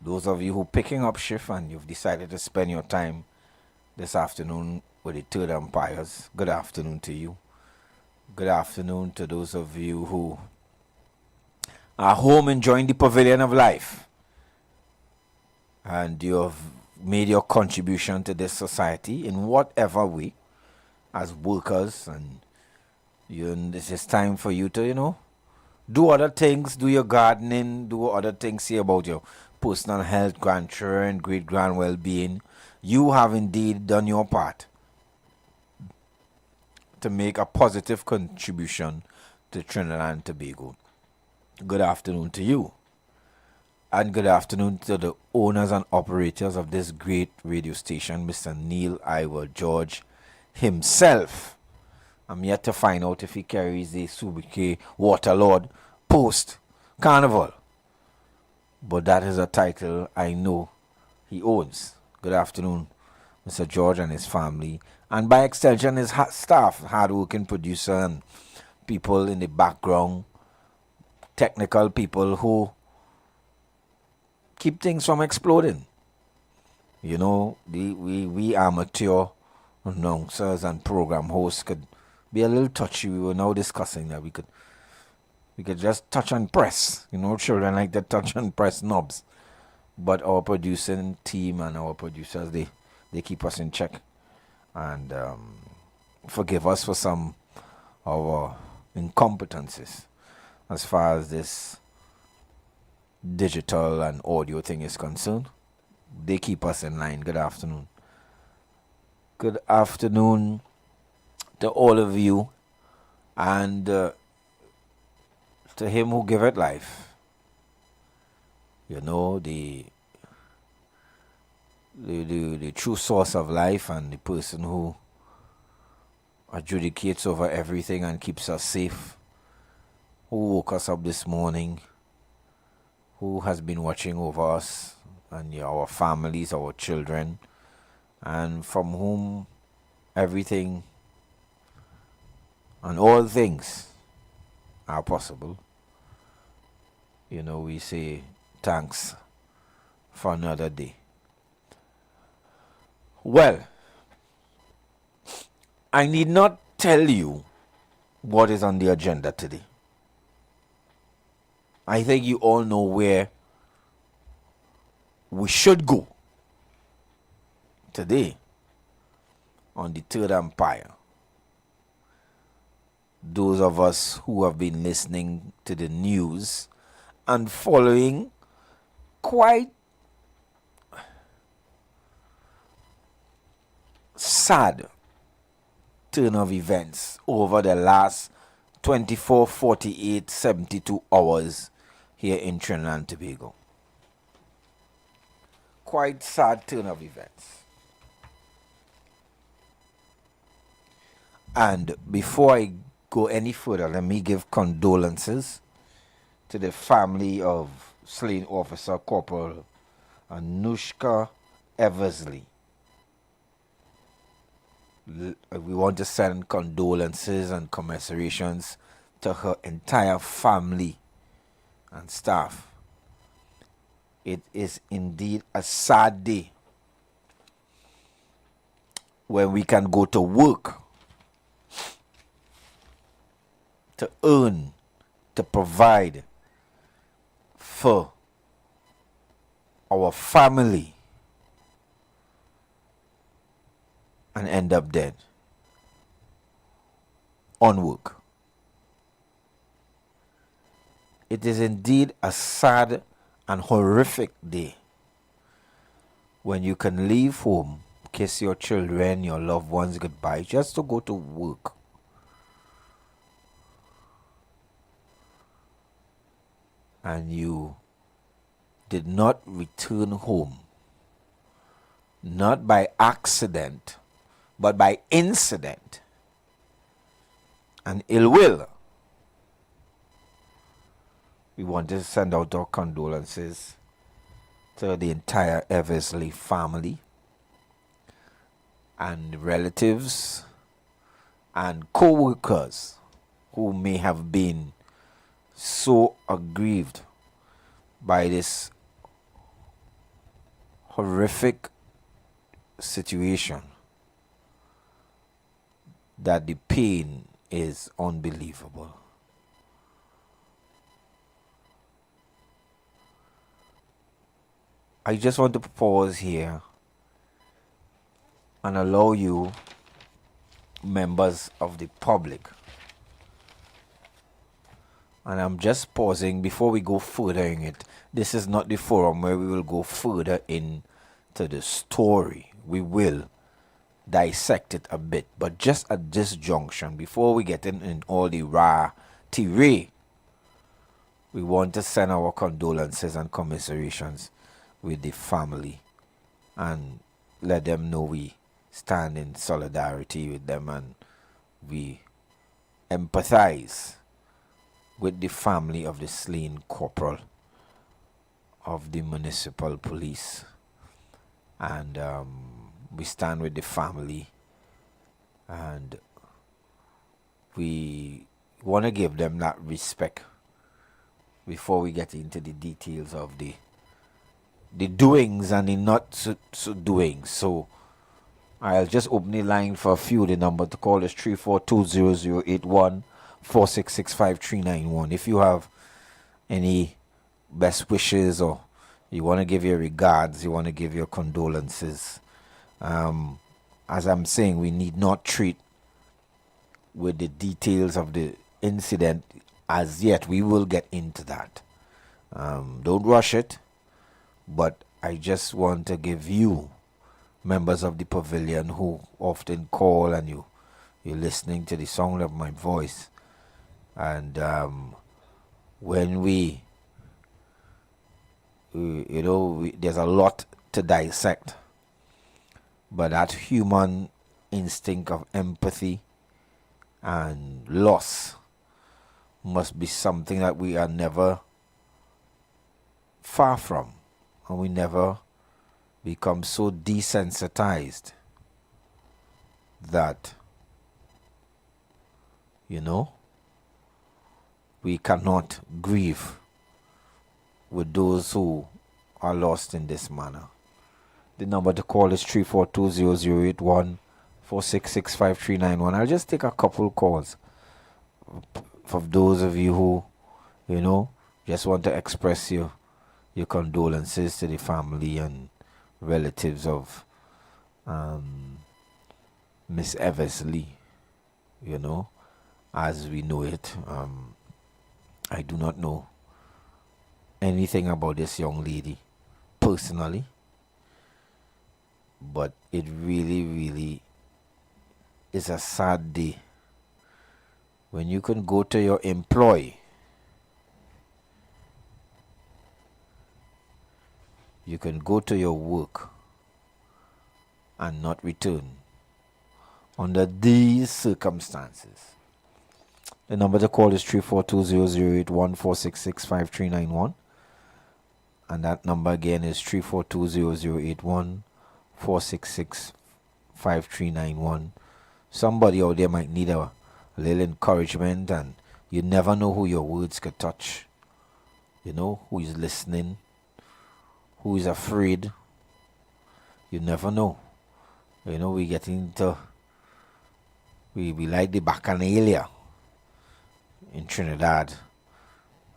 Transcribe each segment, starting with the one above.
Those of you who picking up shift and you've decided to spend your time this afternoon with the Third Empires, good afternoon to you. Good afternoon to those of you who are home enjoying the pavilion of life and you have made your contribution to this society in whatever way as workers, and this is time for you to, do other things, do your gardening, do other things, see about your personal health, grandchildren, great grand well being. You have indeed done your part to make a positive contribution to Trinidad and Tobago. Good afternoon to you. And good afternoon to the owners and operators of this great radio station, Mr. Neil Iwer George himself. I'm yet to find out if he carries the Subique Waterlord post Carnival. But that is a title I know he owns. Good afternoon, Mr. George and his family. And by extension, his staff, hard-working producer and people in the background, technical people who keep things from exploding. We amateur announcers and program hosts could be a little touchy. We were now discussing that we could just touch and press. Children like to touch and press knobs. But our producing team and our producers, they keep us in check. And forgive us for some of our incompetencies as far as this digital and audio thing is concerned. They keep us in line. Good afternoon. Good afternoon to all of you, and to him who giveth life. The true source of life, and the person who adjudicates over everything and keeps us safe, who woke us up this morning, who has been watching over us and our families, our children, and from whom everything and all things are possible. We say thanks for another day. Well, I need not tell you what is on the agenda today. I think you all know where we should go today on the Third Empire. Those of us who have been listening to the news and following quite sad turn of events over the last 24, 48, 72 hours here in Trinidad and Tobago. Quite sad turn of events. And before I go any further, let me give condolences to the family of slain Officer Corporal Anushka Eversley. We want to send condolences and commiserations to her entire family and staff. It is indeed a sad day when we can go to work to earn, to provide for our family and end up dead on work. It is indeed a sad and horrific day when you can leave home, kiss your children, your loved ones goodbye, just to go to work. And you did not return home, not by accident, but by incident and ill will. We want to send out our condolences to the entire Eversley family and relatives and co-workers who may have been so aggrieved by this horrific situation that the pain is unbelievable. I just want to pause here and allow you, members of the public, and I'm just pausing before we go further in it. This is not the forum where we will go further into the story. We will dissect it a bit, but just at this junction, before we get in all the tirade, we want to send our condolences and commiserations with the family and let them know we stand in solidarity with them and we empathize with the family of the slain corporal of the municipal police, and we stand with the family, and we want to give them that respect before we get into the details of the doings and the not so doings. So I'll just open the line for a few. The number to call is 3420081 4665391. If you have any best wishes, or you want to give your regards, you want to give your condolences, as I'm saying, we need not treat with the details of the incident as yet. We will get into that. Don't rush it, but I just want to give you, members of the pavilion who often call and you're listening to the sound of my voice, and when there's a lot to dissect, but that human instinct of empathy and loss must be something that we are never far from, and we never become so desensitized that we cannot grieve with those who are lost in this manner. The number to call is 3420081 4665391. I'll just take a couple calls for those of you who just want to express your condolences to the family and relatives of Miss Eversley, as we know it. I do not know anything about this young lady personally, but it really, really is a sad day when you can go to your employee, you can go to your work and not return under these circumstances. The number to call is 3420081 4665391, and that number again is 3420081 4665391. Somebody out there might need a little encouragement, and you never know who your words could touch. Who is listening, who is afraid. You never know. We get into, we like the bacchanalia in Trinidad,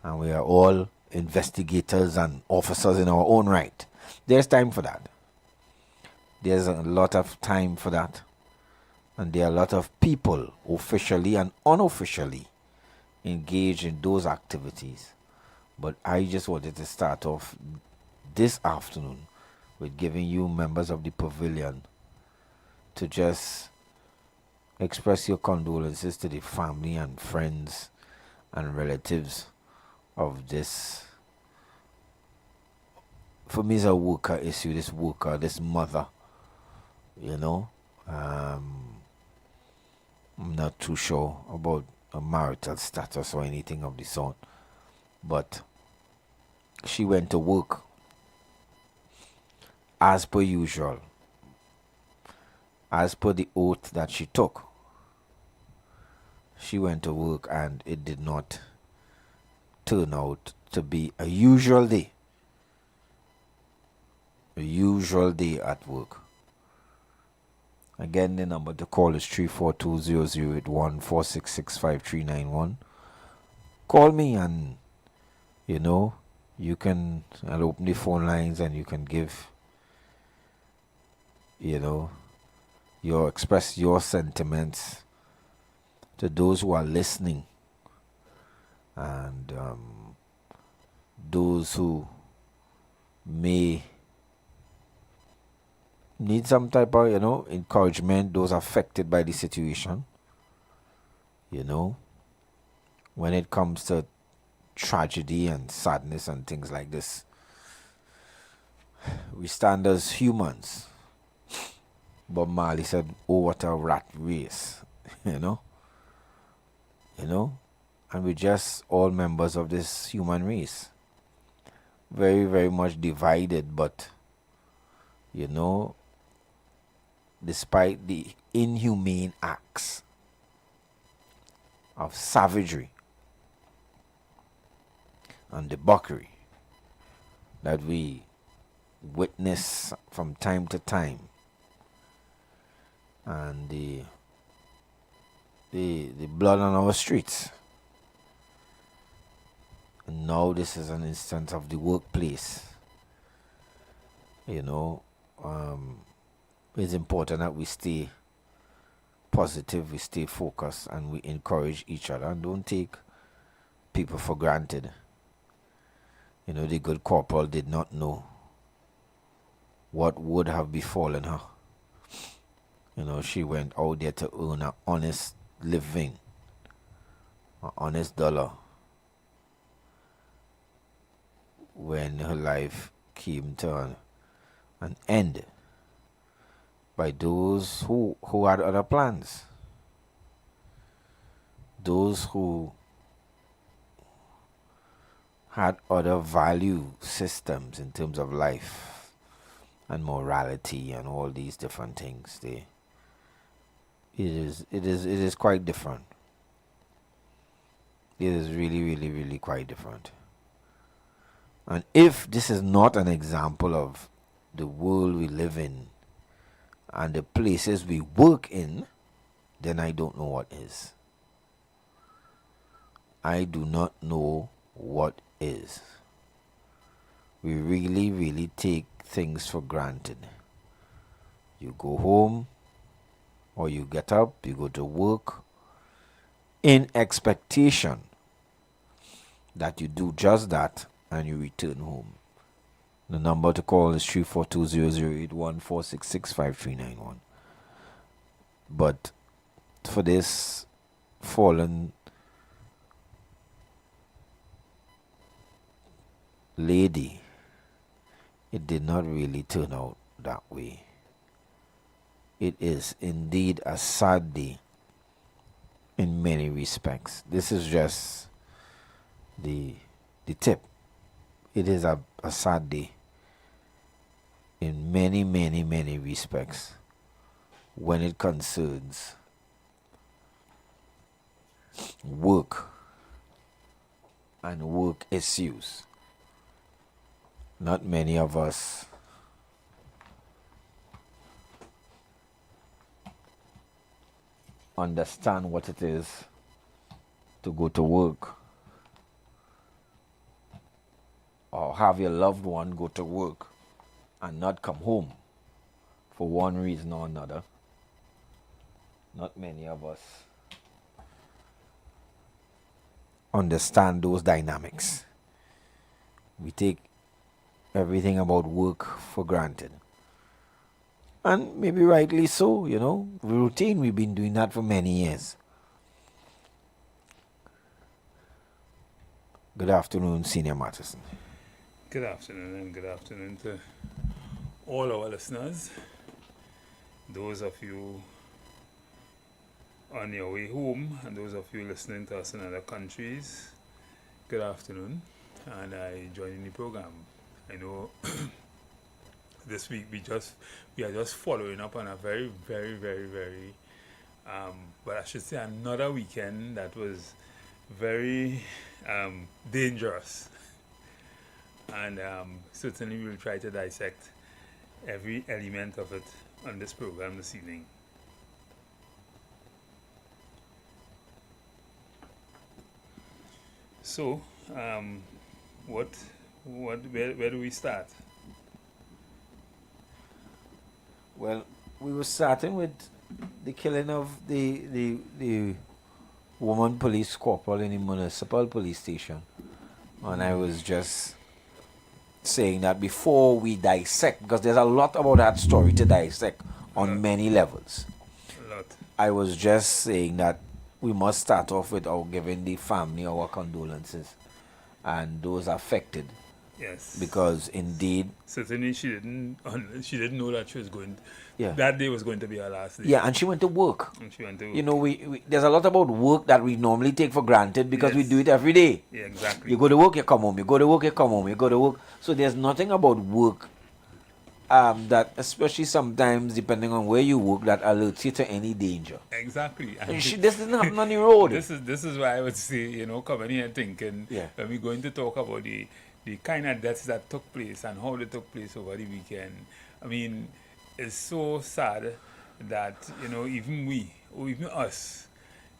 and we are all investigators and officers in our own right. There's time for that. There's a lot of time for that, and there are a lot of people, officially and unofficially, engaged in those activities. But I just wanted to start off this afternoon with giving you, members of the pavilion, to just express your condolences to the family and friends and relatives of this. For me, it's a worker issue. This mother, I'm not too sure about a marital status or anything of the sort, but she went to work as per usual, as per the oath that she took. She went to work and it did not turn out to be a usual day. A usual day at work. Again, the number to call is 342-0081-466-5391. Call me and, you can, I'll open the phone lines and you can give, express your sentiments to those who are listening, and those who may need some type of encouragement, those affected by the situation, when it comes to tragedy and sadness and things like this. We stand as humans. Bob Marley said, "Oh, what a rat race," and we're just all members of this human race. Very, very much divided, but despite the inhumane acts of savagery and debauchery that we witness from time to time, and the blood on our streets, and now this is an instance of the workplace. It's important that we stay positive, we stay focused, and we encourage each other and don't take people for granted. The good corporal did not know what would have befallen her. She went out there to earn an honest living, an honest dollar, when her life came to an end by those who had other plans, those who had other value systems in terms of life and morality and all these different things. It is quite different. It is really, really, really quite different. And if this is not an example of the world we live in and the places we work in, then I don't know what is. I do not know what is. We really, really take things for granted. You go home, or you get up, you go to work in expectation that you do just that and you return home. The number to call is 342-0081-466-5391. But for this fallen lady, it did not really turn out that way. It is indeed a sad day in many respects. This is just the tip. It is a sad day in many, many, many respects when it concerns work and work issues. Not many of us understand what it is to go to work or have your loved one go to work and not come home for one reason or another. Not many of us understand those dynamics. We take everything about work for granted. And maybe rightly so, routine. We've been doing that for many years. Good afternoon, Senior Matheson. Good afternoon, and good afternoon to all our listeners. Those of you on your way home and those of you listening to us in other countries, good afternoon, and I join in the program. I know this week we are just following up on a very, very, very, very, but I should say another weekend that was very dangerous. And certainly we'll try to dissect every element of it on this program this evening. So, what, where do we start? Well, we were starting with the killing of the woman police corporal in the municipal police station. And I was just saying that before we dissect, because there's a lot about that story to dissect on many levels. A lot. I was just saying that we must start off with our giving the family our condolences and those affected, Yes. because indeed, Certainly she didn't know that she was going, yeah, that day was going to be her last day. yeah, and she went to work. And she went to, You know, we there's a lot about work that we normally take for granted because we Yes. do it every day. yeah, exactly. You go to work, you come home. You go to work, you come home. You go to work. So there's nothing about work that, especially sometimes, depending on where you work, that alerts you to any danger. Exactly. And This doesn't happen on the road. this is why I would say, coming here thinking, Yeah. when we're going to talk about the kind of deaths that took place and how they took place over the weekend. I mean, it's so sad that, even we, or even us,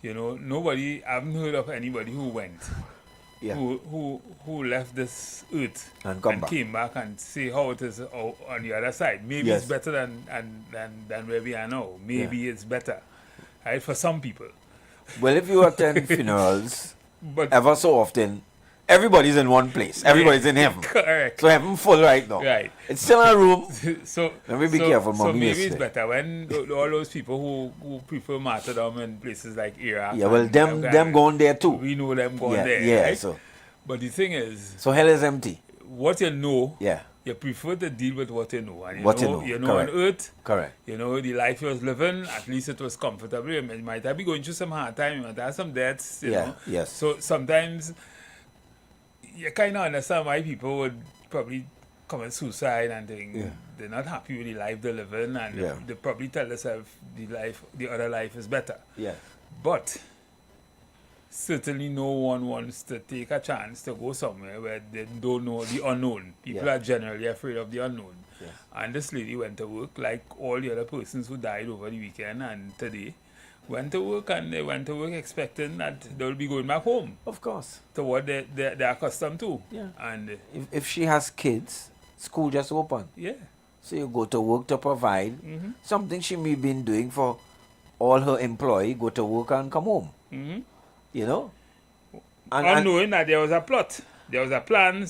nobody, I haven't heard of anybody who went, Yeah. who left this earth And come back. came back and say how it is on the other side. Maybe Yes. it's better than where we are now. Maybe it's better, right, for some people. Well, if you attend funerals But ever so often, everybody's in one place. Everybody's in heaven. correct. So heaven full right now. Right. It's still a room. So Let me be careful, So Mommy, maybe it's yesterday. better when all those people who prefer martyrdom in places like Iraq. Yeah, well, and them Afghanistan, going there too. We know them going Yeah, there. yeah. Right? So But the thing is, hell is empty. what you know, Yeah, you prefer to deal with what you know. And What you know, on correct. earth, correct. the life you was living, at least it was comfortable. You might have been going through some hard time, you might have some deaths, you Yeah, know. yes. So sometimes you kind of understand why people would probably commit suicide and think Yeah. they're not happy with the life they're living, and Yeah. they probably tell themselves the other life is better. Yeah. But certainly no one wants to take a chance to go somewhere where they don't know the unknown. People Yeah. are generally afraid of the unknown. Yes. And this lady went to work like all the other persons who died over the weekend and today. Went to work, and they went to work expecting that they'll be going back home Of course. to what they're accustomed to. Yeah. And If she has kids, school just open. yeah. So you go to work to provide Mm-hmm. something she may been doing for all her employee, go to work and come home. Mm-hmm. You know? And Unknowing that there was a plot. There was a plan,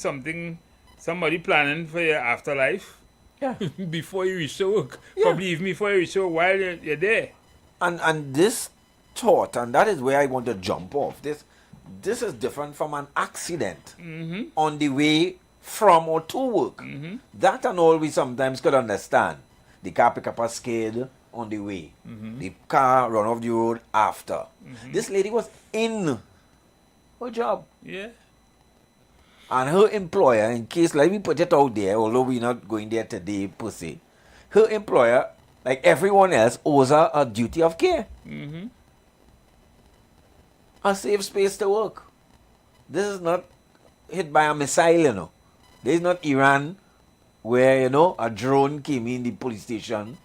somebody planning for your afterlife yeah. before you reach to work. Yeah. Probably even before you reach to work while you're there. And this thought, and that is where I want to jump off. This is different from an accident Mm-hmm. on the way from or to work. Mm-hmm. That and all we sometimes could understand. The car pick up a skid on the way. Mm-hmm. The car run off the road after. This lady was in her job. Yeah. And her employer, in case, like we put it out there, although we're not going there today per se, her employer, like everyone else, owes her a duty of care. Mm-hmm. A safe space to work. This is not hit by a missile, This is not Iran where, a drone came in the police station.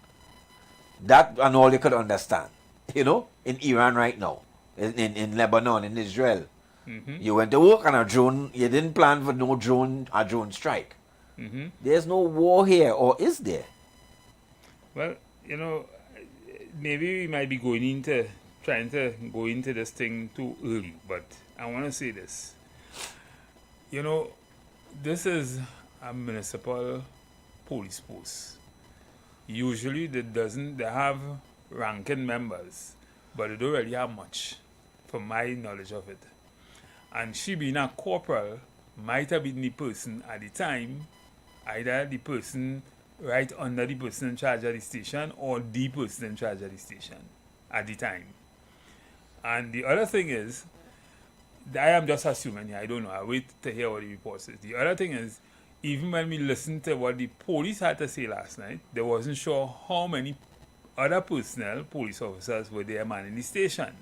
That and all you could understand. In Iran right now, in Lebanon, in Israel. Mm-hmm. You went to work on a drone, you didn't plan for a drone strike. Mm-hmm. There's no war here, or is there? Well, maybe we might be trying to go into this thing too early, but I want to say this. This is a municipal police post. Usually they have ranking members, but they don't really have much, from my knowledge of it. And she being a corporal might have been the person at the time, either the person right under the person in charge of the station or the person in charge of the station at the time. And the other thing is, I am just assuming here, I don't know, I wait to hear what the report says. The other thing is, even when we listened to what the police had to say last night, they wasn't sure how many other personnel, police officers, were there manning the station.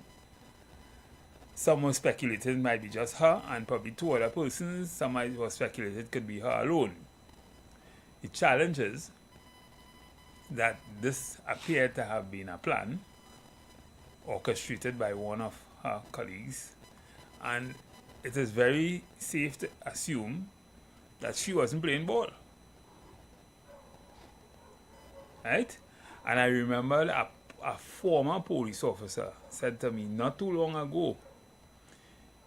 Someone speculated it might be just her and probably two other persons. Some might was speculated it could be her alone. The challenge is that this appeared to have been a plan orchestrated by one of her colleagues, and it is very safe to assume that she wasn't playing ball. Right? And I remember a former police officer said to me not too long ago,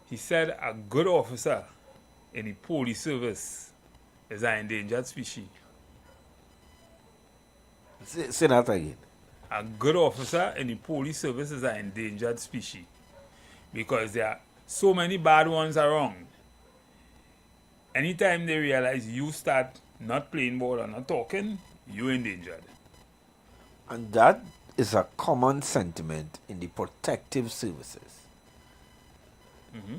he said a good officer in the police service is an endangered species. Say that again. A good officer in the police service is an endangered species because there are so many bad ones around. Anytime they realize you start not playing ball or not talking, you're endangered. And that is a common sentiment in the protective services.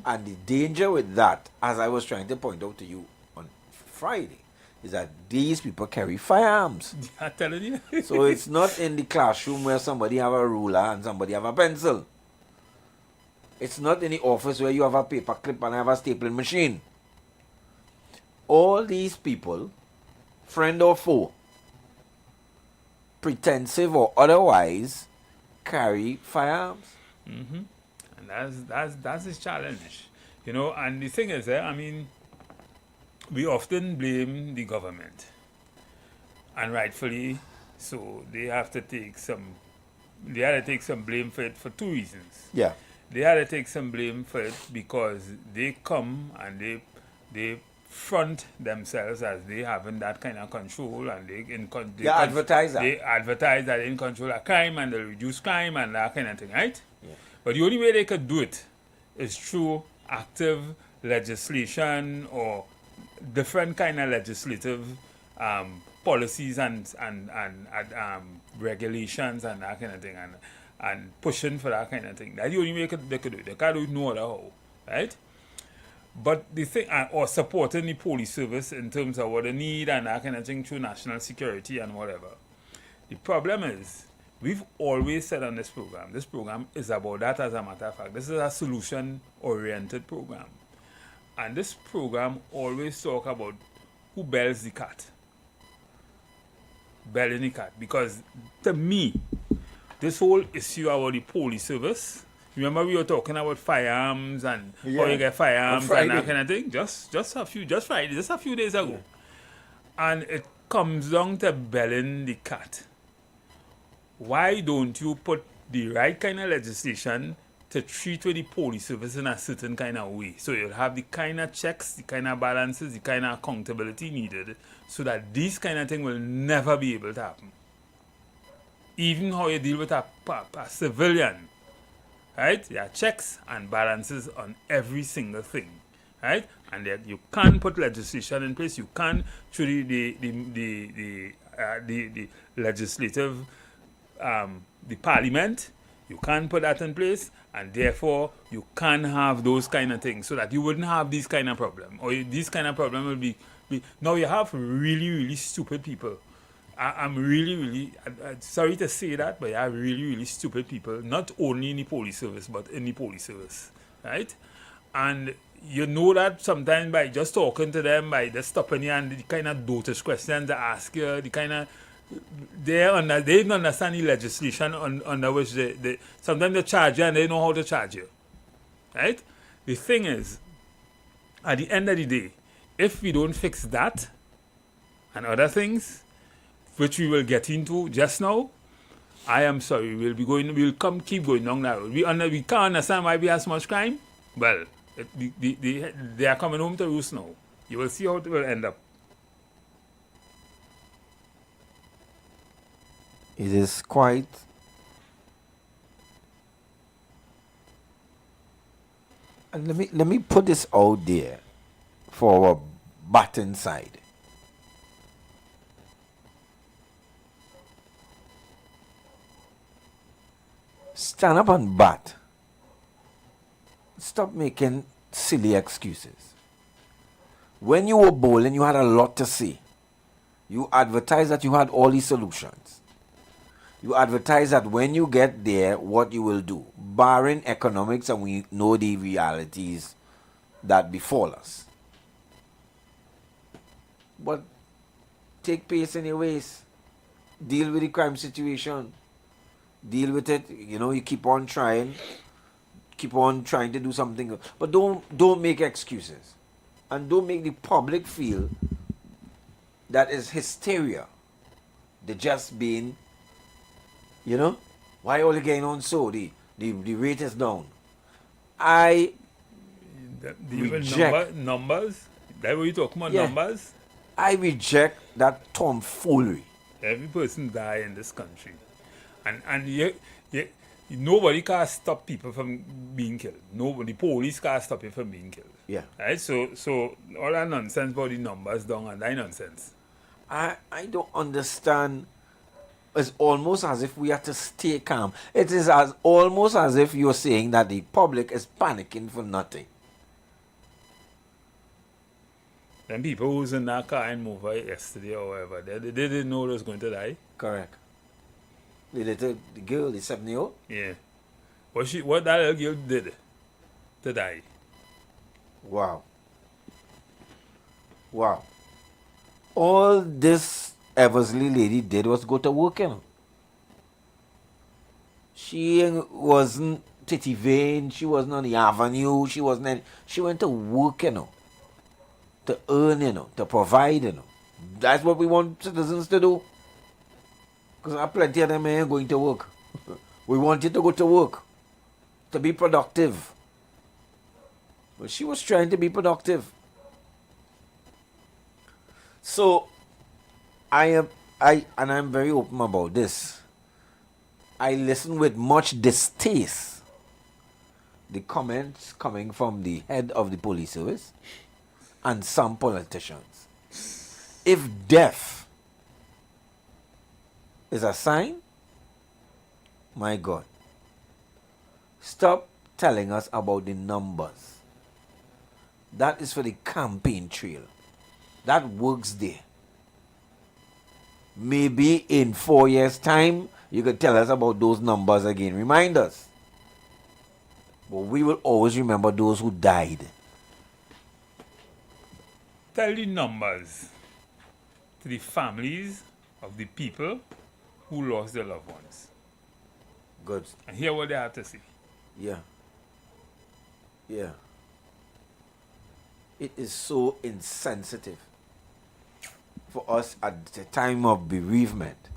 And the danger with that, as I was trying to point out to you on Friday, is that these people carry firearms. I'm telling you. So it's not in the classroom where somebody have a ruler and somebody have a pencil. It's not in the office where you have a paper clip and have a stapling machine. All these people, friend or foe, pretensive or otherwise, carry firearms. And that's his challenge. You know, and the thing is, I mean, we often blame the government. And rightfully so. They had to take some blame for it for two reasons. Yeah. They had to take some blame for it because they come and they front themselves as they having that kind of control, and they advertise that. They advertise that they in control of crime and they reduce crime and that kind of thing, right? Yeah. But the only way they could do it is through active legislation or different kind of legislative policies and regulations and that kind of thing, and pushing for that kind of thing. That's the only way they could do it. They can't do it no other how, right? But the thing, or supporting the police service in terms of what they need and that kind of thing through national security and whatever. The problem is, we've always said on this program is about that as a matter of fact. This is a solution-oriented program. And this program always talk about who bells the cat. Belling the cat. Because to me, this whole issue about the police service, remember we were talking about firearms and how you get firearms and that kind of thing? Just a few days ago. Yeah. And it comes down to belling the cat. Why don't you put the right kind of legislation to treat with the police service in a certain kind of way? So you'll have the kind of checks, the kind of balances, the kind of accountability needed so that these kind of thing will never be able to happen. Even how you deal with a civilian, right? There are checks and balances on every single thing, right? And you can't put legislation in place. You can't through the legislative, the parliament. You can't put that in place, and therefore you can't have those kind of things, so that you wouldn't have these kind of problem, or these kind of problem will be. Now you have really, really stupid people. I'm really sorry to say that, but I have really, really stupid people, not only in the police service, but in the police service, right? And you know that sometimes by just talking to them, by just stopping you and the kind of dotish questions they ask you, the kind of, they don't understand the legislation under which they sometimes they charge you and they know how to charge you, right? The thing is, at the end of the day, if we don't fix that and other things, which we will get into just now, I am sorry, we'll keep going down that road. We can't understand why we have so much crime. Well, they are coming home to roost now. You will see how it will end up. It is quite and let me put this out there for our button side. Stand up and bat. Stop making silly excuses. When you were bowling, you had a lot to say. You advertised that you had all these solutions. You advertise that when you get there, what you will do, barring economics, and we know the realities that befall us. But take pace in your ways. deal with the crime situation. Deal with it. You know, you keep on trying to do something, but don't make excuses, and don't make the public feel that is hysteria. They're just being, you know, why all getting on so the rate is down. I Even reject. numbers. That what you talking about, Yeah, numbers? I reject that tomfoolery. Every person die in this country, and nobody can stop people from being killed. Nobody, police can't stop you from being killed. Yeah, Right. So all that nonsense about the numbers down and that nonsense. I don't understand. It's almost as if we have to stay calm. It is as almost as if you're saying that the public is panicking for nothing. Then people who was in that car in Mova yesterday or whatever, they didn't know they was going to die. Correct. The girl, the 7-year-old. Yeah. What that little girl did to die. Wow. Wow. All this Eversley lady did was go to work, you know. She wasn't titty vain. She wasn't on the avenue. She wasn't. She went to work, you know, to earn, you know, to provide, you know. That's what we want citizens to do. Because there are plenty of them here going to work. We want you to go to work, to be productive. But she was trying to be productive. So I'm very open about this. I listen with much distaste the comments coming from the head of the police service and some politicians. If death is a sign, my God, stop telling us about the numbers. That is for the campaign trail. That works there. Maybe in 4 years' time, you could tell us about those numbers again. Remind us. But we will always remember those who died. Tell the numbers to the families of the people who lost their loved ones. Good. And hear what they have to say. Yeah. Yeah. It is so insensitive for us at the time of bereavement,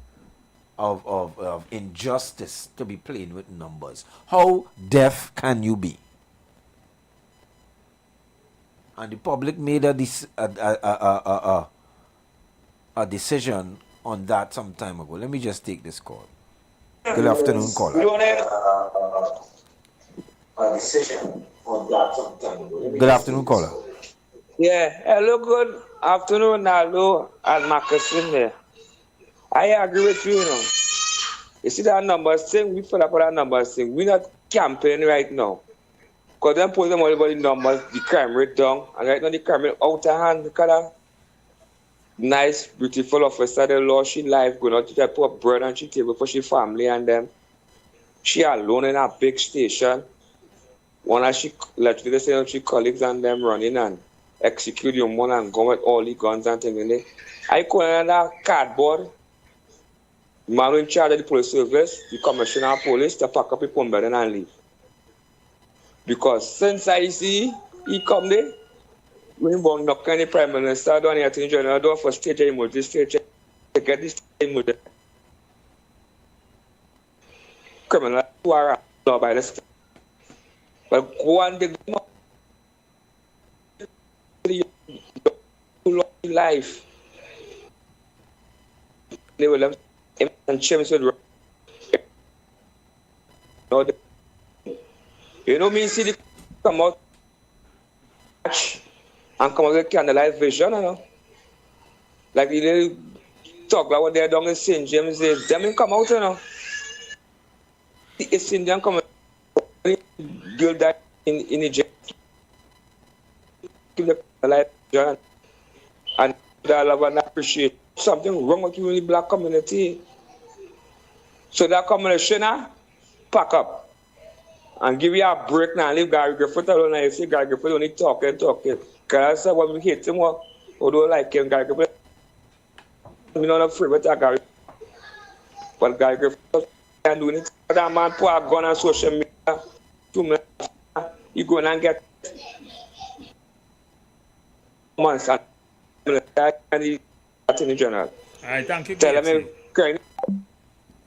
of injustice, to be playing with numbers. How deaf can you be? And the public made a decision on that some time ago. Let me just take this call. Good afternoon, caller. A decision on that some time ago. Good afternoon, caller. Yeah, hello, good afternoon, Nalo and Marcusson here. I agree with you, you know. You see that numbers thing, we feel up that numbers thing. We're not campaigning right now. Because them put them all about the numbers, the crime rate down, and right now the crime rate out of hand. Look at that nice, beautiful officer, the law, she life going out to that poor bread and she table for she family and them. She alone in a big station. One of she literally say she colleagues and them running and execute your man and go with all the guns and things in there. I call another cardboard. Man in charge of the police service, the commissioner of police, to pack up his phone bed and leave. Because since I see he come there, when he bring knock on the prime minister down here to general door for state emoji, state to get this emoji. Criminal who are law by the state. But go and dig them up. Life. They will have and James would you know me see the come out and come out with candlelight vision, you know. Like they talk about what they're doing in St. James, them come out, you know. It's Indian come out build that in Egypt. Give the candlelight vision and I love and appreciate something wrong with you in the black community. So that community pack up and give you a break now and leave Gary Griffith alone. And you see Gary Griffith only talking. Because that's what we hate him or don't like him. Gary Griffith, we're not afraid with that Gary. But Guy Griffin can do it. That man put a gun on social media. 2 months after, he go and get months and he Attorney General. All right, thank you, Tell KFC. him crying.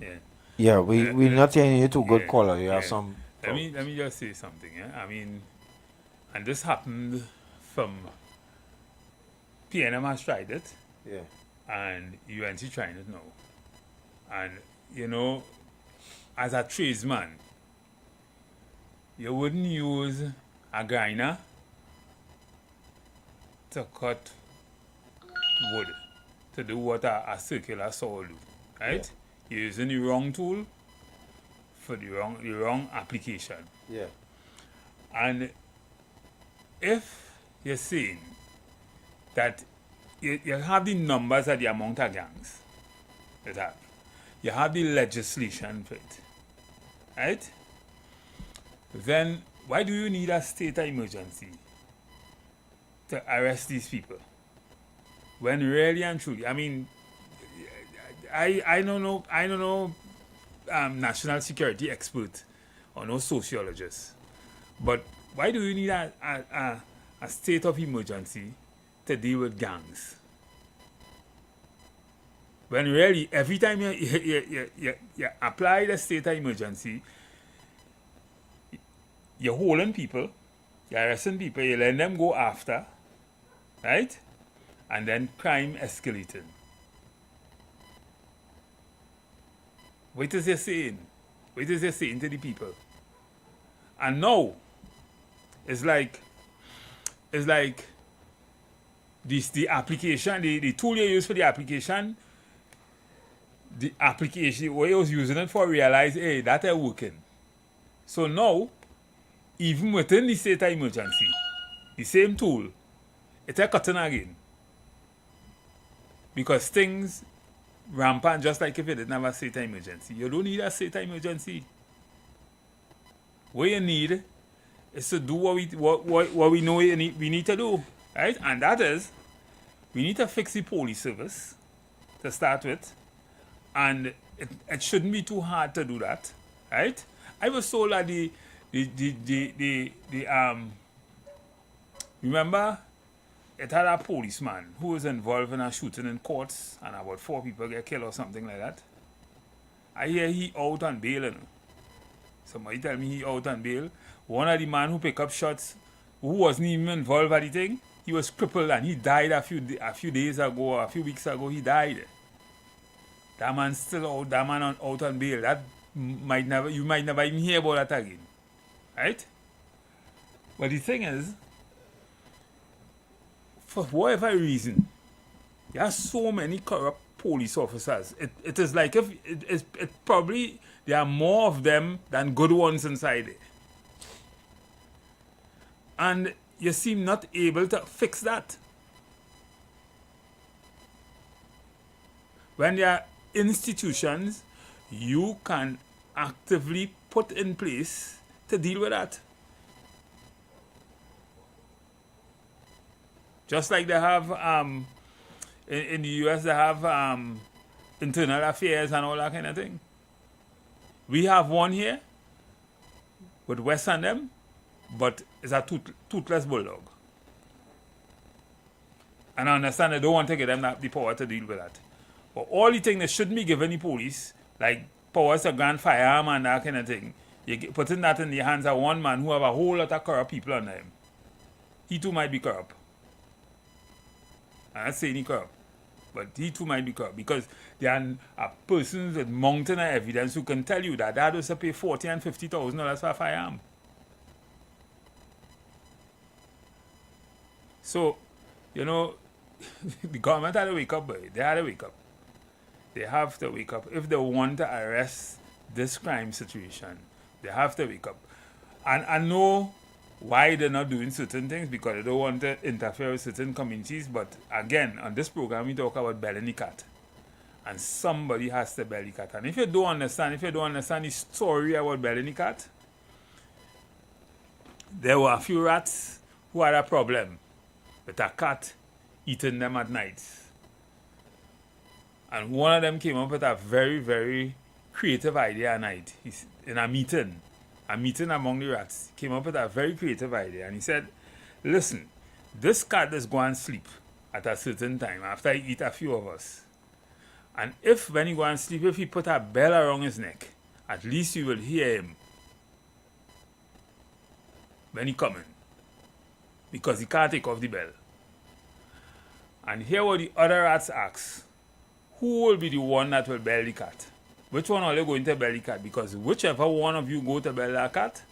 Yeah. Yeah, we're not hearing you too good, Yeah, caller. You have yeah. some. Let me just say something. Yeah? I mean, and this happened from PNM has tried it, Yeah. and UNC trying it now. And you know, as a tradesman, you wouldn't use a grinder to cut wood to do what a circular saw do, right? You're using the wrong tool for the wrong application. Yeah. And if you're saying that you have the numbers of the amount of gangs that have, you have the legislation for it, right? Then why do you need a state of emergency to arrest these people? When really and truly, I mean, I don't know national security expert or no sociologist, but why do you need a state of emergency to deal with gangs? When really, every time you apply the state of emergency, you're holding people, you're arresting people, you're letting them go after, right? And then crime escalating. What is he saying? What is he saying to the people? And now, it's like this the application, the tool you use for the application what you was using it for realize, hey, that ain't working. So now, even within the state of emergency, the same tool, it's a cutting again. Because things rampant, just like if you didn't have a state of emergency. You don't need a state of emergency. What you need is to do what we know we need to do, right? And that is, we need to fix the police service to start with, and it shouldn't be too hard to do that, right? I was told that remember, it had a policeman who was involved in a shooting in courts, and about 4 people get killed or something like that. I hear he out on bail, you know. Somebody tell me he out on bail. One of the man who pick up shots, who wasn't even involved in the thing, he was crippled and he died a few days ago, a few weeks ago, he died. That man's still out, that man out on bail. That you might never even hear about that again. Right? But the thing is, for whatever reason, there are so many corrupt police officers. It is like if it probably there are more of them than good ones inside it. And you seem not able to fix that. When there are institutions you can actively put in place to deal with that. Just like they have in the US, they have internal affairs and all that kind of thing. We have one here with West and them, but it's a toothless bulldog. And I understand they don't want to give them the power to deal with that. But all the things they shouldn't be giving the police, like powers to grant firearm and that kind of thing, putting that in the hands of one man who have a whole lot of corrupt people under him. He too might be corrupt. I'm not saying he corrupt, but he too might be corrupt because there are persons with mountain of evidence who can tell you that was to pay $40,000 and $50,000 for a firearm. So, you know, the government had to wake up, boy. They had to wake up. They have to wake up. If they want to arrest this crime situation, they have to wake up. And I know why they're not doing certain things, because they don't want to interfere with certain communities. But again, on this program, we talk about belly cat. And somebody has to belly cat. And if you don't understand the story about belly cat, there were a few rats who had a problem with a cat eating them at night. And one of them came up with a very, very creative idea at night. He's in a meeting among the rats. Came up with a very creative idea, and he said, "Listen, this cat is going to sleep at a certain time after he eat a few of us. And if when he go and sleep, if he put a bell around his neck, at least you will hear him when he coming, because he can't take off the bell." And here what the other rats ask: who will be the one that will bell the cat? Which one are you going to bell the cat? Because whichever one of you go to bell that cat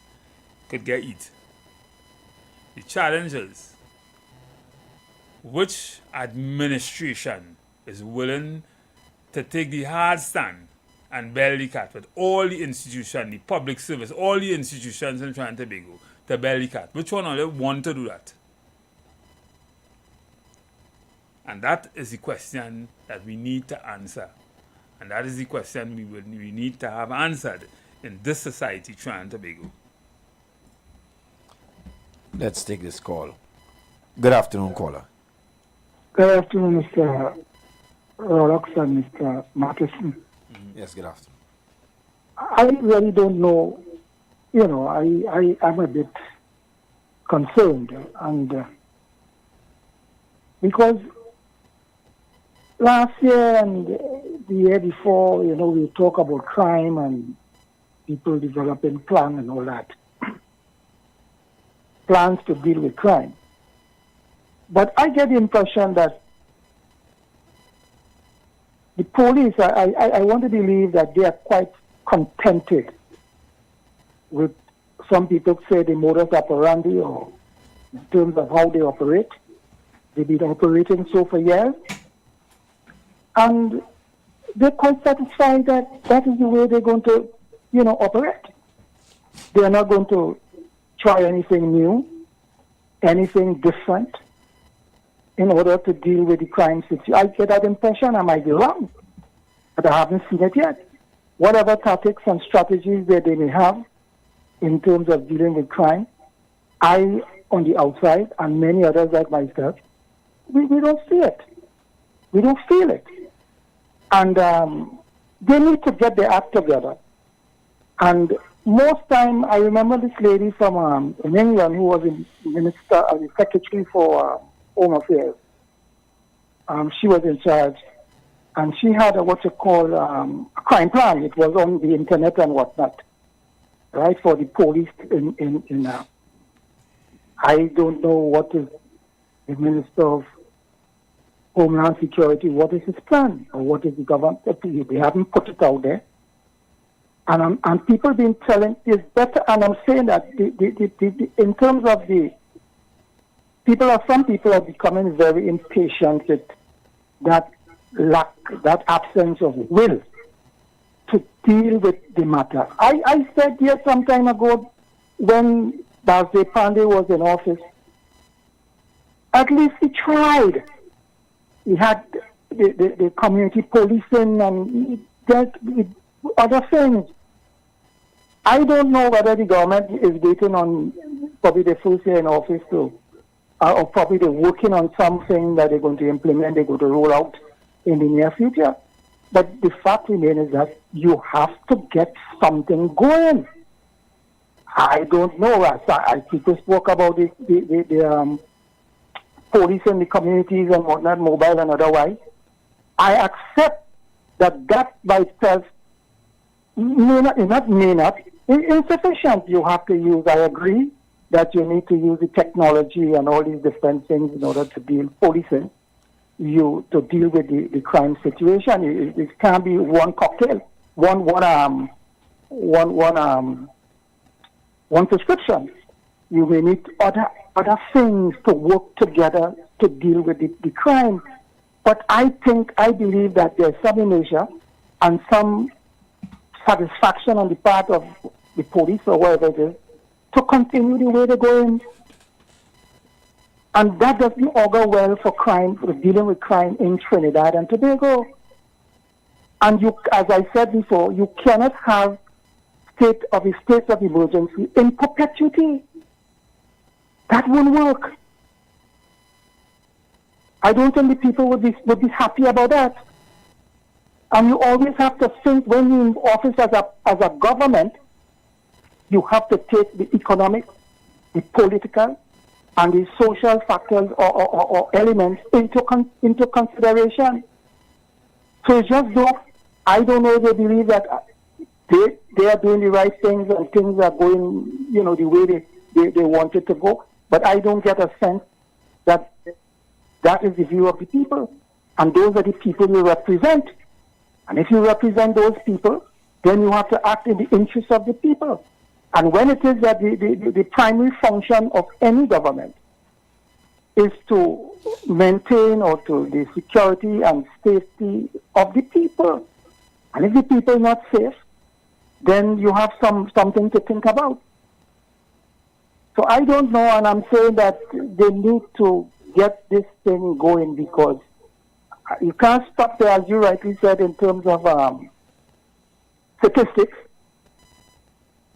could get eat. The challenge is, which administration is willing to take the hard stand and bell the cat with all the institutions, the public service, all the institutions in Trinidad and Tobago to bell the cat? Which one only want to do that? And that is the question that we need to answer. And that is the question we need to have answered in this society, Trinidad and Tobago. Let's take this call. Good afternoon, caller. Good afternoon, Mr. Rolex and Mr. Matheson. Yes, good afternoon. I really don't know. I'm a bit concerned, and because last year and the year before, we talk about crime and people developing plans and all that. Plans to deal with crime. But I get the impression that the police, I want to believe that they are quite contented with, some people say, the modus operandi, or in terms of how they operate. They've been operating so for years. And they're quite satisfied that that is the way they're going to, operate. They're not going to try anything new, anything different in order to deal with the crime situation. I get that impression. I might be wrong, but I haven't seen it yet. Whatever tactics and strategies that they may have in terms of dealing with crime, I, on the outside, and many others like myself, we don't see it. We don't feel it. And they need to get their act together. And most time, I remember this lady from in England who was the minister, the secretary for Home Affairs. She was in charge, and she had what you call a crime plan. It was on the internet and whatnot, right, for the police in I don't know what is the Minister of Homeland Security, what is his plan, or what is the government? They haven't put it out there. And people been telling it's better, and I'm saying that in terms of some people are becoming very impatient with that lack, that absence of will to deal with the matter. I said here some time ago when Balse Pandey was in office, at least he tried. He had the community policing and he dealt with other things. I don't know whether the government is waiting on probably the first year in office to, or probably they're working on something that they're going to implement, they're going to roll out in the near future. But the fact remains is that you have to get something going. I don't know. People spoke about the police in the communities and whatnot, mobile and otherwise. I accept that by itself may not, insufficient. You have to use, I agree, that you need to use the technology and all these different things in order to deal policing, to deal with the crime situation. It can't be one cocktail, one prescription. You may need other things to work together to deal with the crime. But I believe that there's some inertia and some satisfaction on the part of the police or whatever it is to continue the way they're going. And that doesn't augur well for crime, for dealing with crime in Trinidad and Tobago. And you, as I said before, you cannot have state of emergency in perpetuity. That won't work. I don't think the people would be happy about that. And you always have to think when you're in office as a government, you have to take the economic, the political, and the social factors or elements into consideration. So it's just though, I don't know, they believe that they are doing the right things and things are going, the way they want it to go. But I don't get a sense that that is the view of the people. And those are the people you represent. And if you represent those people, then you have to act in the interest of the people. And when it is that the primary function of any government is to maintain or to the security and safety of the people, and if the people are not safe, then you have something to think about. So I don't know, and I'm saying that they need to get this thing going, because you can't stop there, as you rightly said, in terms of statistics,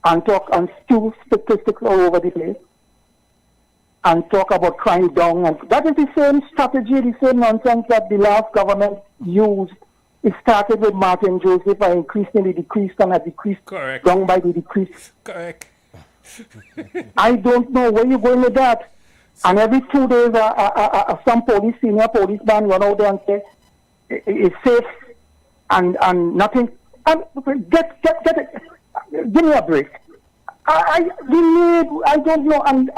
and talk and spew statistics all over the place, and talk about crime down. And that is the same strategy, the same nonsense that the last government used. It started with Martin Joseph and increasingly decreased and has decreased down by the decrease. Correct. I don't know where you're going with that. And every 2 days, some senior policeman run out there and say, it's safe and nothing. Get it. Give me a break. I don't know, and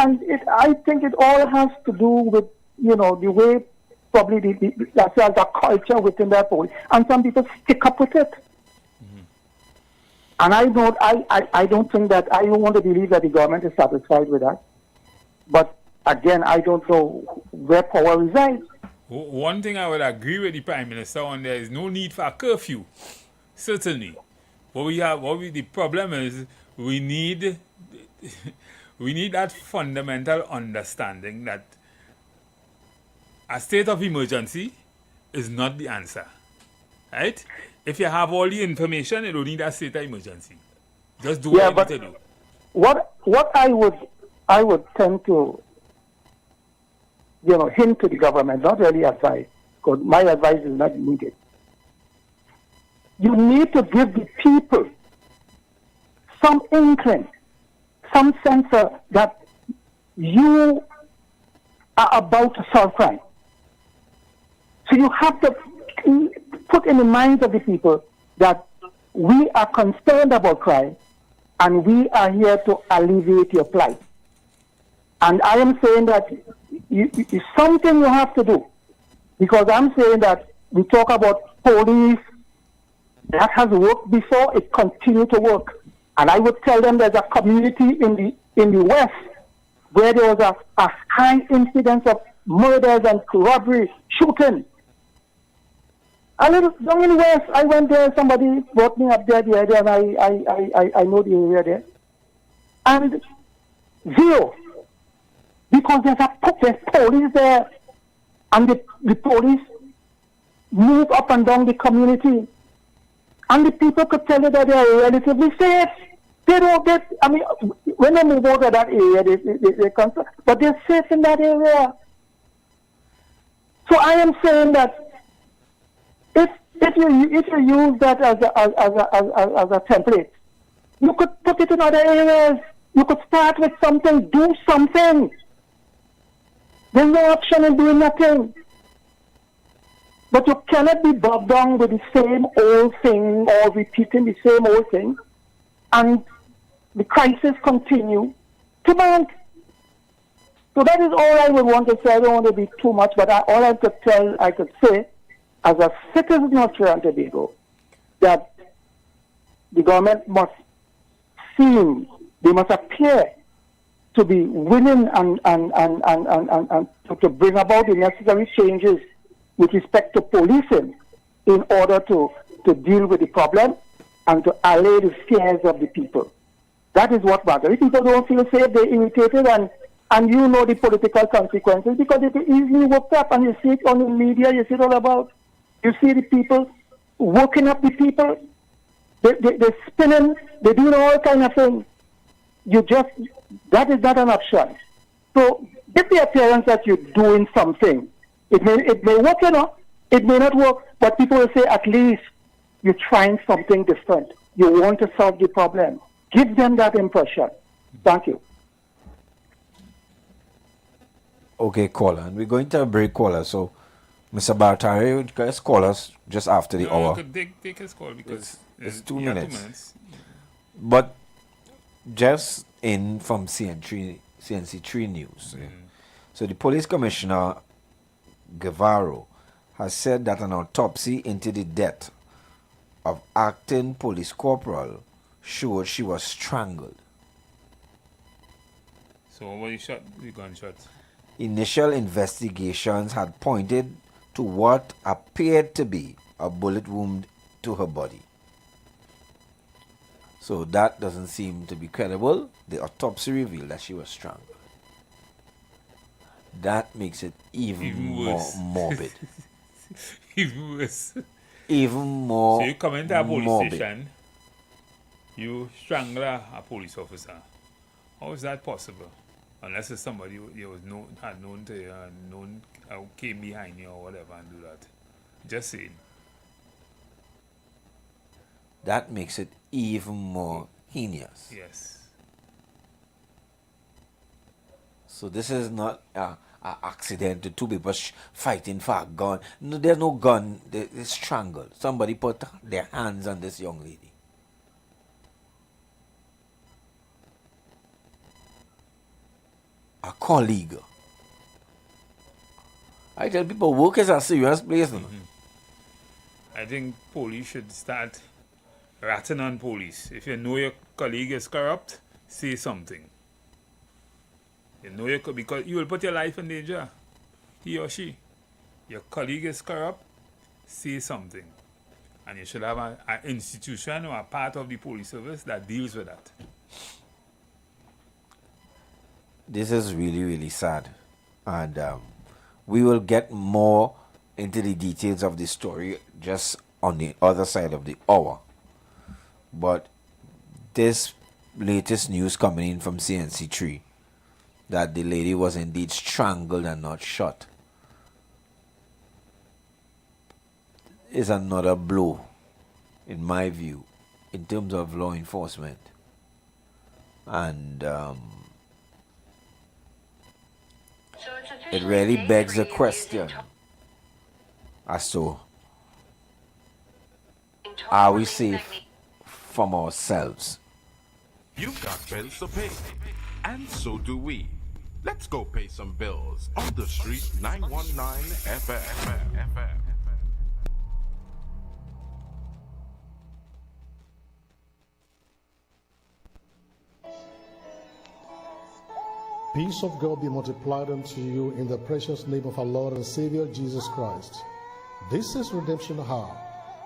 I think it all has to do with, the way probably that's the culture within that police. And some people stick up with it. Mm-hmm. And I don't think that, I don't want to believe that the government is satisfied with that. But again, I don't know where power resides. One thing I would agree with the Prime Minister on, there is no need for a curfew. Certainly. The problem is we need that fundamental understanding that a state of emergency is not the answer. Right? If you have all the information, you don't need a state of emergency. Just do what you need to do. What I would tend to hint to the government, not really advise, because my advice is not needed. You need to give the people some inkling, some sense that you are about to solve crime. So you have to put in the minds of the people that we are concerned about crime and we are here to alleviate your plight. And I am saying that it's something you have to do, because I'm saying that we talk about police. That has worked before, it continues to work. And I would tell them there's a community in the West where there was a high incidence of murders and robbery, shooting. A little down in the West, I went there, somebody brought me up there the area, and I know the area there. And zero. Because there's police there, and the police move up and down the community. And the people could tell you that they are relatively safe. They don't get, when they move out of that area, they concern, but they're safe in that area. So I am saying that if you use that as a template, you could put it in other areas. You could start with something, do something. There's no option in doing nothing. But you cannot be bogged down with the same old thing or repeating the same old thing, and the crisis continue to mount. So that is all I would want to say. I don't want to be too much, but all I could say, as a citizen of Trinidad and Tobago, that the government must appear to be willing and to bring about the necessary changes with respect to policing in order to deal with the problem and to allay the fears of the people. That is what matters. If people don't feel safe, they're irritated, and you know the political consequences, because it is easily worked up, and you see it on the media, you see it all about. You see the people working up the people. They're spinning, they're doing all kind of things. That is not an option. So give the appearance that you're doing something. It may work, it may not work, but people will say at least you're trying something different. You want to solve the problem. Give them that impression. Thank you. Okay, caller. And we're going to a break, caller. So, Mr. Bartari, you guys call us just after the hour. Take his call because It's 2 yeah, minutes. 2 minutes. But just in from CNC3 News. So the police commissioner, Guevara, has said that an autopsy into the death of acting police corporal showed she was strangled. So what you shot? The gunshots. Initial investigations had pointed to what appeared to be a bullet wound to her body. So that doesn't seem to be credible. The autopsy revealed that she was strangled. That makes it even more worse. morbid. Even worse. Even more So you come into a police morbid. station, you strangle a police officer. How is that possible? Unless it's somebody you was had known to came behind you or whatever and do that. Just saying. That makes it even more heinous. Yes. So this is not an accident. The two people fighting for a gun. No, there's no gun. They strangled. Somebody put their hands on this young lady. A colleague. I tell people, work is a serious place. No? I think police should start ratting on police. If you know your colleague is corrupt, say something. You know because you will put your life in danger. He or she. Your colleague is corrupt, say something. And you should have an institution or a part of the police service that deals with that. This is really, really sad. And we will get more into the details of the story just on the other side of the hour. But this latest news coming in from CNC3 that the lady was indeed strangled and not shot is another blow, in my view, in terms of law enforcement. And it really begs the question as to, are we safe from ourselves? You've got bills to pay, and so do we. Let's go pay some bills on the street 919 FM. Peace of God be multiplied unto you in the precious name of our Lord and Savior Jesus Christ. This is Redemption Hour,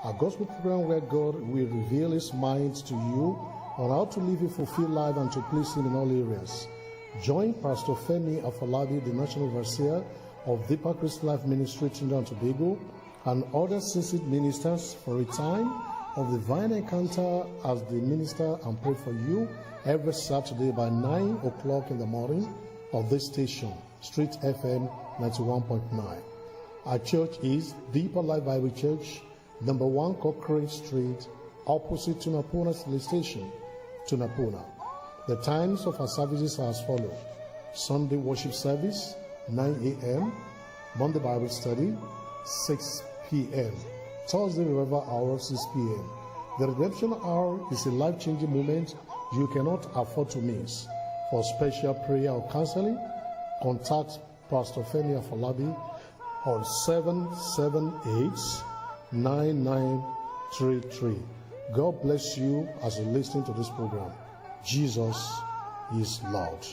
a gospel program where God will reveal His mind to you on how to live a fulfilled life and to please Him in all areas. Join Pastor Femi Afolabi, the National Overseer of Deeper Christian Life Ministry, Trinidad and Tobago, and other seasoned ministers for a time of divine encounter as they minister and pray for you every Saturday by 9 o'clock in the morning of this station, Street FM 91.9. Our church is Deeper Life Bible Church, number 1 Cochrane Street, opposite Tunapuna Police Station, Tunapuna. The times of our services are as follows: Sunday worship service, 9 a.m., Monday Bible study, 6 p.m., Thursday revival hour, 6 p.m. The Redemption Hour is a life-changing moment you cannot afford to miss. For special prayer or counseling, contact Pastor Femi Afolabi on 778-9933. God bless you as you listen to this program. Jesus is Lord.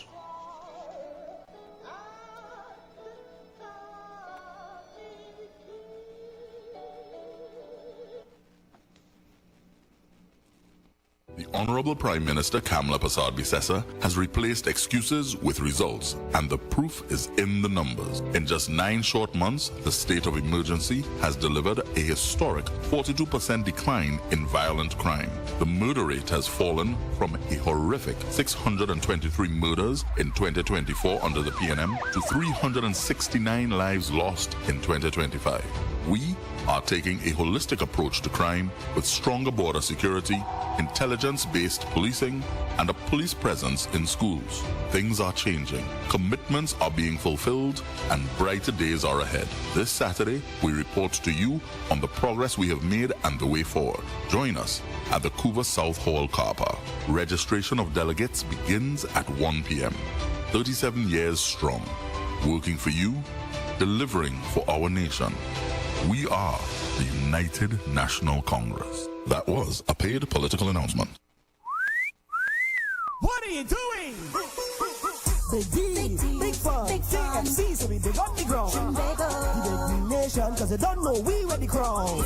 The Honorable Prime Minister Kamala Persad-Bissessar has replaced excuses with results, and the proof is in the numbers. In just 9 short months, the state of emergency has delivered a historic 42% decline in violent crime. The murder rate has fallen from a horrific 623 murders in 2024 under the PNM to 369 lives lost in 2025. We are taking a holistic approach to crime with stronger border security, intelligence-based policing, and a police presence in schools. Things are changing, commitments are being fulfilled, and brighter days are ahead. This Saturday, we report to you on the progress we have made and the way forward. Join us at the Couva South Hall car park. Registration of delegates begins at 1 p.m. 37 years strong, working for you, delivering for our nation. We are the United National Congress. That was a paid political announcement. What are you doing? Big D, big fun, KFC, so we dig on the ground. The big nation, cause you don't know we were the crown.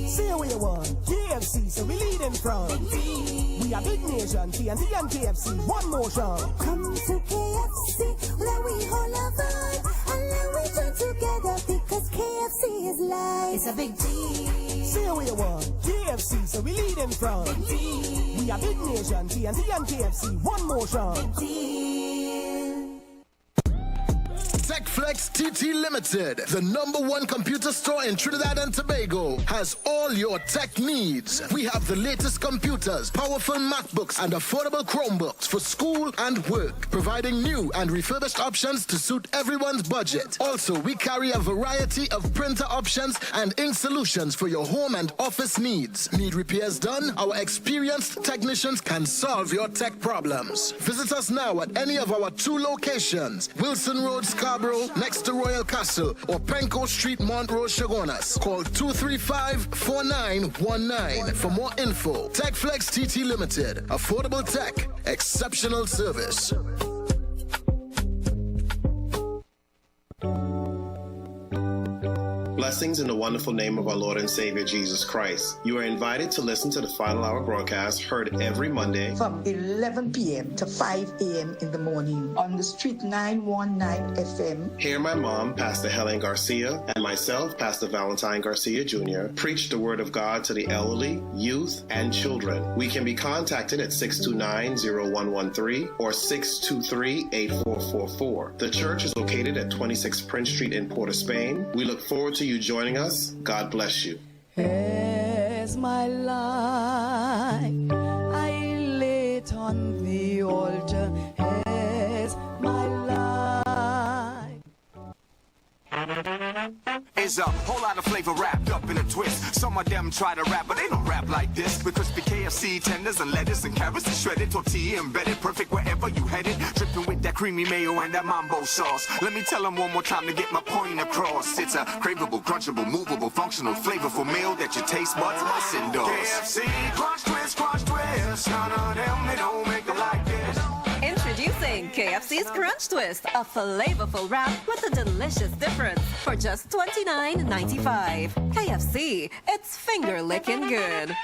Say what you want, KFC, so we lead in front. We are big nation, TNT and KFC, one motion. Come to KFC, where we all have fun, and then we join together because KFC is life. It's a big deal. Say what you want, KFC, so we lead in front. We are big nation, TNT and KFC, one motion. TechFlex TT Limited, the #1 computer store in Trinidad and Tobago, has all your tech needs. We have the latest computers, powerful MacBooks, and affordable Chromebooks for school and work, providing new and refurbished options to suit everyone's budget. Also, we carry a variety of printer options and ink solutions for your home and office needs. Need repairs done? Our experienced technicians can solve your tech problems. Visit us now at any of our 2 locations, Wilson Road, Scarborough, next to Royal Castle, or Penco Street, Montrose, Chagonas. Call 235-4919 for more info. TechFlex TT Limited. Affordable tech. Exceptional service. Blessings in the wonderful name of our Lord and Savior Jesus Christ. You are invited to listen to the Final Hour broadcast heard every Monday from 11 p.m. to 5 a.m. in the morning on the Street 919 FM. Hear my mom, Pastor Helen Garcia, and myself, Pastor Valentine Garcia Jr., preach the Word of God to the elderly, youth, and children. We can be contacted at 629-0113 or 623-8444. The church is located at 26 Prince Street in Port of Spain. We look forward to you joining us. God bless you. As my life I lay it on the altar, as my life. It's a whole lot of flavor wrapped up in a twist. Some of them try to rap, but they don't rap like this. With crispy KFC tenders and lettuce and carrots and shredded tortilla embedded, perfect wherever you headed. Dripping with that creamy mayo and that mambo sauce. Let me tell them one more time to get my point across. It's a craveable, crunchable, movable, functional, flavorful meal that your taste buds must endorse. KFC, crunch twist, crunch twist. None of them, they don't make it like this. Introducing KFC's Crunch Twist, a flavorful wrap with a delicious difference for just $29.95. KFC, it's finger-licking good.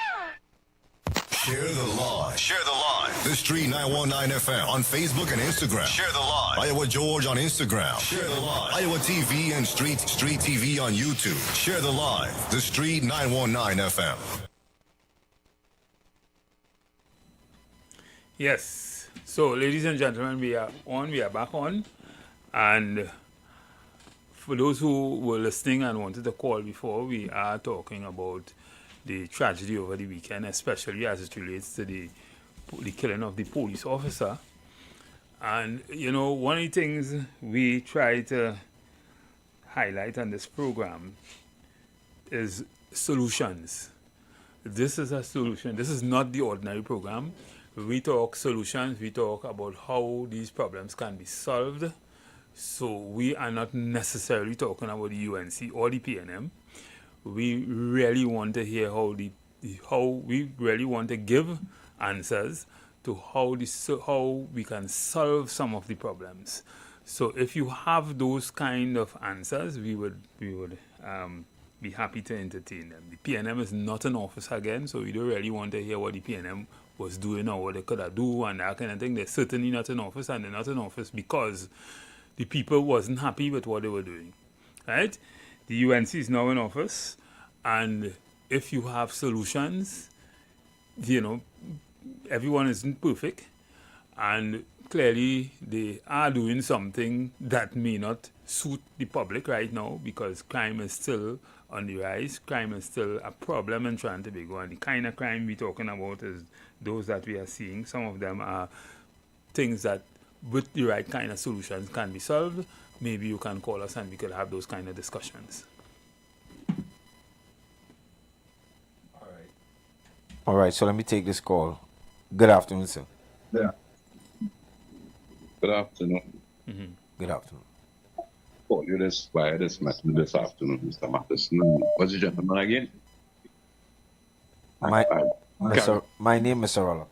Share the live. Share the live. The Street 919 FM on Facebook and Instagram. Share the live. Iowa George on Instagram. Share the live. Iowa TV and Street TV on YouTube. Share the live. The Street 919 FM. Yes. So, ladies and gentlemen, we are back on, and for those who were listening and wanted to call before, we are talking about the tragedy over the weekend, especially as it relates to the killing of the police officer. And, you know, one of the things we try to highlight on this program is solutions. This is a solution. This is not the ordinary program. We talk solutions, we talk about how these problems can be solved. So we are not necessarily talking about the UNC or the PNM. We really want to hear how we really want to give answers to how we can solve some of the problems. So if you have those kind of answers, we would be happy to entertain them. The PNM is not an office again, so we don't really want to hear what the PNM was doing or what they could have do and that kind of thing. They're certainly not in office, and they're not in office because the people wasn't happy with what they were doing, right? The UNC is now in office, and if you have solutions, you know, everyone isn't perfect, and clearly they are doing something that may not suit the public right now because crime is still on the rise. Crime is still a problem in Trinidad and Tobago, and the kind of crime we're talking about is those that we are seeing. Some of them are things that with the right kind of solutions can be solved. Maybe you can call us and we could have those kind of discussions. All right, so let me take this call. Good afternoon, sir. Yeah. Good afternoon. Good afternoon. Call you this via this message this afternoon, Mr. Matheson. What's the gentleman again? My name is Mr. Rollux.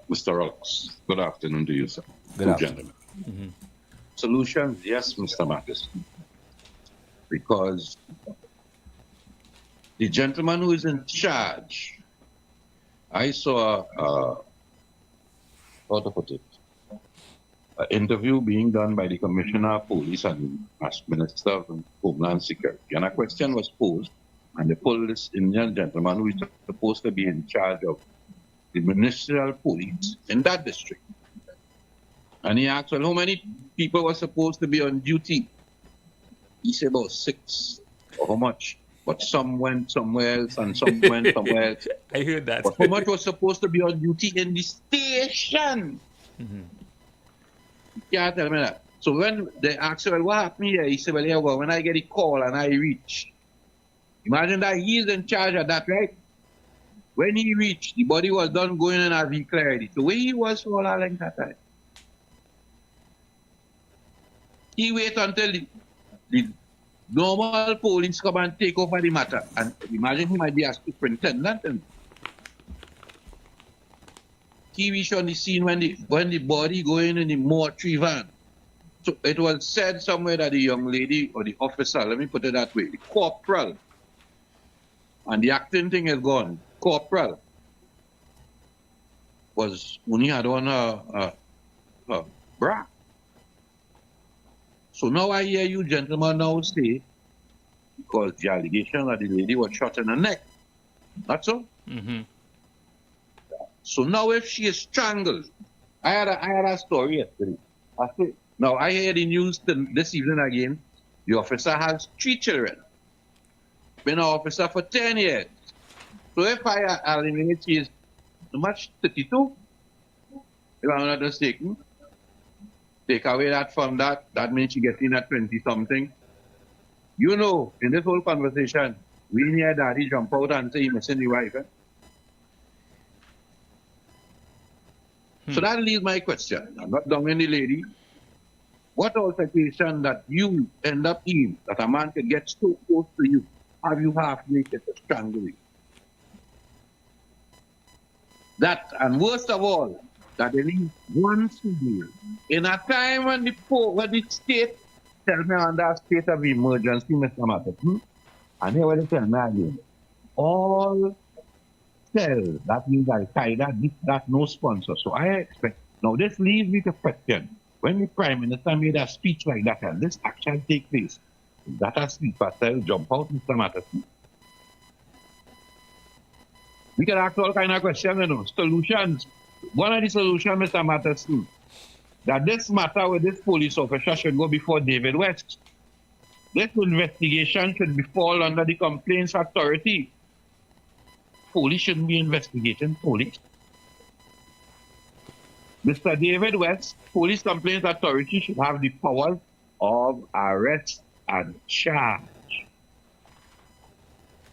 Mr. Rollux. Good afternoon to you, sir. Good afternoon. Gentlemen. Solutions, yes, Mr. Matheson. Because the gentleman who is in charge, I saw, how to put it, an interview being done by the Commissioner of Police and Minister of Homeland Security. And a question was posed, and they pulled this Indian gentleman who is supposed to be in charge of the ministerial police in that district. And he asked, well, how many people were supposed to be on duty? He said about 6, or how much? But some went somewhere else and some went somewhere else. I heard that. But how much was supposed to be on duty in the station? You can't tell me that. So when they asked him, well, what happened here? He said, well, yeah, well, when I get a call and I reach. Imagine that he's in charge of that, right? When he reached, the body was done going in as he cleared it. So where he was for all that length of time? He wait until the normal police come and take over the matter. And imagine he might be a superintendent. And he reached on the scene when the body going in the mortuary van. So it was said somewhere that the young lady or the officer, let me put it that way, the corporal, and the acting thing is gone. Corporal was when he had on a bra. So now I hear you gentlemen now say, because the allegation that the lady was shot in the neck. That's all? So now if she is strangled, I had a story yesterday. Now I hear the news this evening again. The officer has 3 children. Been an officer for 10 years. So if I eliminate she is how much? 32? If I'm not mistaken. Take away that from that means she gets in at 20-something. You know, in this whole conversation, we hear daddy jump out and say he missing the wife. So that leaves my question. I'm not down any lady. What altercation that you end up in that a man can get so close to you, have you half naked to strangle you? That, and worst of all, that there is one female in a time when the state tell me under a state of emergency, Mr. Matheson, and here they tell me again, all tell that means Al-Qaeda, this, that, no sponsor. So I expect, now this leads me to question, when the Prime Minister made a speech like that and this action take place, that a sleeper cell jump out, Mr. Matheson? We can ask all kind of questions, you know, solutions. One of the solutions, Mr. Matheson, that this matter with this police officer should go before David West. This investigation should fall under the Complaints Authority. Police shouldn't be investigating police. Mr. David West, Police Complaints Authority should have the power of arrest and charge.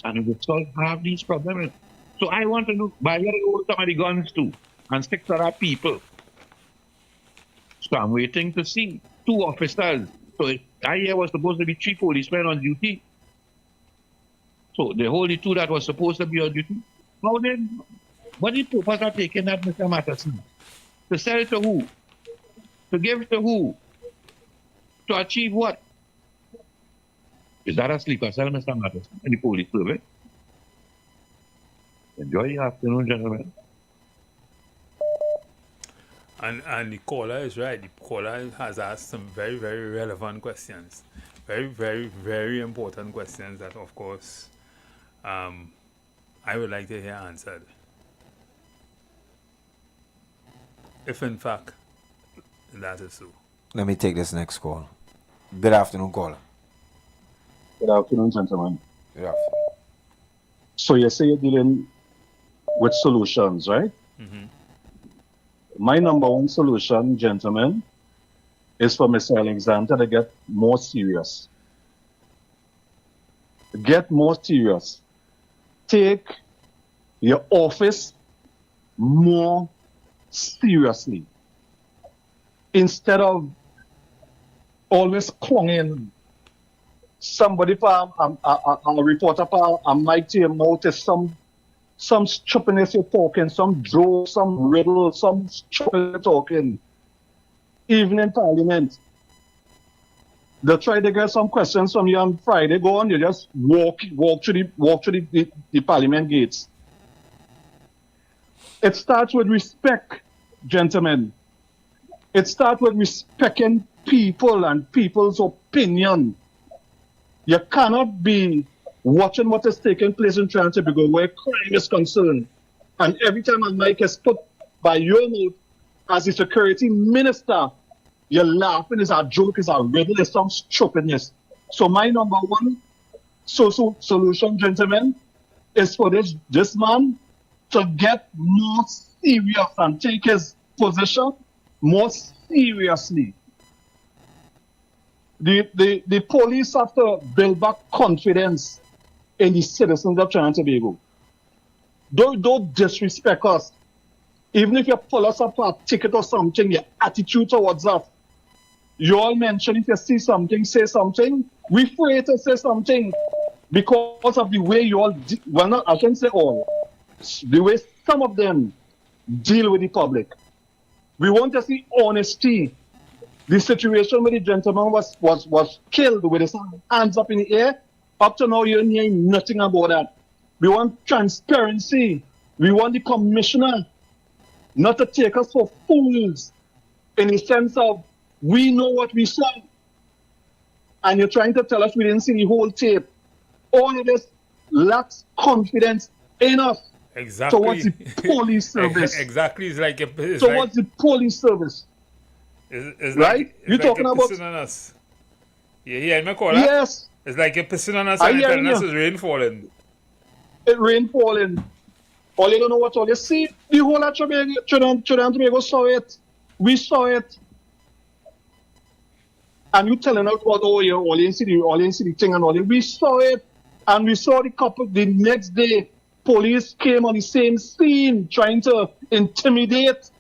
And we still have these problems. So I want to know, by where go some of the guns to? And 6 other people. So I'm waiting to see 2 officers. So I hear was supposed to be 3 policemen on duty. So the whole 2 that was supposed to be on duty. How then, what is the purpose of taking that, Mr. Matheson? To sell to who? To give to who? To achieve what? Is that a sleeper cell, Mr. Matheson, in the police service? Enjoy your afternoon, gentlemen. And the caller is right. The caller has asked some very, very relevant questions. Very, very, very important questions that, of course, I would like to hear answered. If, in fact, that is so. Let me take this next call. Good afternoon, caller. Good afternoon, gentlemen. Good afternoon. So you say you're dealing with solutions, right? Mm-hmm. My number one solution, gentlemen, is for Mr. Alexander to get more serious. Get more serious. Take your office more seriously. Instead of always clunging somebody for a reporter for a mic to your mouth is some stupidness you're talking, some joke, some riddle, some stupid talking. Even in Parliament, they try to get some questions from you on Friday. Go on, you just walk through the Parliament gates. It starts with respect, gentlemen. It starts with respecting people and people's opinion. You cannot be watching what is taking place in Trinidad and Tobago where crime is concerned. And every time a mic is put by your mouth as the security minister, you're laughing, it's a joke, it's a riddle, it's some stupidness. So my number one solution, gentlemen, is for this man to get more serious and take his position more seriously. The police have to build back confidence in the citizens of Trinidad and Tobago. Don't disrespect us. Even if you pull us up for a ticket or something, your attitude towards us. You all mention if you see something, say something. We're afraid to say something because of the way you all, well, not, I shouldn't say all, the way some of them deal with the public. We want to see honesty. The situation where the gentleman was killed with his hands up in the air, up to now you're hearing nothing about that. We want transparency. We want the commissioner not to take us for fools in the sense of we know what we saw. And you're trying to tell us we didn't see the whole tape. All of this lacks confidence in us. Exactly. Towards the police service. Exactly. It's like towards the police service. It's right? Like, you're talking about on us. Yeah, me call yes. It's like you're pissing on us and telling us it's rain falling. It rain falling. All you don't know what all you see. The whole of Trinidad and Tobago saw it. We saw it. And you telling us what all you see the thing and all that. We saw it. And we saw the couple the next day. Police came on the same scene trying to intimidate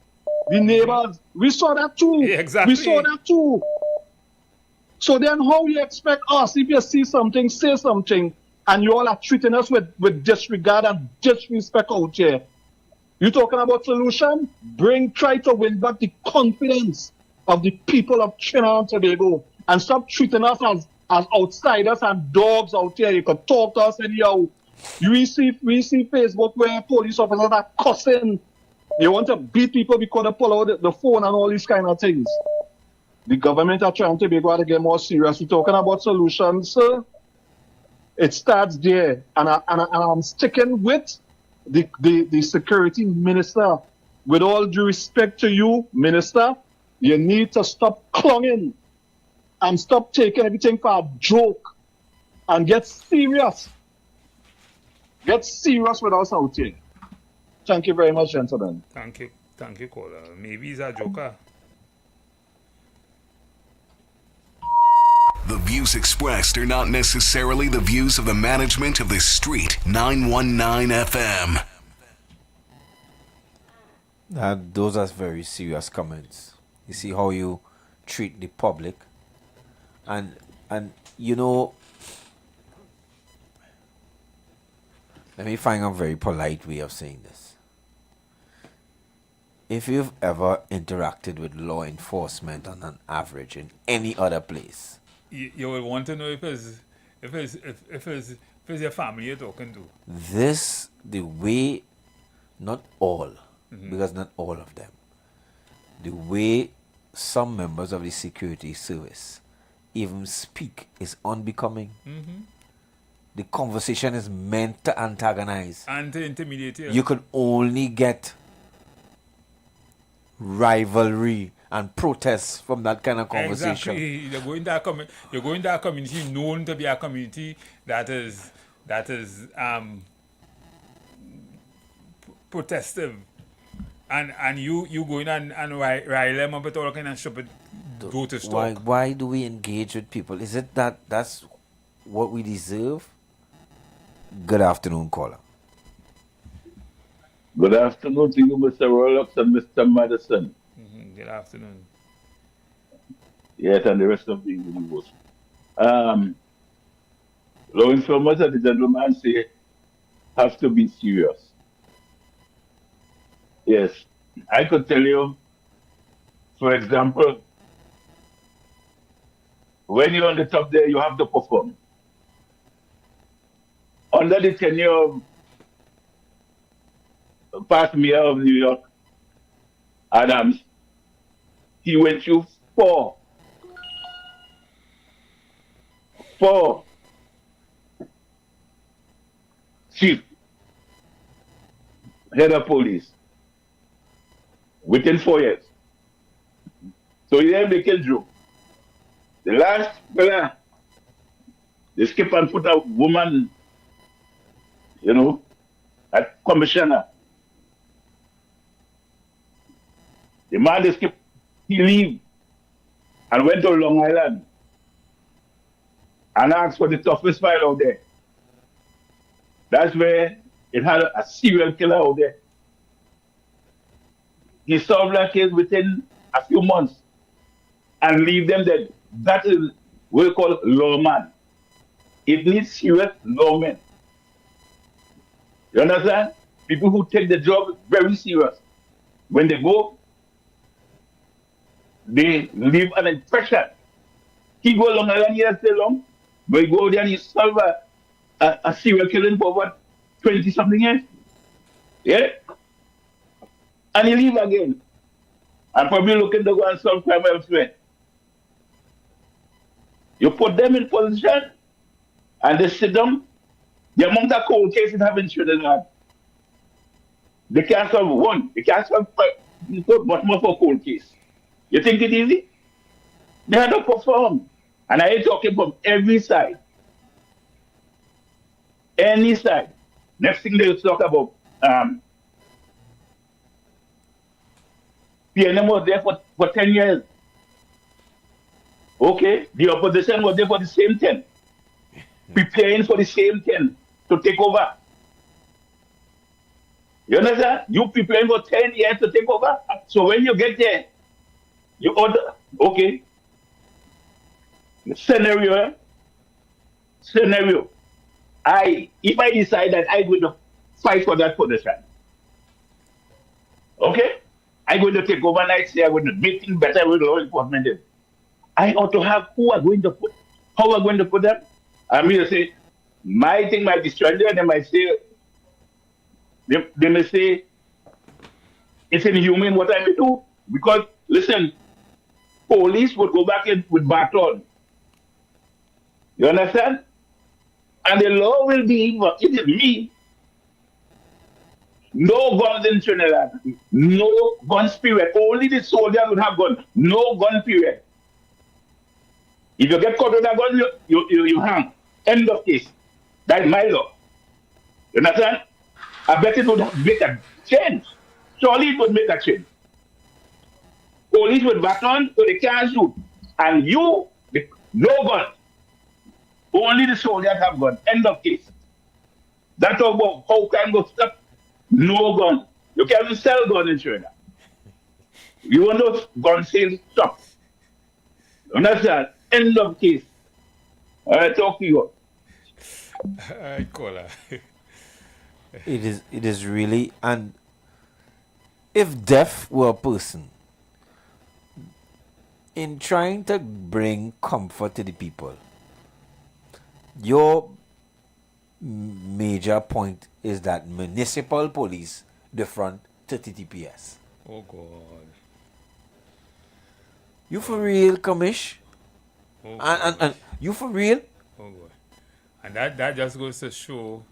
the neighbors. We saw that too. Yeah, exactly. We saw that too. So then how you expect us, if you see something, say something, and you all are treating us with disregard and disrespect out here? You talking about solution? Try to win back the confidence of the people of Trinidad and Tobago and stop treating us as outsiders and dogs out here. You can talk to us anyhow. We see Facebook where police officers are cussing. They want to beat people because they pull out the phone and all these kind of things. The government are trying to to get more serious. We're talking about solutions, sir. It starts there. And I'm sticking with the security minister. With all due respect to you, minister, you need to stop clunging and stop taking everything for a joke and get serious. Get serious with us out here. Thank you very much, gentlemen. Thank you, caller. Maybe he's a joker. The views expressed are not necessarily the views of the management of the Street 919 FM. Those are very serious comments. You see how you treat the public, and you know. Let me find a very polite way of saying this. If you've ever interacted with law enforcement on an average in any other place, you would want to know if it's your family you're talking to. The way, not all, because not all of them, the way some members of the security service even speak is unbecoming. Mm-hmm. The conversation is meant to antagonize and to intimidate you. You could only get rivalry and protest from that kind of conversation. Exactly. You're going to a community known to be a community that is protestive, and you going and rile them up with all kind of stupid go to talk. Why do we engage with people? Is it that that's what we deserve? Good afternoon, caller. Good afternoon to you, Mr. Rolex and Mr. Madison. Good afternoon. Yes, and the rest of the universe. Law informers, as the gentleman say, have to be serious. Yes, I could tell you, for example, when you're on the top there, you have to perform. Under the tenure of past mayor of New York, Adams, he went through four chief head of police within 4 years. So he didn't make a joke. The last fella, they skip and put a woman, as commissioner. The man they skip, he leave and went to Long Island and asked for the toughest file out there. That's where it had a serial killer out there. He solved that case within a few months and leave them dead. That is what we call lawman. It needs serious lawmen. You understand? People who take the job very serious. When they go, they leave an impression. He go Long Island here stay long, but he go there and he solve a serial killing for what, 20-something years? Yeah? And he leave again. And probably looking to go and solve crime elsewhere. You put them in position and they sit down. The amount of cold cases have been Trinidad. They can't solve one. They can't solve much more for cold case. You think it easy? They had to perform. And I ain't talking from every side. Any side. Next thing they talk about, PNM was there for 10 years. Okay, the opposition was there for the same 10. Preparing for the same 10 to take over. You understand? You preparing for 10 years to take over. So when you get there, you order, okay. Scenario. If I decide that I'm going to fight for that position, okay, I'm going to take over next year, I'm going to make things better with law enforcement. I ought to have how I'm going to put them. I'm going to say, my thing might be stronger, and they might say, they may say, it's inhuman what I may do. Because, listen, police would go back in with baton. You understand? And the law will be, it is me. No guns in Trinidad. No guns period. Only the soldiers would have guns. No gun period. If you get caught with a gun, you hang. End of case. That is my law. You understand? I bet it would make a change. Surely it would make a change. Police with baton, so they can't shoot. And you, no gun. Only the soldiers have gun. End of case. That's about how can go stop. No gun. You can't sell gun in Trinidad. You want those gun sales stop. Understand? End of case. I talk to you. I call her. It is really, and if deaf were a person, in trying to bring comfort to the people, your major point is that municipal police different to TTPS. Oh God. You for real, Commish? Oh, and you for real? Oh God. And that just goes to show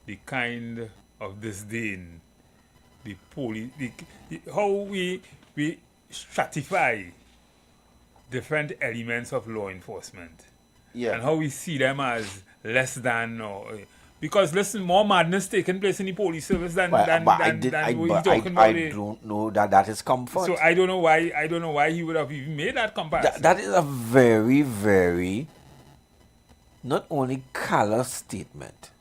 the kind of disdain the police, how we stratify different elements of law enforcement. Yeah. And how we see them as less than or because listen, more madness taking place in the police service than Well, than but than, than what but you're talking about. I don't know that is comfort. So I don't know why he would have even made that comparison. That is a very, very not only color statement.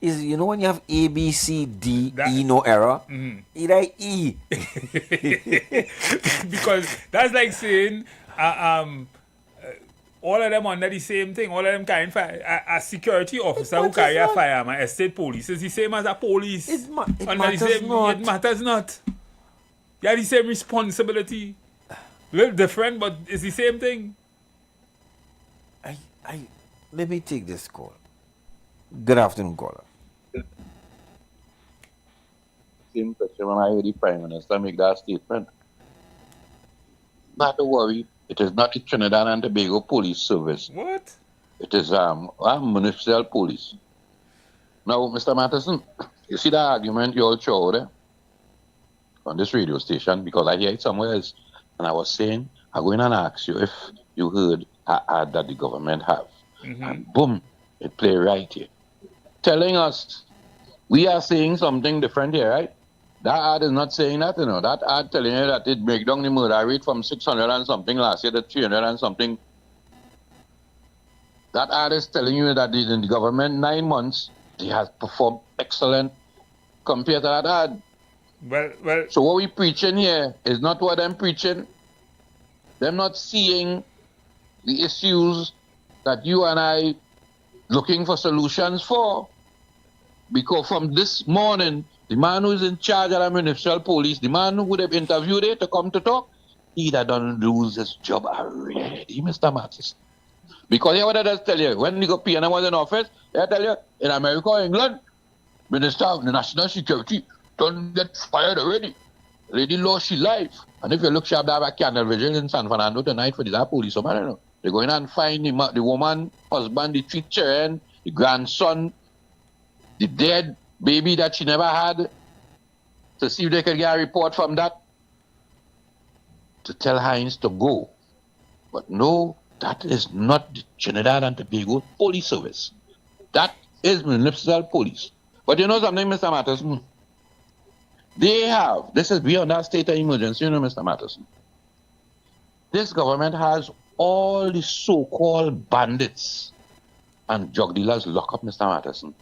Is when you have A, B, C, D, E, no error, it like E. Because that's like saying all of them under the same thing. All of them carrying fire. A security officer who carry a firearm, a state police, is the same as a police. It under matters the same, not. It matters not. You have the same responsibility. Little different, but it's the same thing. Let me take this call. Good afternoon, caller. Same question when I heard the Prime Minister make that statement. Not to worry, it is not the Trinidad and Tobago Police Service. What? It is municipal police. Now, Mr. Matheson, you see that argument you all throw there on this radio station, because I hear it somewhere else, and I was saying, I'm going to ask you if you heard an ad that the government have. And boom, it play right here. Telling us we are saying something different here, right? That ad is not saying that, That ad telling you that it break down the murder rate from 600 and something last year to 300 and something. That ad is telling you that in the government 9 months, they have performed excellent compared to that ad. Well. So what we preaching here is not what I'm preaching. They're not seeing the issues that you and I looking for solutions for. Because from this morning, the man who is in charge of the municipal police, the man who would have interviewed it to come to talk, he that don't lose his job already, Mr. Matheson. Because here what I just tell you, when Nico Piana was in office, I tell you, in America or England, Minister of the National Security don't get fired already. Lady lost her life. And if you look sharp, they have a candle vigil in San Fernando tonight for the police. So, I don't know. They're going and find the woman, husband, the 3 children, the grandson, the dead baby that she never had, to see if they could get a report from that, to tell Hines to go. But no, that is not the Trinidad and Tobago Police Service. That is municipal police. But you know something, Mr. Matheson? They have, this is beyond that state of emergency, Mr. Matheson. This government has all the so-called bandits and drug dealers locked up, Mr. Matheson.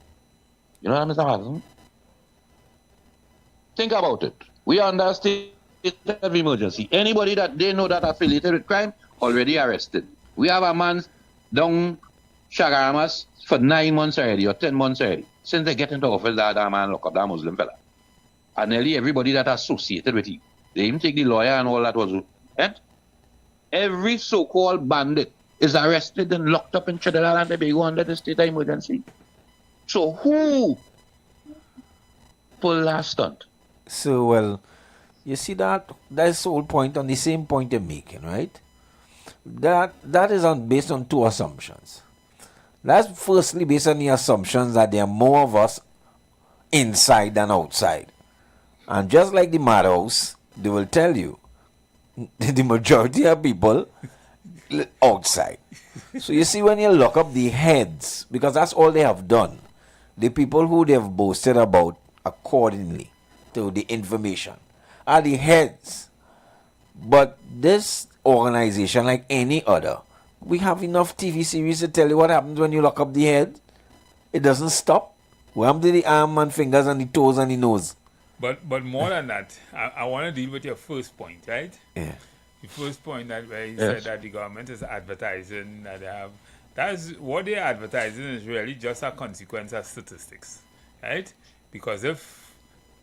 You know that, Mr. Matheson? Think about it. We are under a state of emergency. Anybody that they know that affiliated with crime, already arrested. We have a man down Shagaramas for 9 months already, or 10 months already. Since they get into office, that man lock up that Muslim fella. And nearly everybody that associated with him. They even take the lawyer and all that was. And every so-called bandit is arrested and locked up in Trinidad and Tobago under the state of emergency. So who pulled that stunt? So, well, you see that's the whole point on the same point you're making, right? That is based on 2 assumptions. That's firstly based on the assumptions that there are more of us inside than outside. And just like the madhouse, they will tell you the majority of people outside. So you see, when you lock up the heads, because that's all they have done, the people who they have boasted about accordingly to the information are the heads. But this organization, like any other, we have enough TV series to tell you what happens when you lock up the head. It doesn't stop. What happens to the arm and fingers and the toes and the nose? But more than that, I want to deal with your first point, right? Yeah. The first point that where you said that the government is advertising that they have. That's what they're advertising is really just a consequence of statistics, right? Because if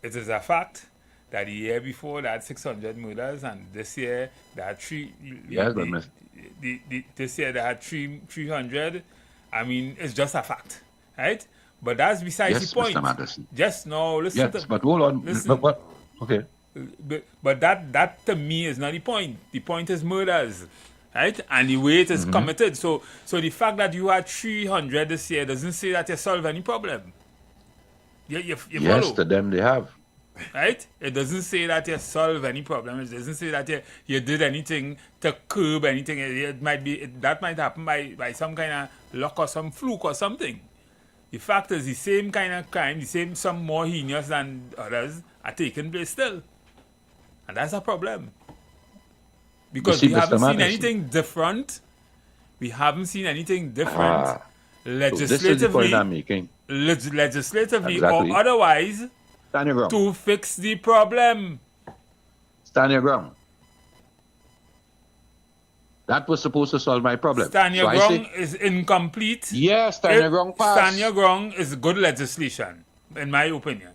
it is a fact that the year before they had 600 murders and this year they had this year they had 300, I mean, it's just a fact, right? But that's besides the point. Mr. Matheson. Just now, listen. Yes, but hold on. Listen. But, okay. But that to me is not the point. The point is murders, right? And the way it is committed. So the fact that you had 300 this year doesn't say that you solve any problem. You yes, follow? to them they have. Right? It doesn't say that you solve any problem. It doesn't say that you did anything to curb anything. That might happen by some kind of luck or some fluke or something. The fact is the same kind of crime, some more heinous than others, are taking place still. And that's a problem. Because we haven't seen anything different. We haven't seen anything different legislatively, so this is the point I'm making. Legislatively Exactly. or otherwise Stand your ground. to fix the problem. Stand your ground. That was supposed to solve my problem. Stand your ground is incomplete. Yes, stand your ground pass. Stand your ground is good legislation, in my opinion.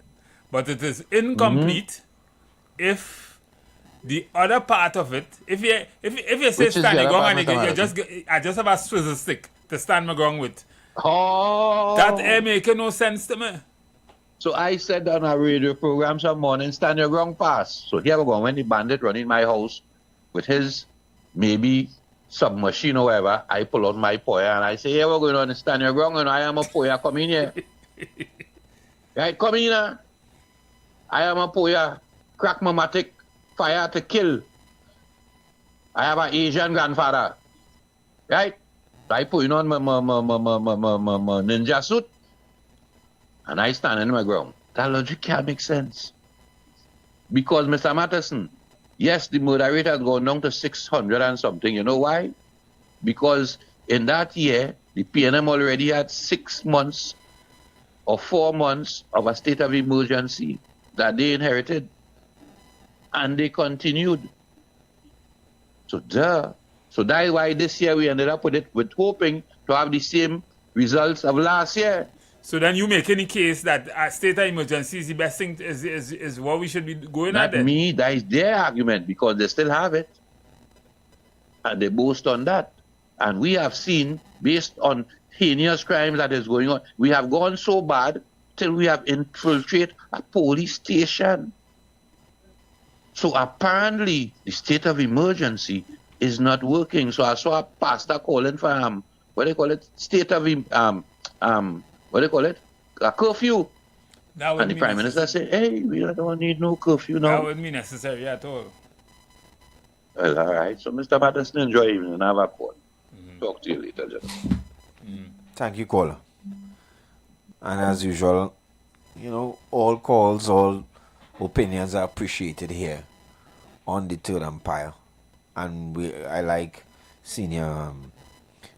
But it is incomplete if the other part of it, if you say stand your ground and I just have a swizzle stick to stand my ground with. Oh, that ain't making no sense to me. So I said on a radio program some morning, stand your ground pass. So here we go, when the bandit running my house with his maybe submachine or whatever, I pull out my poya and I say, here we're going on stand your ground and I am a poya, come in here. Right, come in here. I am a poya, crack my matic, fire to kill. I have an Asian grandfather. Right? I put on my ninja suit and I stand in my ground. That logic can't make sense. Because, Mr. Matteson, yes, the murder rate has gone down to 600 and something. You know why? Because in that year, the PNM already had 6 months or 4 months of a state of emergency that they inherited. And they continued. So that's why this year we ended up with it, with hoping to have the same results of last year. So then you make any case that a state of emergency is the best thing, is what we should be going at then? Not me, that is their argument, because they still have it. And they boast on that. And we have seen, based on heinous crimes that is going on, we have gone so bad till we have infiltrated a police station. So apparently, the state of emergency is not working. So I saw a pastor calling for what do they call it? State of what do they call it? A curfew. And the Prime Minister said, hey, we don't need no curfew now. That wouldn't be necessary at all. Well, all right. So, Mr. Patterson, enjoy evening and have a call. Talk to you later, gentlemen. Thank you, caller. And as usual, all calls, all opinions are appreciated here on the Third Empire. And I like Senior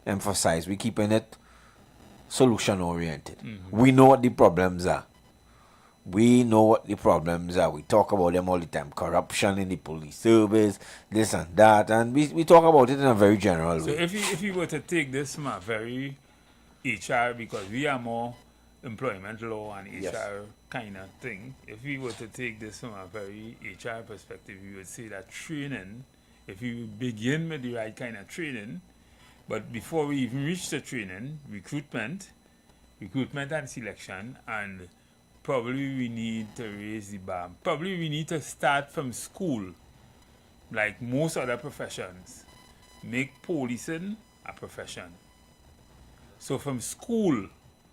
emphasize, we're keeping it solution oriented. We know what the problems are. We talk about them all the time. Corruption in the police service, this and that, and we talk about it in a very general way. So if you were to take this from a very HR, because we are more employment law and HR kind of thing, if we were to take this from a very HR perspective, we would say that training, if you begin with the right kind of training, but before we even reach the training, recruitment and selection, and probably we need to raise the bar. Probably we need to start from school, like most other professions. Make policing a profession. So from school,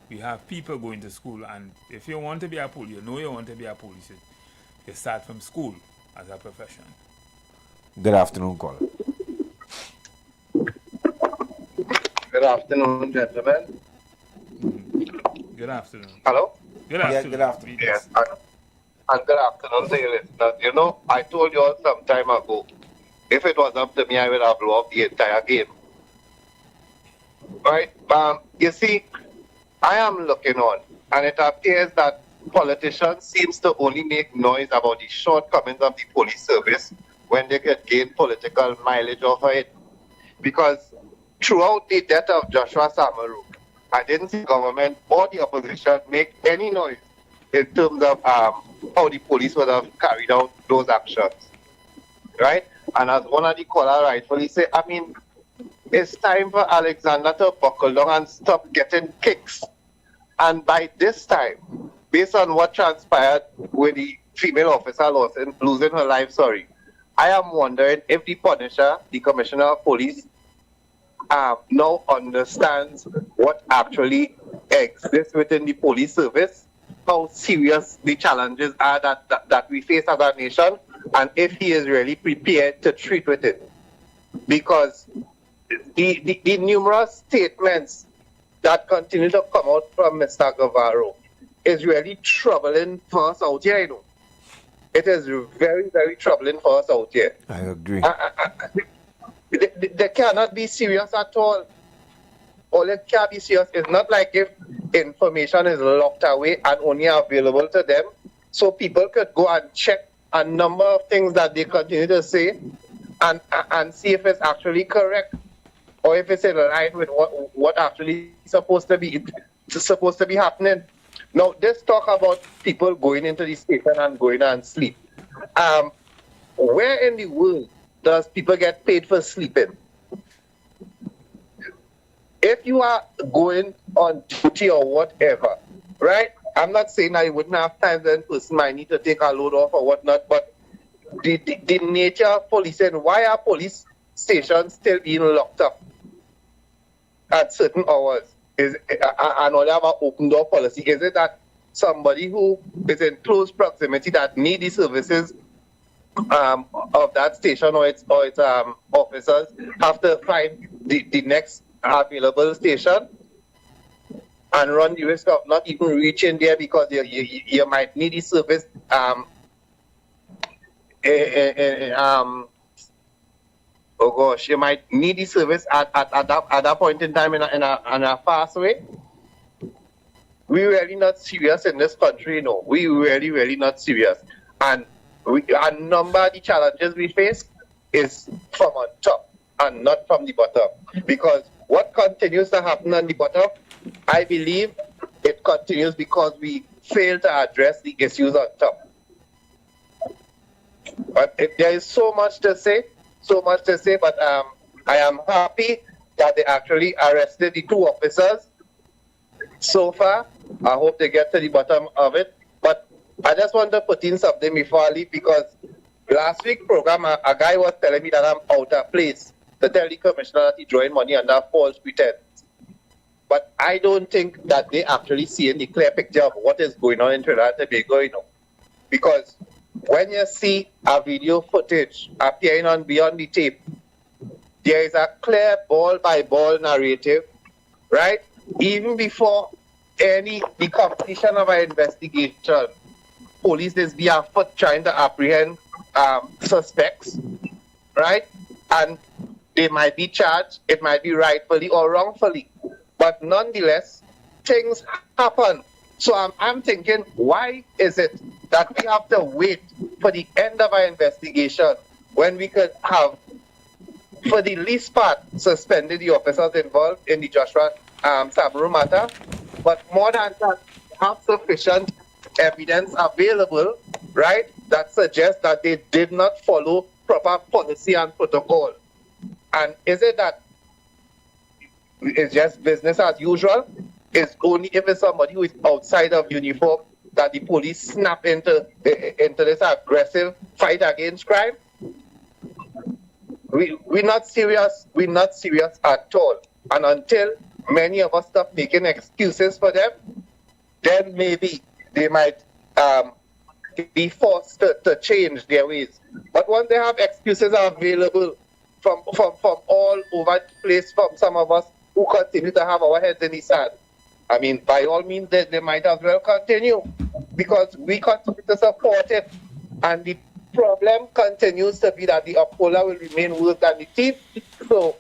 we have people going to school, and if you want to be a police, you want to be a police, you start from school as a profession. Good afternoon, caller. Good afternoon, gentlemen. Good afternoon. Hello? Good afternoon. Good afternoon. Yes, and good afternoon to you listeners. I told you all some time ago, if it was up to me, I would have blown up the entire game. Right? You see, I am looking on, and it appears that politicians seems to only make noise about the shortcomings of the police service when they get gain political mileage off of it. Because throughout the death of Joshua Samaru, I didn't see government or the opposition make any noise in terms of how the police would have carried out those actions. Right? And as one of the callers rightfully said, it's time for Alexander to buckle down and stop getting kicks. And by this time, based on what transpired with the female officer losing her life, I am wondering if the Punisher, the Commissioner of Police, now understands what actually exists within the police service how serious the challenges are that we face as a nation, and if he is really prepared to treat with it. Because the numerous statements that continue to come out from Mr. Guevara is really troubling for us out here, you know. It is very, very troubling for us out here. I agree. They cannot be serious at all. All it can be serious. It's not like if information is locked away and only available to them, so people could go and check a number of things that they continue to say and see if it's actually correct or if it's in line with what actually supposed to be happening. Now, this talk about people going into the station and going and sleep. Where in the world does people get paid for sleeping? If you are going on duty or whatever, right? I'm not saying I wouldn't have time then person might need to take a load off or whatnot, but the nature of policing, why are police stations still being locked up at certain hours? And only have an open door policy? Is it that somebody who is in close proximity that need the services of that station or its officers have to find the next available station and run the risk of not even reaching there because you might need the service oh gosh, you might need the service at that point in time in a fast way. We really not serious in this country, no. We really not serious. And a number of the challenges we face is from on top and not from the bottom. Because what continues to happen on the bottom, I believe it continues because we fail to address the issues on top. But there is so much to say, but I am happy that they actually arrested the two officers so far. I hope they get to the bottom of it. But I just want to put in something before I leave, because last week's program, a guy was telling me that I'm out of place to tell the commissioner that he drawing money under false pretense. But I don't think that they actually see the clear picture of what is going on in Trinidad and Tobago, you know. Because when you see a video footage appearing on Beyond the Tape, there is a clear ball-by-ball narrative, right? Even before the completion of an investigation, police is be afoot trying to apprehend suspects, right? And they might be charged, it might be rightfully or wrongfully. But nonetheless, things happen. So I'm thinking, why is it that we have to wait for the end of our investigation when we could have, for the least part, suspended the officers involved in the Joshua Samaru matter? But more than that, have sufficient evidence available, right, that suggests that they did not follow proper policy and protocol. And is it that it's just business as usual? It's only if it's somebody who is outside of uniform that the police snap into this aggressive fight against crime? We're not serious. We're not serious at all. And until many of us stop making excuses for them, then maybe they might be forced to change their ways. But once they have excuses available from all over the place, from some of us who continue to have our heads in the sand, I mean, by all means, they might as well continue, because we continue to support it. And the problem continues to be that the upholder will remain worse than the thief. So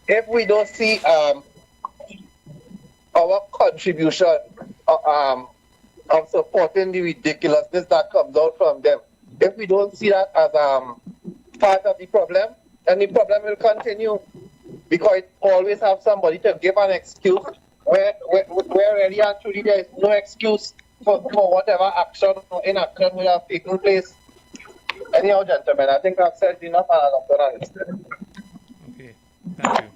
if we don't see our contribution of supporting the ridiculousness that comes out from them, if we don't see that as part of the problem, then the problem will continue, because it always have somebody to give an excuse where really and truly there is no excuse for whatever action or inaction will have taken place. Anyhow, gentlemen, I think I've said enough and I'm going to understand. Okay, thank you.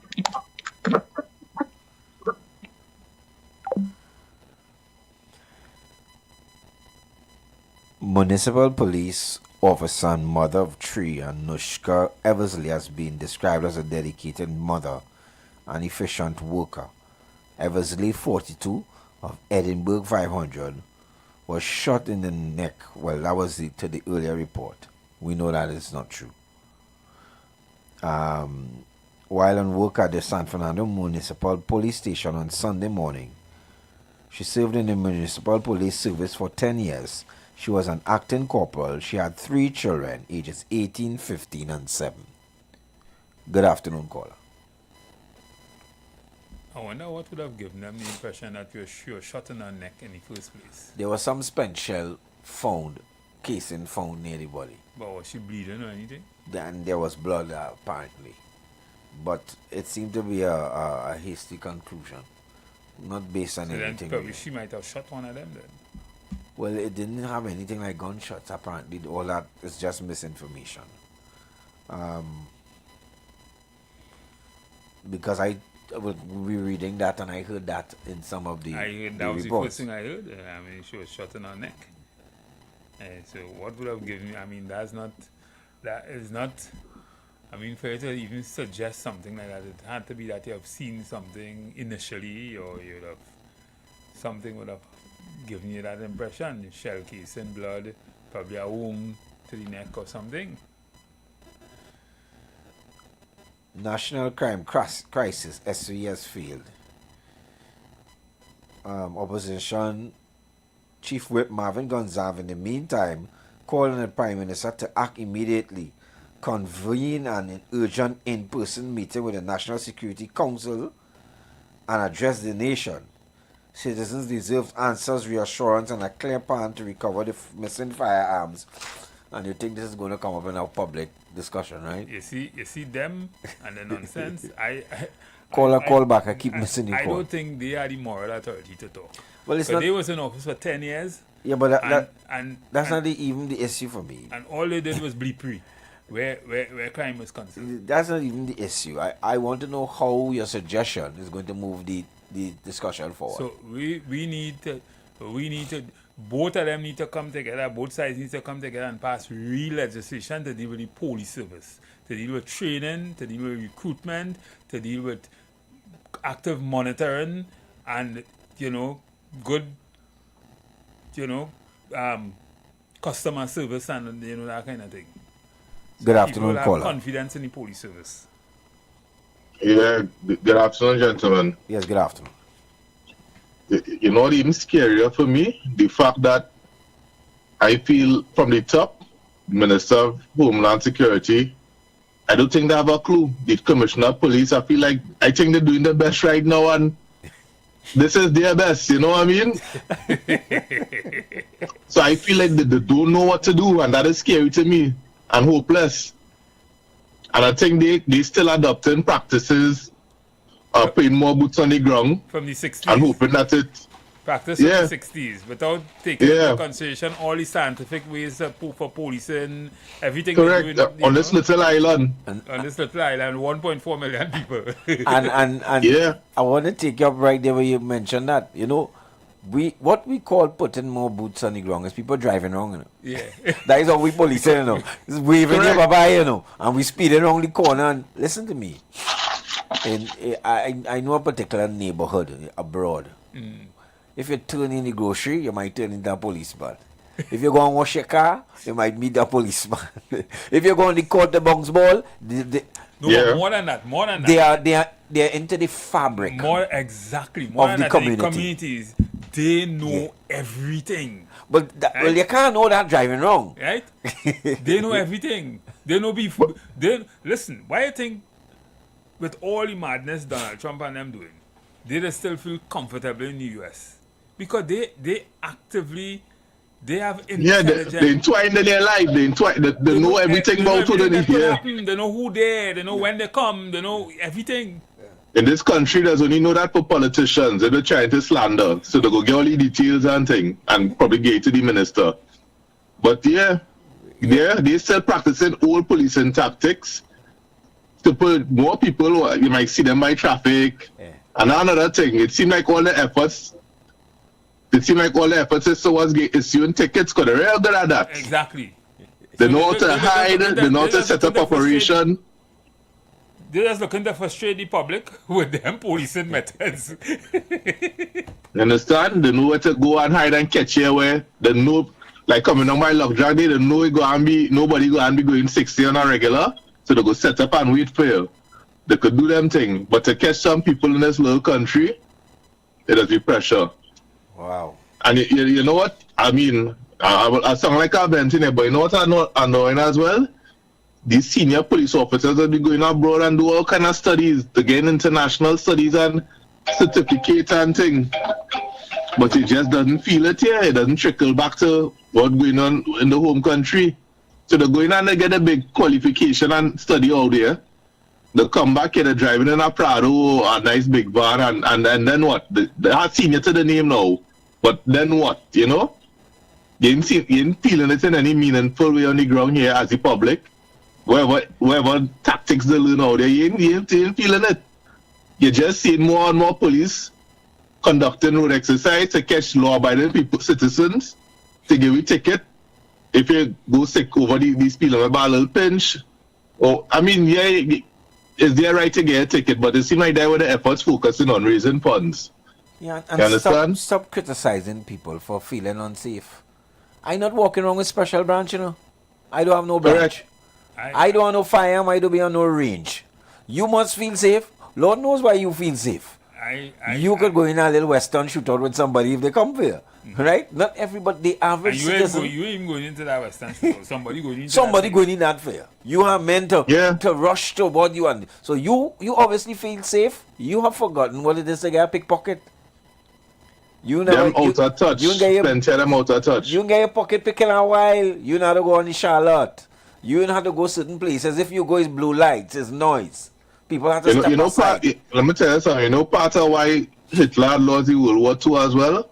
Municipal Police Officer and mother of three, Anushka Eversley, has been described as a dedicated mother and efficient worker. Eversley, 42, of Edinburgh 500 was shot in the neck. Well, that was to the earlier report. We know that it's not true. While on work at the San Fernando Municipal Police Station on Sunday morning, she served in the Municipal Police Service for 10 years. She was an acting corporal. She had 3 children, ages 18, 15, and 7. Good afternoon, caller. I wonder what would have given them the impression that you were shot in her neck in the first place. There was some spent shell casing found near the body. But was she bleeding or anything? Then there was blood, apparently. But it seemed to be a hasty conclusion, not based on So then anything. probably she might have shot one of them then. Well, it didn't have anything like gunshots, apparently. All that is just misinformation. Because I will be reading that and I heard that in some of the I heard the that was reports. the first thing I heard. I mean, she was shot in her neck. So what would have given me? I mean, that is not. I mean, for you to even suggest something like that, it had to be that you have seen something initially, or you'd have something would have given you that impression. Shell casing, blood, probably a wound to the neck or something. National Crime Crisis, SVS failed. Opposition Chief Whip Marvin Gonzalez, in the meantime, called on the Prime Minister to act immediately, convene an urgent in-person meeting with the National Security Council and address the nation. Citizens deserve answers, reassurance, and a clear plan to recover the missing firearms. And you think this is going to come up in our public discussion, right? You see them and the nonsense. Call back. I keep missing the I call. don't think they are the moral authority to talk. Well, it's not. They was in office for 10 years. Yeah, but that's and, not even the issue for me. And all they did was bleep where crime was concerned. That's not even the issue. I want to know how your suggestion is going to move the discussion forward. So we need to both of them need to come together, both sides need to come together and pass real legislation to deal with the police service, to deal with training, to deal with recruitment, to deal with active monitoring and good customer service and that kind of thing. Good afternoon, people caller. have confidence in the police service. Yeah, good afternoon, gentlemen. Yes, good afternoon. You know what even scarier for me? The fact that I feel from the top, Minister of Homeland Security, I don't think they have a clue. The Commissioner of Police, I think they're doing their best right now and this is their best, you know what I mean? So I feel like they don't know what to do and that is scary to me and hopeless. And I think they still adopting practices, putting more boots on the ground. From the 60s. And hoping that it... Practice from the 60s without taking into consideration all the scientific ways for policing, everything. Correct. On this little island. On this little island, 1.4 million people. and yeah. I want to take you up right there where you mentioned that. What we call putting more boots on the ground is people driving wrong, Yeah. That is how we policing, It's waving your bye-bye, and we speeding around the corner. And listen to me. I know a particular neighborhood abroad. If you turn in the grocery, you might turn into a policeman. If you go and wash your car, you might meet a policeman. If you go and court the bounce ball, more than that. They are into the fabric. More of the communities. They know everything. But you can't know that driving wrong. Right? They know everything. They know before. Listen, why you think with all the madness Donald Trump and them doing, they just still feel comfortable in the US? Because they actively, they have intelligence. Yeah, they entwined in their life. They know everything about who they need. They know who they are. They know when they come. They know everything. In this country, there's only know that for politicians. They're trying to slander. So they go get all the details and things and probably get to the minister. But they're still practicing old policing tactics to put more people, you might see them by traffic. Yeah. And another thing, it seems like all the efforts is towards issuing tickets because they're real good at that. Exactly. They know how to hide, they know how to set up operation. They're just looking to frustrate the public with them policing methods. You understand? They know where to go and hide and catch you where they know, like coming on my luck drag day, they know it go and be, nobody go and be going 60 on a regular, so they go set up and wait for you. They could do them thing, but to catch some people in this little country, it does be pressure. Wow. And you know what? I mean, I sound like a venting here, but you know what I know annoying as well? These senior police officers will be going abroad and do all kind of studies to get international studies and certificate and thing. But it just doesn't feel it here. It doesn't trickle back to what's going on in the home country. So they're going and they get a big qualification and study out there. They come back here, they're driving in a Prado or a nice big van, and then what? They are senior to the name now. But then what, you know? You ain't feeling it in any meaningful way on the ground here as the public. Whatever tactics they learn out there, you ain't feeling it. You're just seeing more and more police conducting road exercise to catch law-abiding people, citizens, to give you a ticket. If you go sick over the speed limit by a little pinch, or, I mean, yeah, it's their right to get a ticket, but it seems like they were the efforts focusing on raising funds. Yeah, You and understand? stop criticizing people for feeling unsafe. I'm not walking around with special branch, you know. I don't have no branch. I don't have no firearm, I don't be on no range. You must feel safe. Lord knows why you feel safe. You could go in a little western shootout with somebody if they come for you. Right? Not everybody, the average citizen. You ain't even going into that western shootout. Somebody going into Somebody going in that for you. You are meant to rush to what you want. So you obviously feel safe. You have forgotten what it is to get a pickpocket. You never, them out of touch. Plenty of them out of touch. You get your pocket picking a while. You know how to go on the Charlotte. You know how to go certain places. If you go, it's blue lights, it's noise. People have to step aside. Let me tell you something. You know part of why Hitler had lost the World War II as well?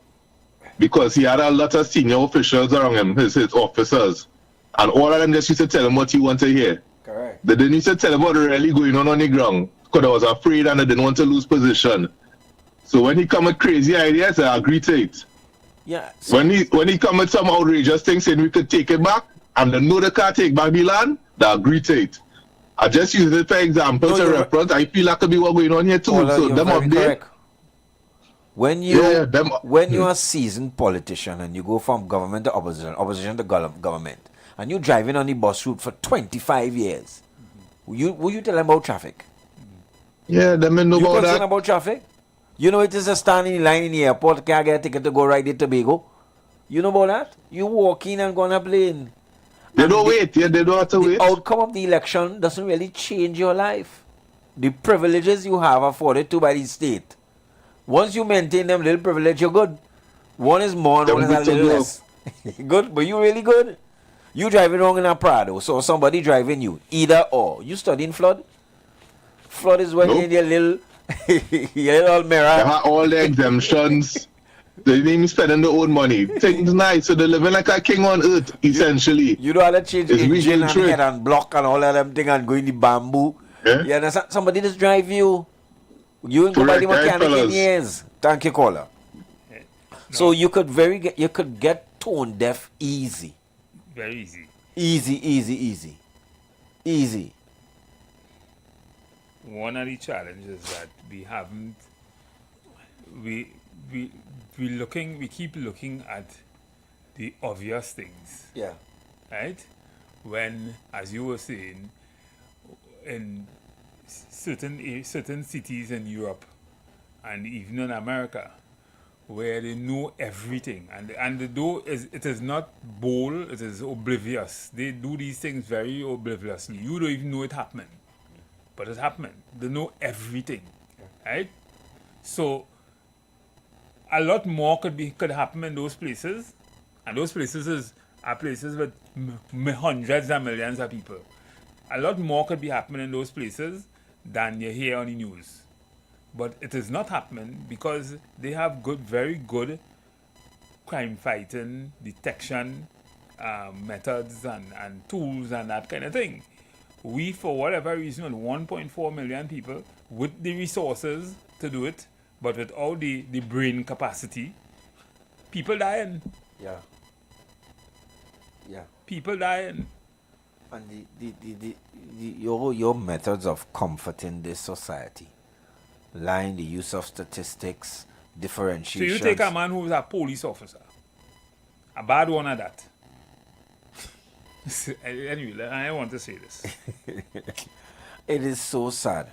Because he had a lot of senior officials around him, his officers. And all of them just used to tell him what he wanted to hear. Correct. They didn't used to tell him what really going on the ground. Because they was afraid and they didn't want to lose position. So when he come with crazy ideas, I agree to it. Yeah. When he come with some outrageous things saying we could take it back, and they know they can't take back the land, they agree to it. I just use it for example to reference. I feel like could be what going on here too. So them up there. When you you're a seasoned politician and you go from government to opposition to government, and you're driving on the bus route for 25 years, will you tell them about traffic? Yeah, them know you about concerned that. about traffic? You know it is a standing line in the airport, can't get a ticket to go right to Tobago. You know about that? You walk in and go on a plane. They don't wait, they don't have to wait. The outcome of the election doesn't really change your life. The privileges you have afforded to by the state. Once you maintain them little privilege, you're good. One is more and one is a little less. Good, but you really good. You driving wrong in a Prado, so somebody driving you. Either or. You studying flood? Flood is when you're in your little mirror. They have all the exemptions. They didn't even spend their own money. Things nice, so they're living like a king on earth, essentially. You don't have to change engine and head and block and all of them thing and go in the bamboo. Yeah? You understand? Somebody just drive you. You ain't go by the mechanic in years. Thank you, caller. So you could get tone deaf easy. Very easy. Easy. One of the challenges that we haven't, we keep looking at the obvious things. Yeah. Right? When, as you were saying, in certain cities in Europe and even in America, where they know everything, and it is not bold, it is oblivious. They do these things very obliviously. You don't even know it happening, but it's happening. They know everything, right? So a lot more could happen in those places, and those places are places with hundreds of millions of people. A lot more could be happening in those places than you hear on the news. But it is not happening because they have very good crime fighting, detection methods and tools and that kind of thing. We, for whatever reason, 1.4 million people with the resources to do it, but without the brain capacity, people dying. Yeah. People dying. And your methods of comforting this society lying the use of statistics, So differentiation. you take a man who is a police officer, a bad one at that. Anyway, I want to say this. It is so sad.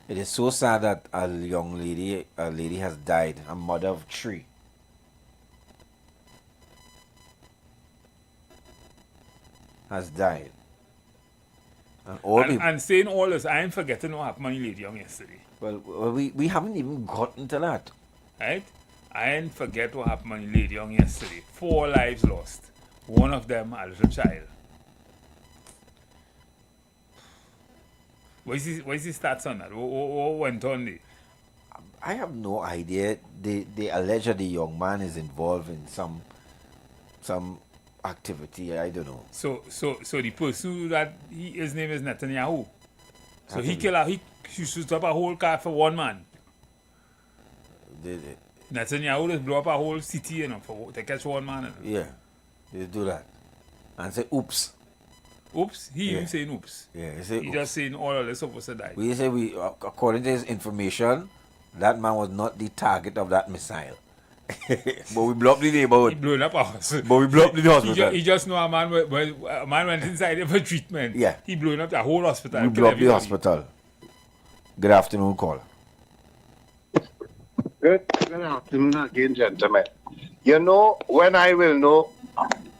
It is so sad that a lady has died, a mother of 3. Has died. And saying all this, I ain't forgetting what happened to the lady young yesterday. Well, we haven't even gotten to that. Right? I ain't forget what happened to the lady young yesterday. 4 lives lost. One of them a little child. What is the stats on that? What went on there? I have no idea. They allege that the young man is involved in some activity. I don't know. So the person that his name is Netanyahu. So he shoots up a whole car for one man. Netanyahu just blow up a whole city, to catch one man. Yeah, they do that and say oops. Oops? He even saying oops. Yeah, he just saying all of this supposed to die. We say according to his information, that man was not the target of that missile. But we blow up the neighborhood. He blowing up a house. But we blow up the hospital. He just know a man went inside there for treatment. Yeah. He blowing up the whole hospital. We blow up the hospital. Good afternoon, caller. Good afternoon again, gentlemen. You know, when I will know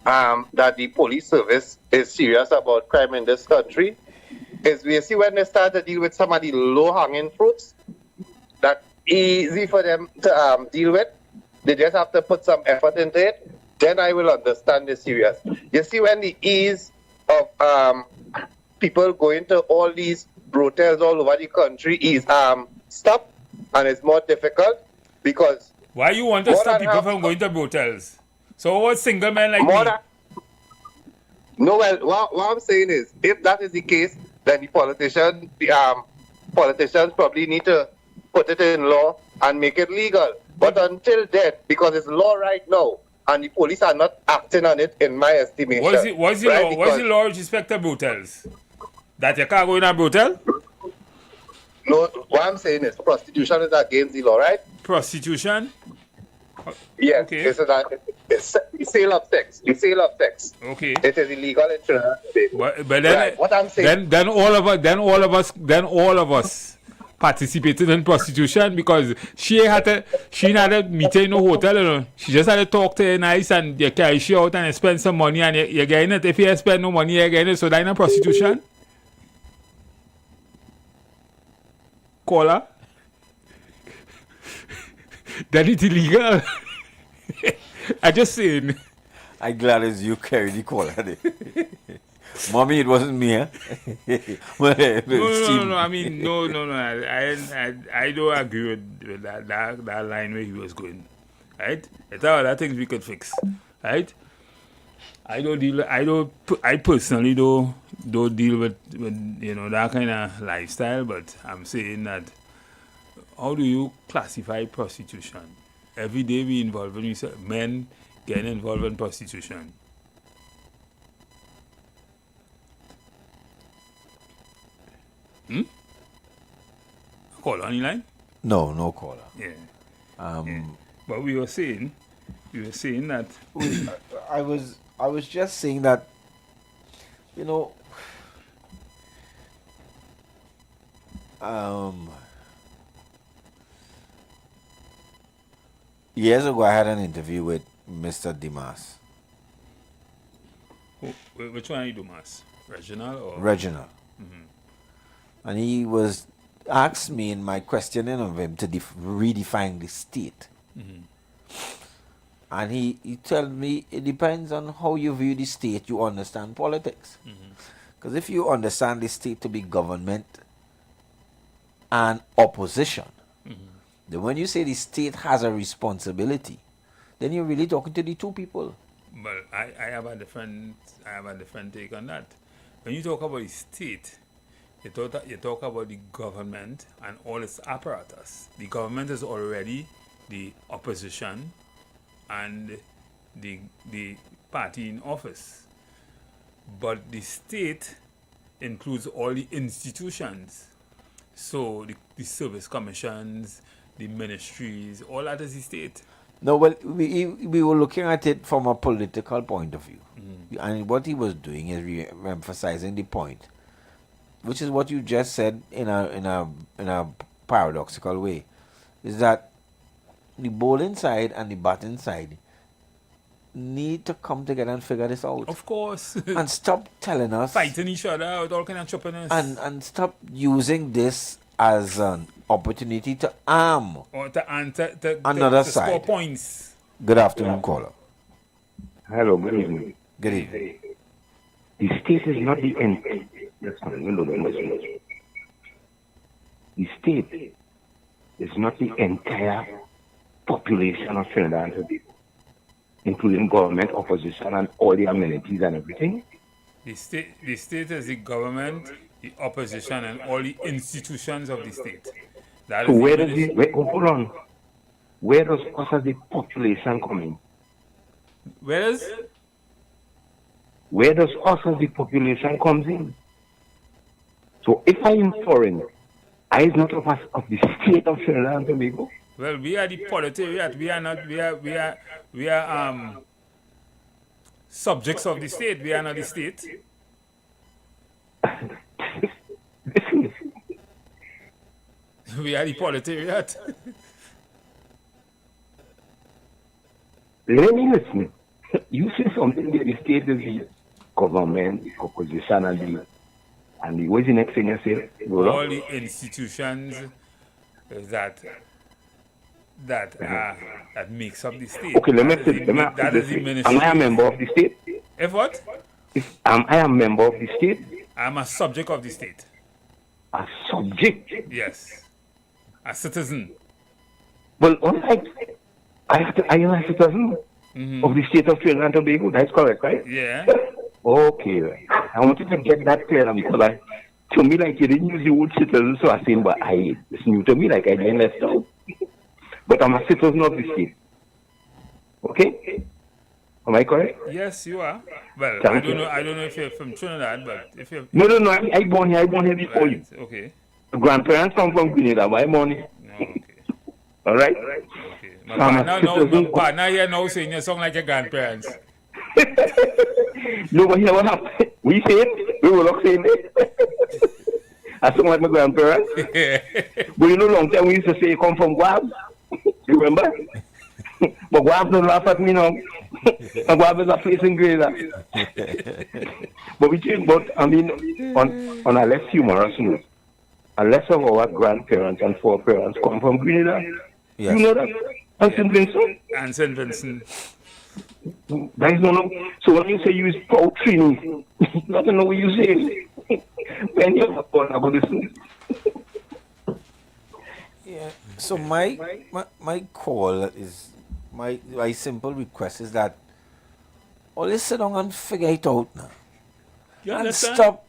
that the police service is serious about crime in this country is we see when they start to deal with some of the low-hanging fruits that easy for them to deal with. They just have to put some effort into it. Then I will understand the serious. You see, when the ease of people going to all these brutals all over the country is stopped, and it's more difficult because... Why you want to stop people from going to brutals? So what single men like me? No, well, what I'm saying is, if that is the case, then the politicians probably need to put it in law and make it legal. But until then, because it's law right now, and the police are not acting on it, in my estimation. What's the law with respect to brutals? That you can't go in a brutal? No, what I'm saying is prostitution is against the law, right? Prostitution? Yes. Okay. It's the sale of sex. The sale of sex. Okay. It is illegal in Trinidad. But then, right. What I'm saying. Then all of us participated in prostitution because she had to meet her in a hotel. She just had to talk to her nice and you carry she out and you spend some money and you're getting it. If you spend no money, you're getting it. So that's not prostitution. Caller. That is illegal. I just saying. I'm glad as you carry the caller. Mommy, it wasn't me, huh? No. I mean, no. I don't agree with that line where he was going. Right? It's all other things we could fix. Right? I personally don't deal with that kind of lifestyle, but I'm saying that how do you classify prostitution? Every day we involve men getting involved in prostitution. Caller on the line? No caller. Yeah. Yeah. But we were saying that I was just saying that years ago I had an interview with Mr. Dimas. Which one are you, Dimas? Reginald or Reginald. Mm-hmm. And he was asked me in my questioning of him to redefine the state. Mm-hmm. And he told me it depends on how you view the state, you understand politics. Because if you understand the state to be government and opposition, then when you say the state has a responsibility, then you're really talking to the two people. But I have a different take on that. When you talk about the state, you talk about the government and all its apparatus. The government is already the opposition and the party in office. but the state includes all the institutions. So the service commissions, the ministries, all that is the state. No, well, we were looking at it from a political point of view. And what he was doing is re-emphasizing the point, which is what you just said in a paradoxical way, is that the bowling side and the batting side need to come together and figure this out. Of course. And stop telling us. Fighting each other with all kind of choppiness. And stop using this as an opportunity to arm or to another to side. score points. Good afternoon, caller. Hello, good evening. Good evening. The state is not the end. Yes, ma'am. The state is not the entire population of Trinidad and Tobago, including government, opposition, and all the amenities and everything. The state is the government, the opposition, and all the institutions of the state. That So is where the does the hold on? Where does us as the population come in? Where does us as the population comes in? So if I am foreign, I is not of the state of Trinidad and Tobago. Well, we are the proletariat. We are not. We are subjects of the state. We are not the state. We are the proletariat. Let me listen. You say something that the state is the government, the opposition, and the what's the next thing you say? All the institutions that makes up the state. Okay, let me ask you this. Am I a member of the state? If what? Am I a member of the state? I'm a subject of the state. A subject? Yes. A citizen. Well, I am a citizen of the state of Trinidad and Tobago. That's correct, right? Yeah. Okay, right. I wanted to get that clear because to me, like, you didn't use the word citizen, so I said, but it's new to me, like I didn't left out. But I'm a citizen of the state. Okay? Am I correct? Yes, you are. Well, Thank I don't know if you're from Trinidad, but if you're No, I born here before you. Okay. Grandparents come from Grenada, but I'm born here. All right? Okay. My partner here now saying you sound like your grandparents. No, but here what happened? We say it, we were not saying it. I sound like my grandparents. But you know, long time we used to say you come from Guab. You remember? But Guab don't laugh at me now. And Guab is a place in Grenada. But we change, on a less humorous note, unless of our grandparents and foreparents come from Grenada. Yes. You know that? And St. Vincent? And St. Vincent. That is no. So when you say you is proud Trini, I don't know what you say. When you're not born about this. Yeah. So my call is my simple request is that always sit down and figure it out now. You and understand? Stop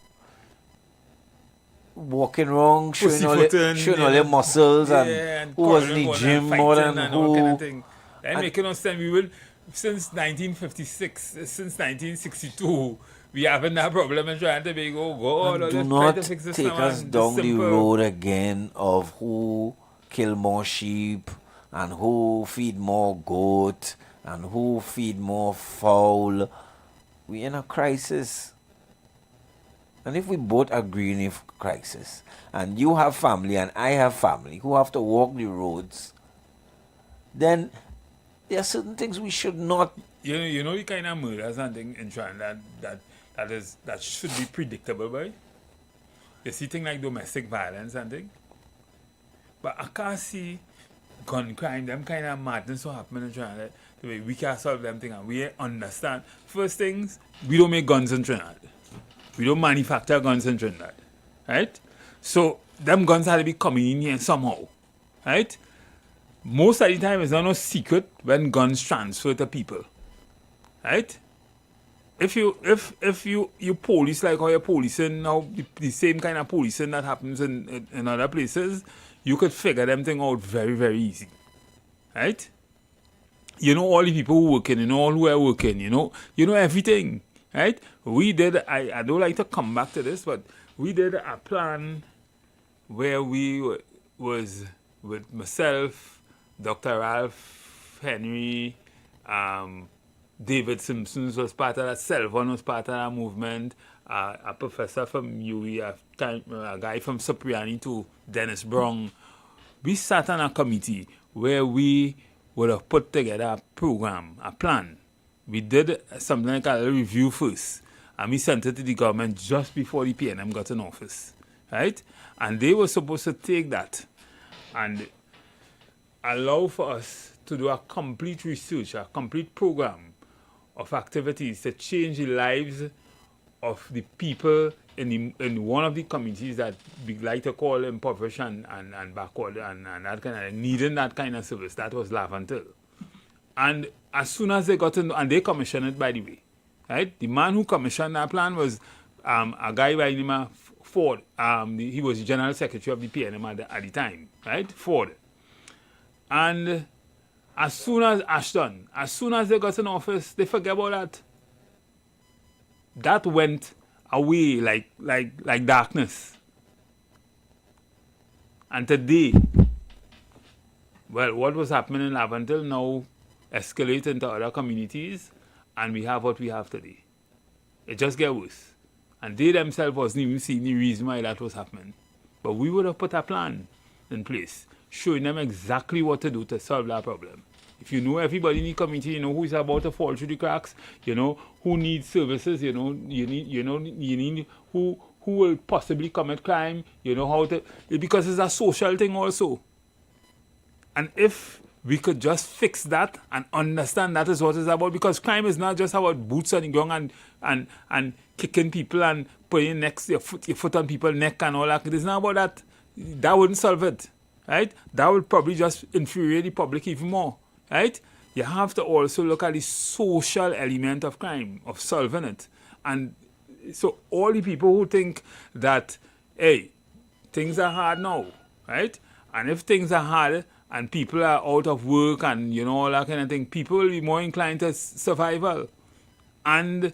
walking wrong, showing all your muscles and who was in the gym more than who. Kind of thing. That making us stand. We will since 1956, since 1962. We haven't that problem in Trinidad and Tobago. God, do not take us down the road again of who kill more sheep and who feed more goat and who feed more fowl. We're in a crisis. And if we both agree in a crisis, and you have family and I have family who have to walk the roads, then there are certain things we should not. You know the kind of murders and thing in Trinidad that should be predictable, boy. You see things like domestic violence and thing. But I can't see gun crime, them kind of madness what happen in Trinidad. The way we can solve them things and we understand. First things, we don't make guns in Trinidad. We don't manufacture guns in Trinidad. Right? So them guns have to be coming in here somehow. Right? Most of the time it's not no secret when guns transfer to people. Right? If you police like how you're policing now the same kind of policing that happens in other places, you could figure them thing out very, very easy. Right? You know all the people who working, you know all who are working, you know everything. right? We did, I don't like to come back to this, but we did a plan where we was with myself, Dr. Ralph Henry, David Simpson was part of that, Selvon was part of that movement, a professor from UE, a guy from Cipriani to Dennis Brown. We sat on a committee where we would have put together a program, a plan. We did something like a review first, and we sent it to the government just before the PNM got in office, right? And they were supposed to take that and allow for us to do a complete research, a complete program of activities to change the lives of the people in one of the communities that we like to call impoverished and backward and that kind of needing that kind of service. That was Laventille. And as soon as they got in, and they commissioned it, by the way, right? The man who commissioned that plan was a guy by the name of Ford. He was the general secretary of the PNM at the time, right? Ford. And as soon as they got in office, they forget about that. That went away like darkness. And today, well, what was happening in Laventille now escalated into other communities, and we have what we have today. It just gets worse. And they themselves wasn't even seeing the reason why that was happening. But we would have put a plan in place, showing them exactly what to do to solve that problem. If you know everybody in the community, you know who is about to fall through the cracks, you know who needs services, you need who will possibly commit crime, you know how to, because it's a social thing also. And if we could just fix that and understand that is what it's about, because crime is not just about boots on the ground and kicking people and putting your foot on people's neck and all that. It's not about that. That wouldn't solve it, right? That would probably just infuriate the public even more, right? You have to also look at the social element of crime, of solving it. And so all the people who think that, hey, things are hard now, right? And if things are hard and people are out of work and, you know, all that kind of thing, people will be more inclined to survival. And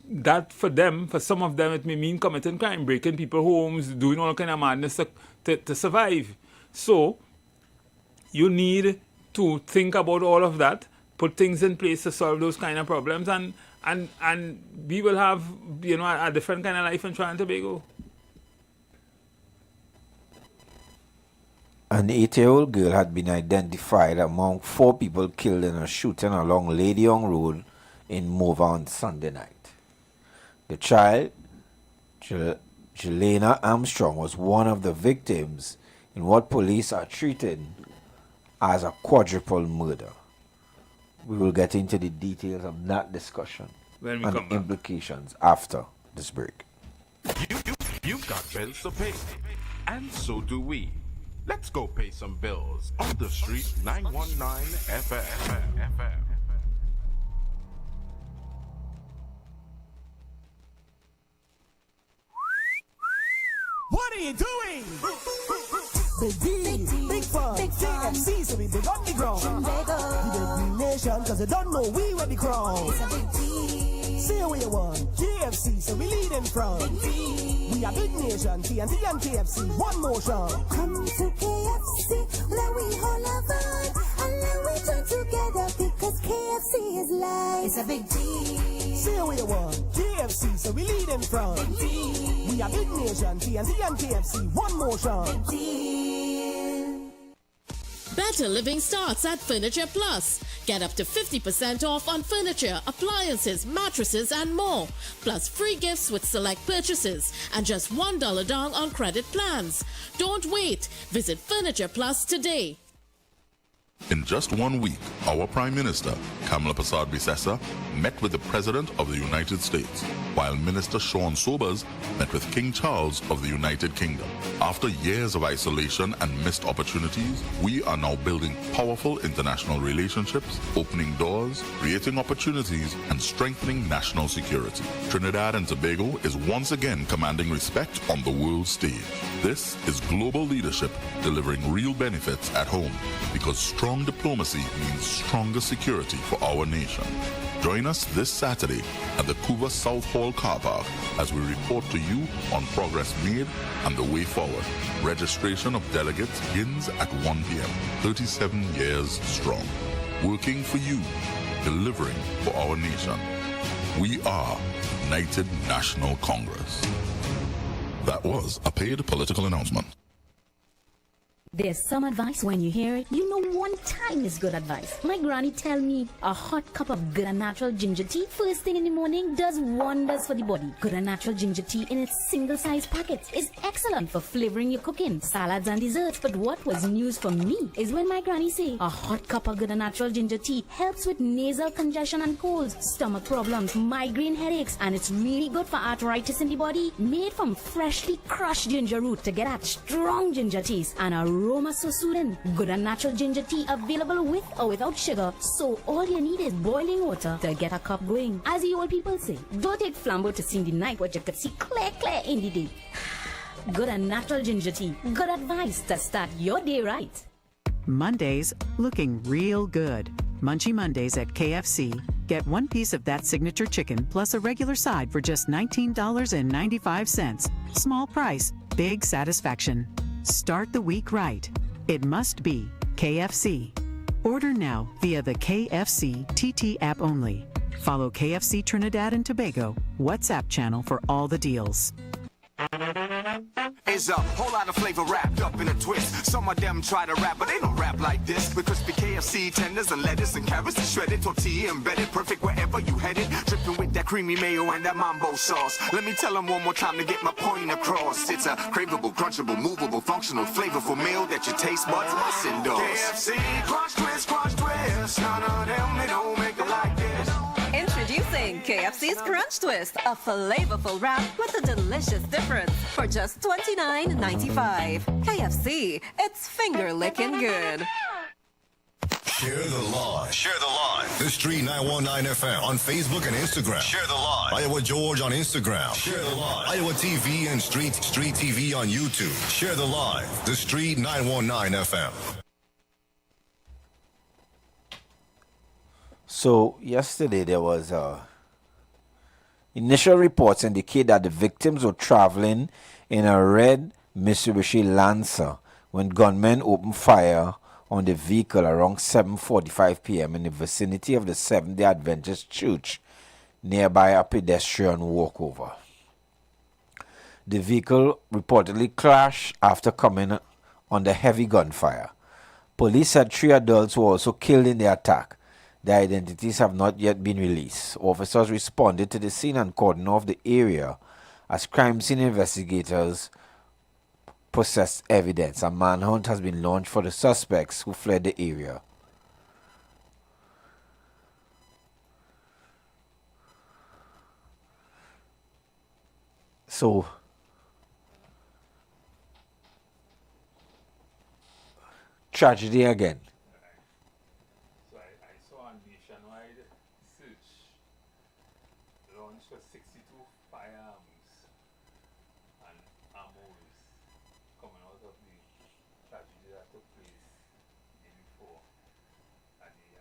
that for them, for some of them, it may mean committing crime, breaking people's homes, doing all kind of madness to survive. So you need to think about all of that, put things in place to solve those kind of problems, and we will have, you know, a different kind of life in Trinidad and Tobago. An 8-year-old girl had been identified among 4 people killed in a shooting along Lady Young Road in Mova on Sunday night. The child, Jelena Armstrong, was one of the victims in what police are treating as a quadruple murder. We will get into the details of that discussion and the implications after this break. You've got bills to pay, and so do we. Let's go pay some bills on the street 919 FM. What are you doing? Big D, big fun, KFC, so we big on the ground. The big nation, cause you don't know we were the crown. Say what you want, KFC, so we lead in front. We are big nation, TNT and KFC, one motion. Come to KFC, let we all have fun, and let we join together, because KFC is life. It's a big deal. Say what you want, KFC, so we lead in front. We are big nation, TNT and KFC, one motion. Better living starts at Furniture Plus. Get up to 50% off on furniture, appliances, mattresses, and more. Plus free gifts with select purchases and just $1 down on credit plans. Don't wait. Visit Furniture Plus today. In just 1 week, our Prime Minister, Kamala Persad-Bissessar, met with the President of the United States, while Minister Sean Sobers met with King Charles of the United Kingdom. After years of isolation and missed opportunities, we are now building powerful international relationships, opening doors, creating opportunities, and strengthening national security. Trinidad and Tobago is once again commanding respect on the world stage. This is global leadership delivering real benefits at home, because strong diplomacy means stronger security for our nation. Join us this Saturday at the Cuba South Hall car park as we report to you on progress made and the way forward. Registration of delegates begins at 1 p.m. 37 years strong. Working for you, delivering for our nation. We are United National Congress. That was a paid political announcement. There's some advice when you hear it. You know one time is good advice. My granny tell me a hot cup of good and natural ginger tea first thing in the morning does wonders for the body. Good and natural ginger tea in its single-size packets is excellent for flavoring your cooking, salads and desserts. But what was news for me is when my granny say a hot cup of good and natural ginger tea helps with nasal congestion and colds, stomach problems, migraine headaches, and it's really good for arthritis in the body. Made from freshly crushed ginger root to get that strong ginger taste and aroma so soothing. Good and natural ginger tea available with or without sugar, so all you need is boiling water to get a cup going. As the old people say, don't take flambeau to see the night what you could see clear in the day. Good and natural ginger tea. Good advice to start your day right. Mondays looking real good. Munchy Mondays at KFC. Get one piece of that signature chicken plus a regular side for just $19.95. Small price, big satisfaction. Start the week right. It must be KFC. Order now via the KFC TT app only. Follow KFC Trinidad and Tobago WhatsApp channel for all the deals. Is a whole lot of flavor wrapped up in a twist. Some of them try to rap, but they don't rap like this. With crispy KFC tenders and lettuce and carrots and shredded tortilla embedded, perfect wherever you headed. Dripping with that creamy mayo and that mambo sauce. Let me tell them one more time to get my point across. It's a craveable, crunchable, movable, functional, flavorful meal that your taste buds must endorse. KFC, crunch twist, crunch twist. None of them, they don't make it like this. Introducing KFC's Crunch Twist, a flavorful wrap with a delicious difference for just $29.95. KFC, it's finger licking good. Share the live. Share the live. The Street 919 FM on Facebook and Instagram. Share the live. Iowa George on Instagram. Share the live. Iowa TV and Street TV on YouTube. Share the live. The Street 919 FM. So yesterday there was initial reports indicate that the victims were traveling in a red Mitsubishi Lancer when gunmen opened fire on the vehicle around 7:45 p.m. in the vicinity of the Seventh-day Adventist Church nearby a pedestrian walkover. The vehicle reportedly crashed after coming under heavy gunfire. Police said 3 adults were also killed in the attack. Their identities have not yet been released. Officers responded to the scene and cordoned off the area as crime scene investigators processed evidence. A manhunt has been launched for the suspects who fled the area. So, tragedy again. For 62 firearms and ammos coming out of the tragedy that took place the day before at the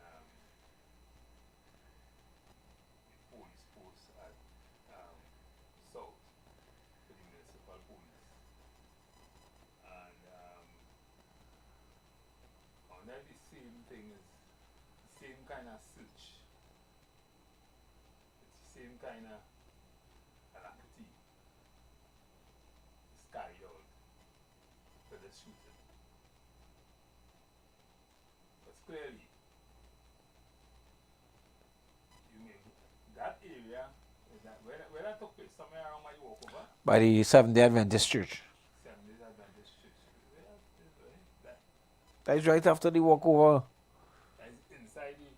police post at South, for the municipal police. And under the same thing is the same kind of search. Same kind of alacrity is carried out for the shooting. But clearly, you mean that area, where that took place, somewhere around my walkover? By the Seventh-day Adventist Church. Seventh-day Adventist Church. Where is that? That is right after the walkover. That is inside the...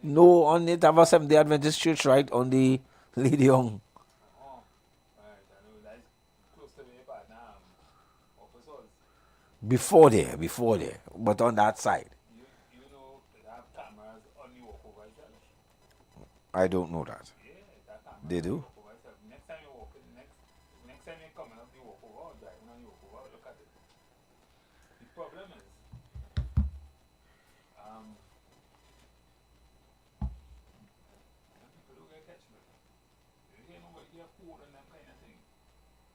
No, on it have a Seventh-day Adventist Church right on the Lady Young. Oh, right. I know that is close to me, but officers. Before there, but on that side. You know they have cameras on the walkover itself. I don't know that. Yeah, that camera. They do? Next time you walk in, next time you're coming up the walkover or driving on the walkover, look at it. The problem is, get cold and that kind of thing.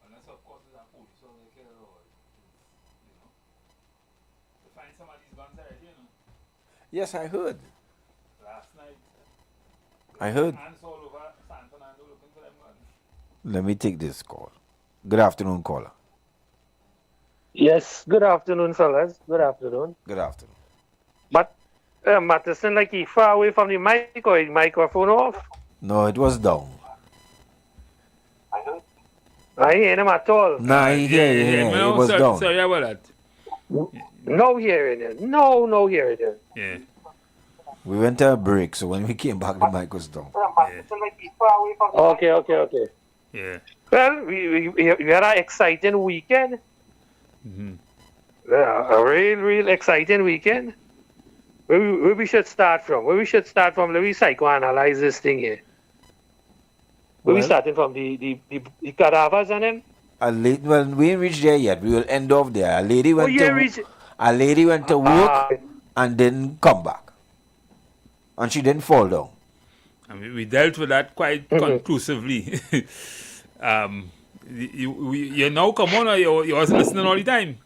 Unless, of course, it's a police or they kill or, you know. To find some of these guns already, you know. Yes, I heard. Last night, I heard. ants all over San Fernando looking for them guns. Let me take this call. Good afternoon, caller. Yes, good afternoon, fellas. Good afternoon. Good afternoon. But Matterson, like he far away from the mic or his microphone off? No, it was down. I ain't hear him at all. Nah, yeah, No, it was down. sorry about that. No hearing it. No hearing it. Yeah. We went to a break, so when we came back, the mic was down. Okay. Yeah. Well, we had an exciting weekend. Mm-hmm. A real exciting weekend. Where we should start from? Let me psychoanalyze this thing here. Where we starting from? The cadavers and them? Well, we ain't reached there yet. We will end off there. A lady went to work and didn't come back. And she didn't fall down. I mean, we dealt with that quite conclusively. You now come on, or you was listening all the time?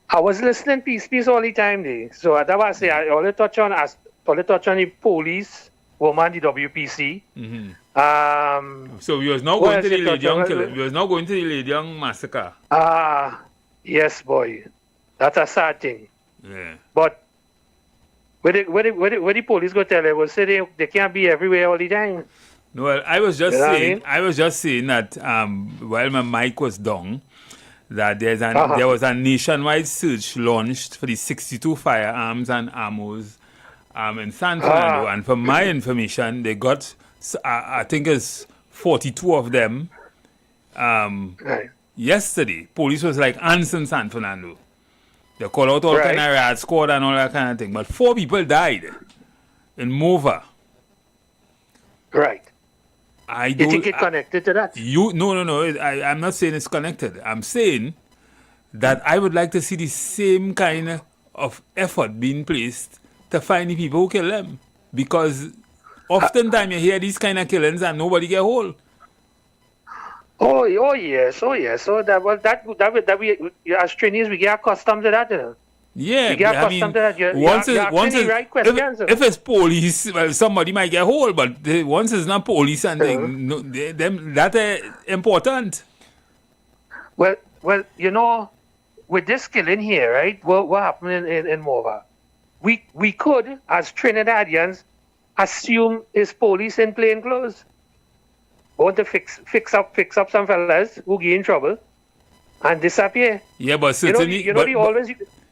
I was listening piece all the time there. So that was say I only touch on the police woman, the WPC. Mm-hmm. So we was now going to the Lady Young killing. We was now going to the Lady Young massacre. Yes, boy. That's a sad thing. Yeah. But where the police go tell them, will say they can't be everywhere all the time. No, well, I was just saying that while my mic was down, that there was a nationwide search launched for the 62 firearms and ammos in San Fernando, and from my information, they got I think it's 42 of them. Yesterday, police was like ants in San Fernando. They called out all kind of rat squad and all that kind of thing, but 4 people died in Mova. Right. You think it's connected to that? No. I'm not saying it's connected. I'm saying that I would like to see the same kind of effort being placed to find the people who kill them. Because oftentimes you hear these kind of killings and nobody get hold. Oh yes. So that we as trainees we get accustomed to that, you know. Yeah, we get accustomed to that. If it's police, well, somebody might get hold, but once it's not police and that's important. Well, you know, with this killing here, right? What happened in Mova? We could, as Trinidadians, assume it's police in plain clothes. Want to fix up some fellas who get in trouble and disappear. Yeah, but certainly,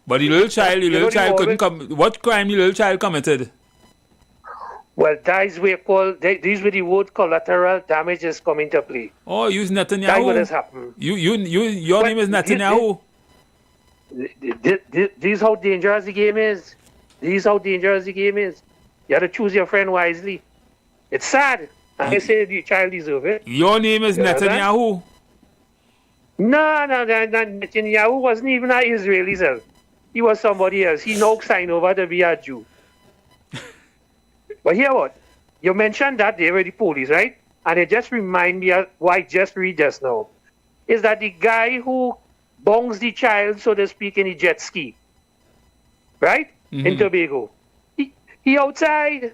but the little child couldn't come. What crime the little child committed? Well, these were the word collateral damages come into play. Oh, use Netanyahu. That's what has happened. Your name is Netanyahu. This is how dangerous the game is. You have to choose your friend wisely. It's sad. I say the child deserves it. Your name is Netanyahu. No, Netanyahu wasn't even an Israeli self. He was somebody else. He now signed over to be a Jew. But hear what? You mentioned that they were the police, right? And it just remind me of what I just read just now. Is that the guy who bongs the child, so to speak, in the jet ski, right? Mm-hmm. In Tobago. He outside.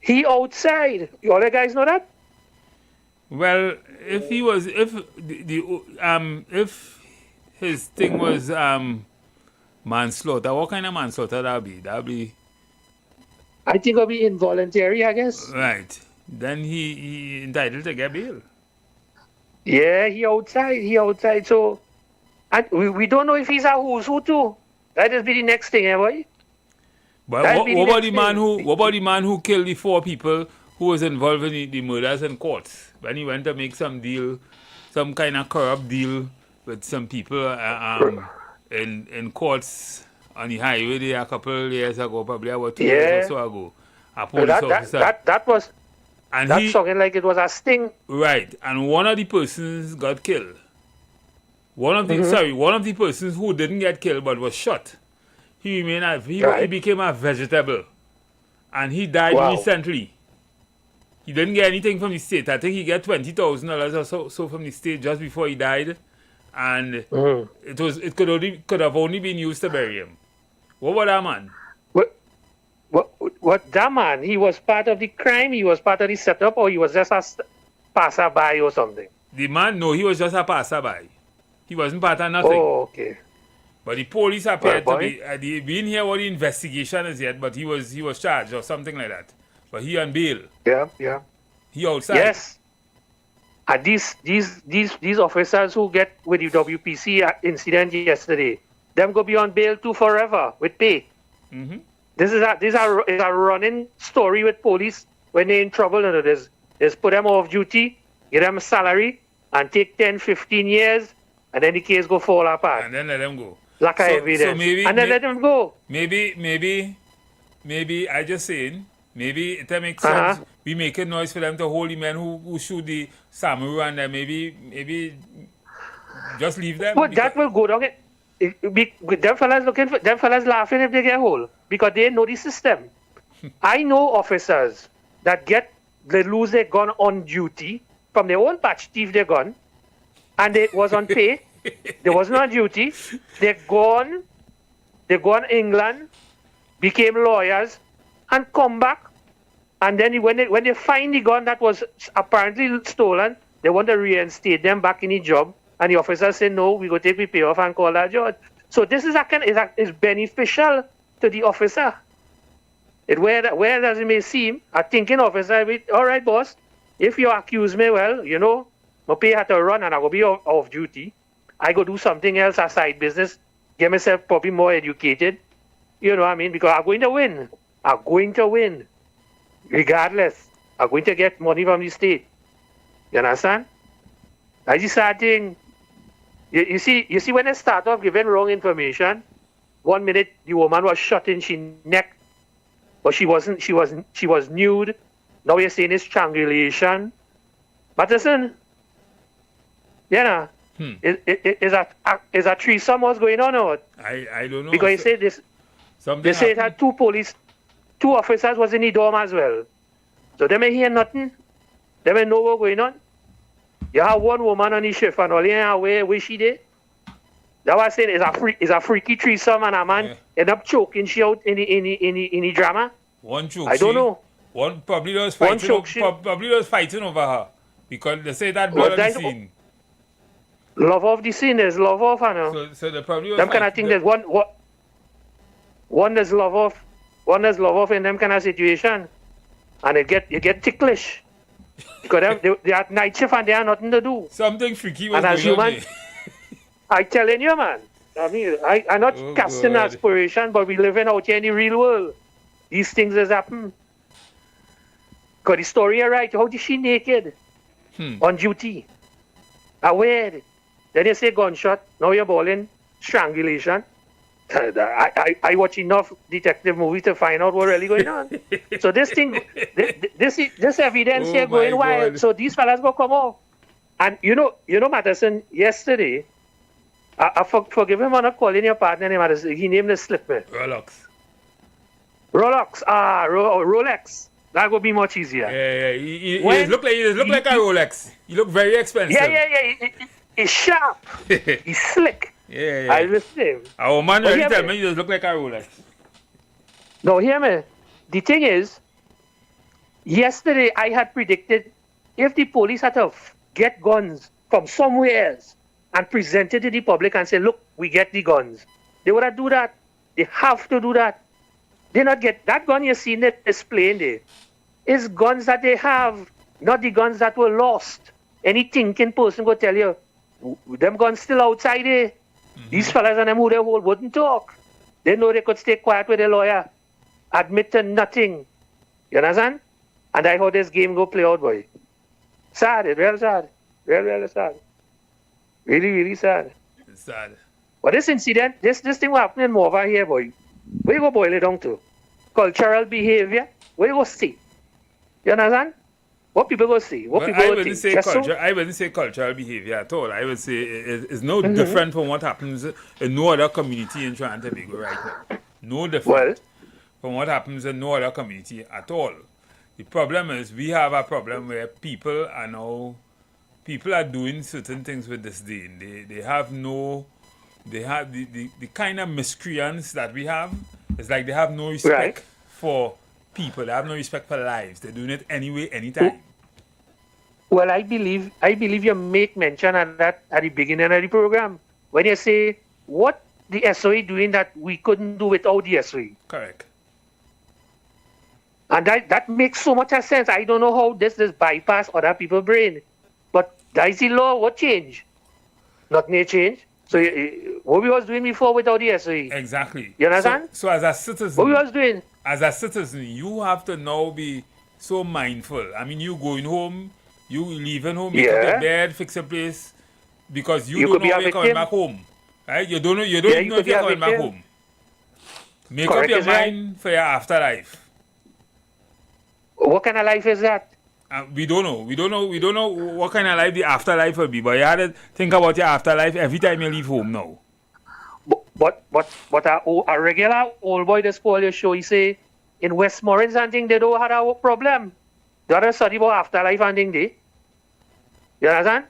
You all the guys know that? Well, if his thing was manslaughter, what kind of manslaughter that'd be? I think it'll be involuntary, I guess. Right. Then he entitled to get bail. Yeah, he outside. So, and we don't know if he's a who's who too. That will be the next thing, boy. But what about the man who killed the 4 people who was involved in the murders in courts? When he went to make some deal, some kind of corrupt deal with some people in courts on the highway there a couple of years ago, probably about 2 years or so ago. A police officer. That sounded like it was a sting. Right, and one of the persons got killed. One of the persons who didn't get killed but was shot. He became a vegetable, and he died recently. He didn't get anything from the state. I think he got $20,000 or so from the state just before he died, and it could have only been used to bury him. What about that man? What that man? He was part of the crime. He was part of the setup, or he was just a passerby or something. The man, no, he was just a passerby. He wasn't part of nothing. Oh, okay. But the police appeared Well, to be. We didn't hear what the investigation is yet, but he was charged or something like that. But he on bail. Yeah. He outside. Yes. And these officers who get with the WPC incident yesterday, them go be on bail too forever with pay. Mm-hmm. This is a running story with police when they're in trouble. And there's put them off duty, give them a salary, and take 10, 15 years, and then the case go fall apart. And then let them go. Lack of evidence. And then let them go. Maybe I just saying, maybe it makes sense. We make a noise for them to hold the men who shoot the Samu, and then maybe just leave them. But that will go down. Them fellas laughing if they get hold because they know the system. I know officers that they lose their gun on duty from their own patch, thief their gun, and they was on pay. They wasn't on duty. They gone England, became lawyers, and come back. And then when they find the gun that was apparently stolen, they want to reinstate them back in the job. And the officer said, no, we go take the payoff and call that judge. So this is beneficial to the officer. Where does it may seem, a thinking officer, all right, boss, if you accuse me, well, you know, my pay had to run and I will be off duty. I go do something else, a side business, get myself probably more educated. You know what I mean? Because I'm going to win. I'm going to win. Regardless. I'm going to get money from the state. You understand? That's the sad thing. You see when they start off giving wrong information, 1 minute the woman was shot in she neck, but she was nude. Now you're saying it's strangulation. But listen, you know, is a threesome what's going on or what? I don't know. Because you say this. They say it had two officers was in the dorm as well. So they may hear nothing. They may know what's going on. You have one woman on the shift and all you know where she did. That was saying is a freaky threesome and a man end up choking she out in the drama. One choke. I don't know. One probably was fighting over her because they say that blood on the scene. Love of the scene is love of, I know. So they probably was them kind of thing. There's one is love of in them kind of situation, and you get ticklish. Because they are night shift and they have nothing to do. Something freaky was and as going on human, I'm telling you, man. I mean, I'm not casting aspiration, but we living out here in the real world. These things has happened. Because the story is right. How is she naked? On duty. Aware. Then you say gunshot. Now you're bawling strangulation. I watch enough detective movies to find out what's really going on. So this thing, this evidence here going wild. So these fellas will come off. And you know, Matterson, yesterday, I forgive him for not calling your partner name, Matterson. He named the slip me. Rolex. Rolex. That would be much easier. Yeah. He look like a Rolex. He look very expensive. Yeah. He's sharp. He's slick. Yeah. I listen. Our man really tell me you just look like a Rolex. No, hear me. The thing is, yesterday I had predicted if the police had to get guns from somewhere else and present it to the public and say, look, we get the guns. They would have do that. They have to do that. They not get that gun you see in the display there. It's guns that they have, not the guns that were lost. Any thinking person go tell you, them guns still outside there. These fellas and them who they hold wouldn't talk. They know they could stay quiet with a lawyer, admit to nothing. You understand? And that's how this game go play out, boy. Sad, it's real sad. Real sad. Really, really sad. It's sad. But this incident, this thing will happen in Mova here, boy. Where you go boil it down to? Cultural behavior? Where you go see? You understand? What people go see? What people I go wouldn't think? I wouldn't say cultural behavior at all. I would say it's no different from what happens in no other community in Trinidad and Tobago right now. No different from what happens in no other community at all. The problem is we have a problem where people are doing certain things with this day. They have the kind of miscreants that we have. It's like they have no respect for people. They have no respect for lives. They're doing it anyway, anytime. Well, I believe you make mention of that at the beginning of the program when you say what the SOE doing that we couldn't do without the SOE. Correct. And that makes so much sense. I don't know how this bypass other people's brain. But that is the law. What change? Nothing change. So what we was doing before without the SOE. Exactly. You understand? So as a citizen. What we was doing? As a citizen, you have to now be so mindful. I mean, you going home, you leaving home, make up your bed, fix your place, because you don't know when you're coming back home. Right? You don't know if you're coming back home. Make up your mind for your afterlife. What kind of life is that? We don't know. We don't know what kind of life the afterlife will be. But you have to think about your afterlife every time you leave home now. But a regular old boy this Paul show, he say in Westmoreland and thing they don't have a problem. They don't study about afterlife and thing they. You understand?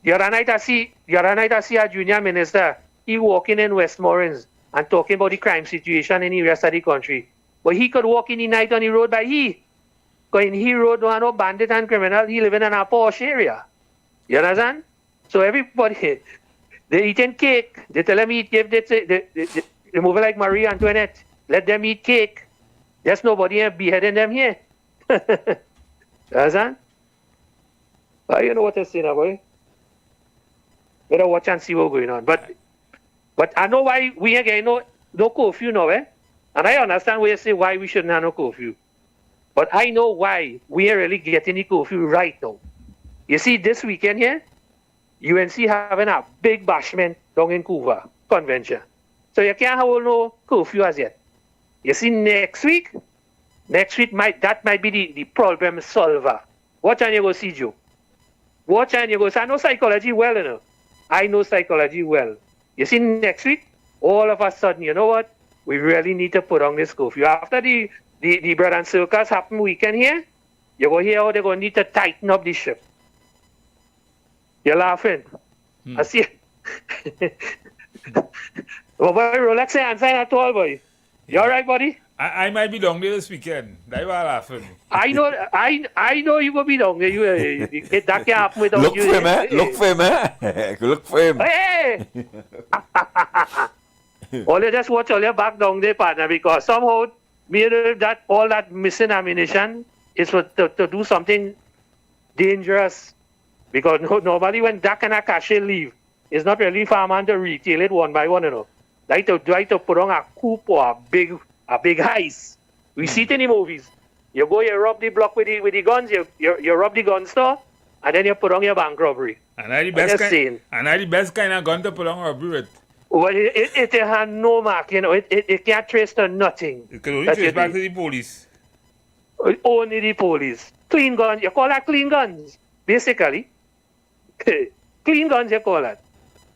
The other night I see a junior minister, he walking in Westmoreland and talking about the crime situation in the rest of the country. But he could walk in the night on the road by he. Because in he road don't have no bandit and criminal, he living in a posh area. You understand? So everybody, they eating cake. They tell them eat cake. They move like Marie Antoinette. Let them eat cake. There's nobody here beheading them here. You understand? You know what I'm saying, boy. Better watch and see what's going on. But I know why we ain't getting no curfew now, eh? And I understand why you say why we shouldn't have no curfew. But I know why we are really getting the curfew right now. You see, this weekend here, UNC having a big bashment down in Couva convention. So you can't have no curfew as yet. You see, next week that might be the problem solver. Watch and you go see Joe. Watch and you go see. I know psychology well, you know. I know psychology well. You see, next week, all of a sudden, you know what? We really need to put on this curfew. After the bread and circus happen weekend here, you go hear how they're going to need to tighten up the ship. You're laughing. I see. Oh, boy, Rolex ain't answering at all, boy. You all right, buddy? I might be down there this weekend. That's why I'm laughing. I know you will be down there. That can't happen without Look you. for him, eh? Look for him, eh? Look for him. Hey! All you just watch all your back down there, partner, because somehow that all that missing ammunition is to do something dangerous. Because normally when that kind of cache leave, it's not really for a man to retail it one by one, you know. Like to put on a coup or a big heist. We see it in the movies. You go, you rob the block with the guns, you rob the gun store, and then you put on your bank robbery. And I the best kind of gun to put on robbery with. Well, it has no mark, you know. It can't trace to nothing. It can only trace back to the police. Only the police. Clean guns. You call that clean guns, basically. Clean guns, you call that.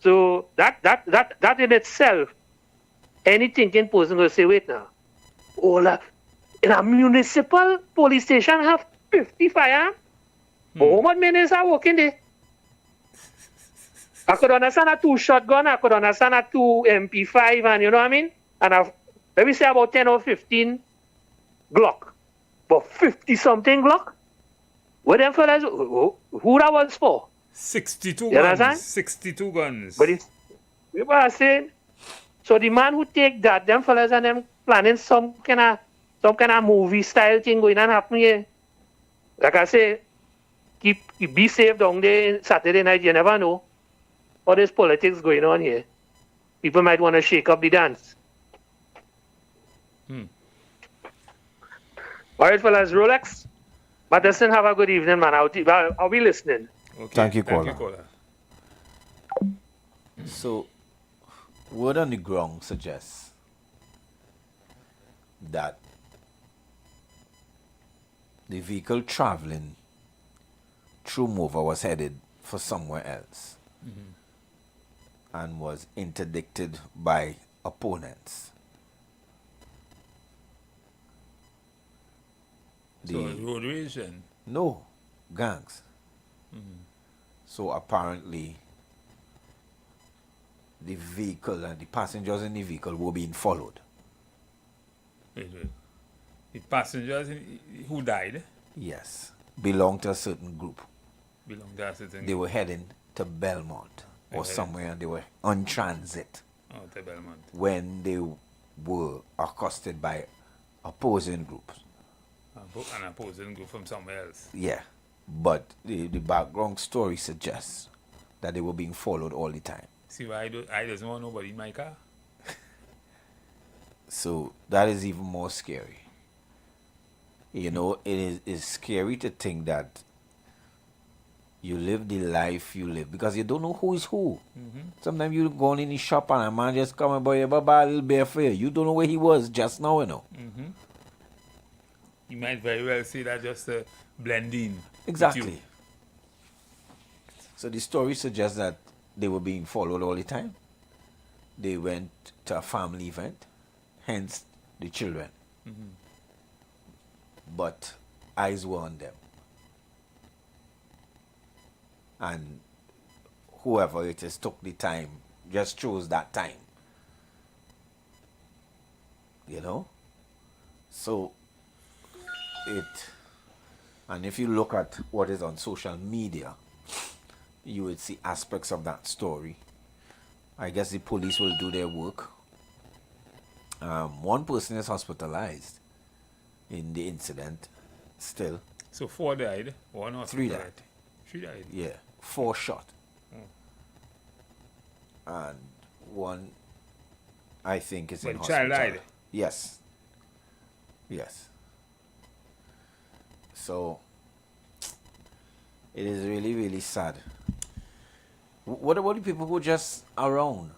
So that in itself, any thinking person will say, wait now, in a municipal police station have 50 firearms? How much minutes are working there? I could understand a 2 shotgun, I could understand a 2 MP5, and you know what I mean? And let me say about 10 or 15 Glock. But 50 something Glock? What them fellas, who that was for? 62 you guns. Understand? 62 guns. But it's, you know what I'm saying? So the man who take that, them fellas and them planning some kind of movie style thing going on happen here. Like I say, be safe down there Saturday night, you never know. All this politics going on here. People might want to shake up the dance. All right, fellas, Rolex. Madison, have a good evening, man. I'll be listening. Okay. Thank you, caller. So, word on the ground suggests that the vehicle traveling through Mova was headed for somewhere else and was interdicted by opponents. So road rage then? No, gangs. Mhm. So apparently, the vehicle and the passengers in the vehicle were being followed. Wait. The passengers who died Yes, belong to a certain group. belong to a certain They were heading to Belmont or somewhere, and they were on transit to Belmont. when they were accosted by opposing groups. An opposing group from somewhere else. Yeah, but the background story suggests that they were being followed all the time. See why I doesn't want nobody in my car? So that is even more scary. You know, it is scary to think that you live the life you live because you don't know who is who. Sometimes you go in the shop and a man just come and buy a little beer for you. You don't know where he was just now, you know. You might very well say that just a blend in. Exactly. So the story suggests that they were being followed all the time. They went to a family event, hence the children. But eyes were on them. And whoever it is took the time, just chose that time. You know? So and if you look at what is on social media, you would see aspects of that story. I guess the police will do their work. One person is hospitalized in the incident still. So 4 died, 1 hospital. 3 died. 3 died. Yeah, 4 shot. And 1, I think, is in But the child hospital. died? Yes. Yes. So it is really, really sad. What about the people who are just around?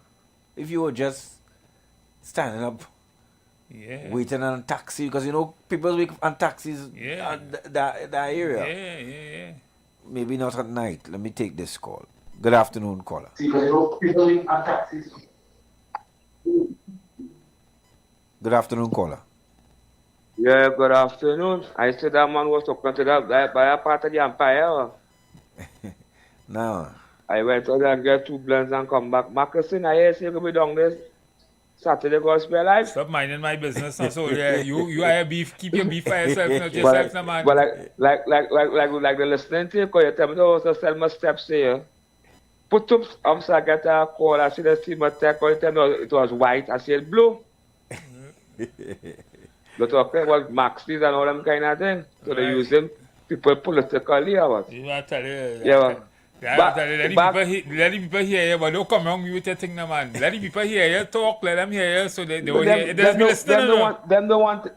If you were just standing up, waiting on a taxi, because you know people wait on taxis that area. Yeah. Maybe not at night. Let me take this call. Good afternoon, caller. Good afternoon, caller. Yeah, good afternoon. I said that man was talking to that guy by a part of the empire. No. I went out there and get 2 blends and come back. Marcusson, I hear you going to be down this Saturday Gospel Live. Stop minding my business now. So yeah, you are a beef, keep your beef for yourself, not yourself, no man. But like the listening to you, because you tell me to also sell my steps here. Put up, I get a call, I see the steam attack, or you tell me it was white, I said blue. They're talking about Maxis and all them kind of thing. So they use them people politically or what? You want to tell you. Yeah, Let the people hear you, but don't come wrong with your thing, no man. Let the people hear you talk, let them hear you, so they will hear. Them don't want.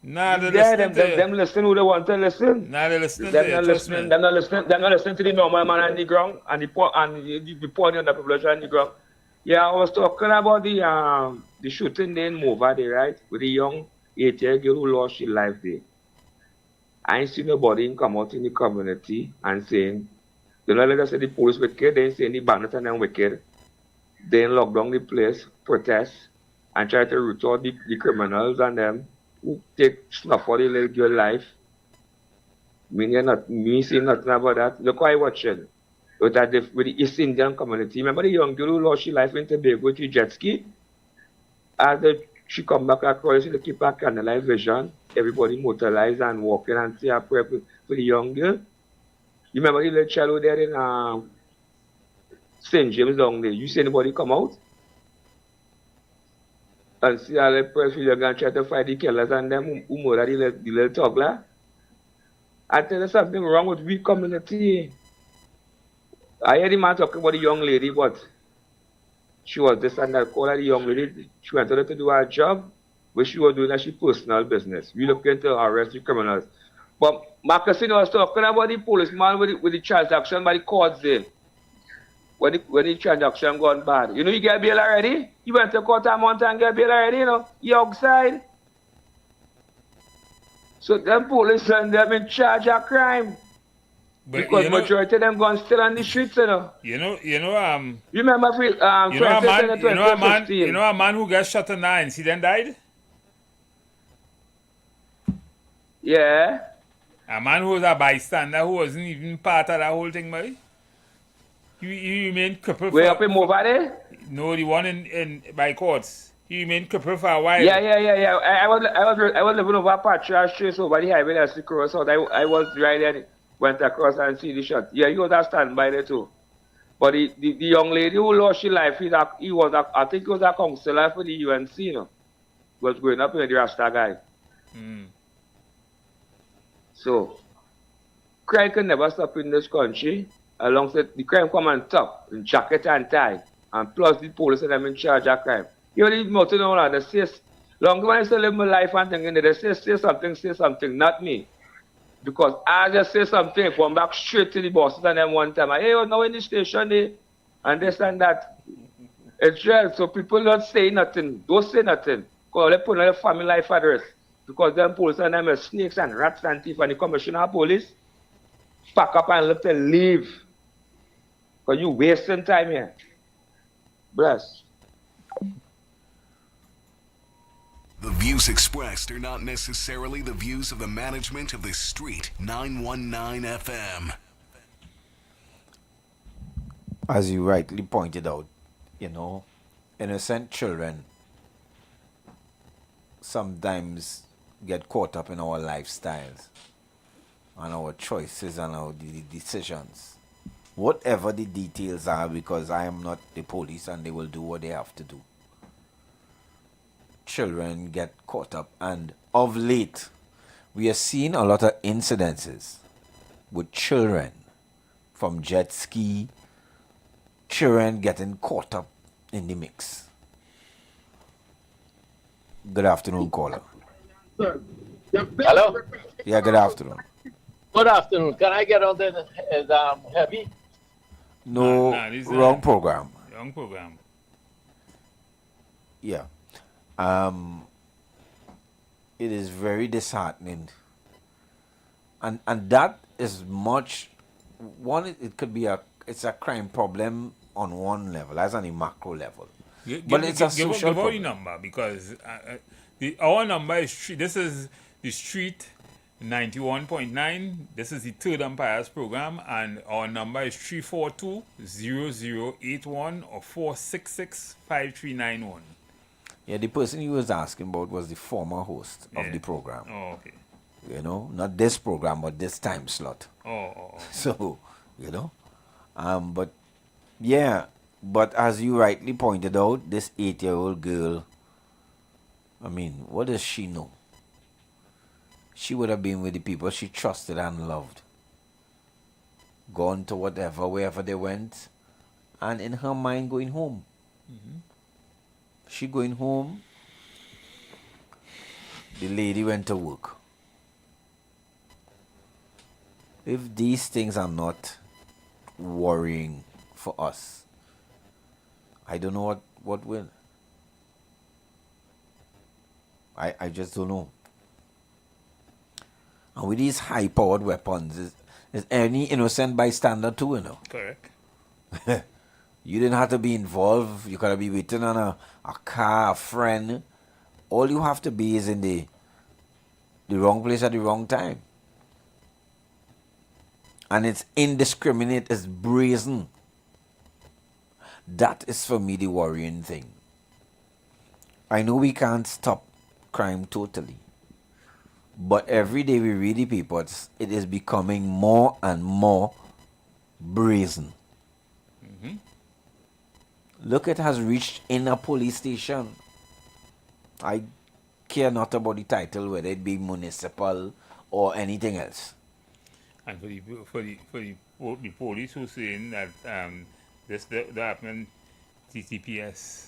Nah, they listen to you. Them listen who they want to listen. Nah, they listen to you. Them not listening to the normal man on the ground and the poor on the population on the ground. Yeah, I was talking about the shooting there in Mova there, right? With the young 8-year girl who lost her life there. I ain't seen nobody come out in the community and saying, you know, let us say the police wicked, they ain't saying the bandits and them wicked. They lock down the place, protest, and try to root out the criminals and them who take snuff for the little girl life. Me saying nothing about that. Look how I watch it. With the East Indian community. Remember the young girl who lost her life in Tobago with the jet ski? After she come back across, she keep her candlelight vision. Everybody motorized and walking and say a prayer for the young girl. You remember the little child there in St. James down there? You see anybody come out? And see all the prayer for the young girl and try to fight the killers and them who murder the little toddler? I tell you something wrong with we community. I heard the man talking about the young lady, but she was this and that. Call her the young lady. She went out to do her job, but she was doing her personal business. We looking to arrest the criminals. But Marcusson was talking about the policeman with the transaction by the courts there. When the transaction gone bad. You know you get bail already? You went to court a month and get bail already, you know? You outside. So them police and them in charge of crime. But because majority of them guns still on the streets, you know. You remember you know a man who got shot in 9, he then died? Yeah. A man who was a bystander who wasn't even part of that whole thing, boy. He remained crippled Way for... up in Mova there? No, the one in by courts. He remained crippled for a while. Yeah. I was living over Patriarch Street over the highway that's across. So I was right there, went across and see the shot. Yeah, he was a standby there too. But the young lady who lost her life, I think he was a counselor for the UNC, you know. Was growing up with the Rasta guy. Mm. So, crime can never stop in this country. Alongside the crime come on top, in jacket and tie, and plus the police and them in charge of crime. You need more to know that they say, long when I still live my life and thinking, they say something, not me. Because I just say something, come back straight to the bosses and them one time. Hey, you're now in the station, and this and that. It's real, so people don't say nothing. Don't say nothing. Because they put on their family life address. Because them police and them are snakes and rats and thieves, and the commissioner of police pack up and let them leave. Because you wasting time here. Bless. The views expressed are not necessarily the views of the management of the Street 919 FM. As you rightly pointed out, innocent children sometimes get caught up in our lifestyles and our choices and our decisions. Whatever the details are, because I am not the police and they will do what they have to do. Children get caught up, and of late we are seeing a lot of incidences with children from jet ski, children getting caught up in the mix. Good afternoon, caller. Sir. Hello? Yeah, good afternoon. Good afternoon. Can I get on there as heavy? No, wrong program. Wrong program. Yeah. It is very disheartening. And that is much one, it could be it's a crime problem on one level, as on a macro level. But it's a social give problem. number, because our number is this is the Street 91.9. This is the Third Empire's program, and our number is 342-0081 or 466-5391. Yeah, the person you was asking about was the former host of the program. Oh, okay. Not this program, but this time slot. Oh. So, but yeah, but as you rightly pointed out, this 8-year-old girl, I mean, what does she know? She would have been with the people she trusted and loved. Gone to wherever they went, and in her mind going home. Mm-hmm. She going home. The lady went to work. If these things are not worrying for us, I don't know what will. I just don't know. And with these high-powered weapons, is any innocent bystander too, Correct. You didn't have to be involved. You could have been waiting on a car, a friend. All you have to be is in the wrong place at the wrong time. And it's indiscriminate, it's brazen. That is for me the worrying thing. I know we can't stop crime totally. But every day we read the papers, it is becoming more and more brazen. Mm-hmm. Look, it has reached in a police station. I care not about the title, whether it be municipal or anything else. And for the police who saying that the happened TTPS,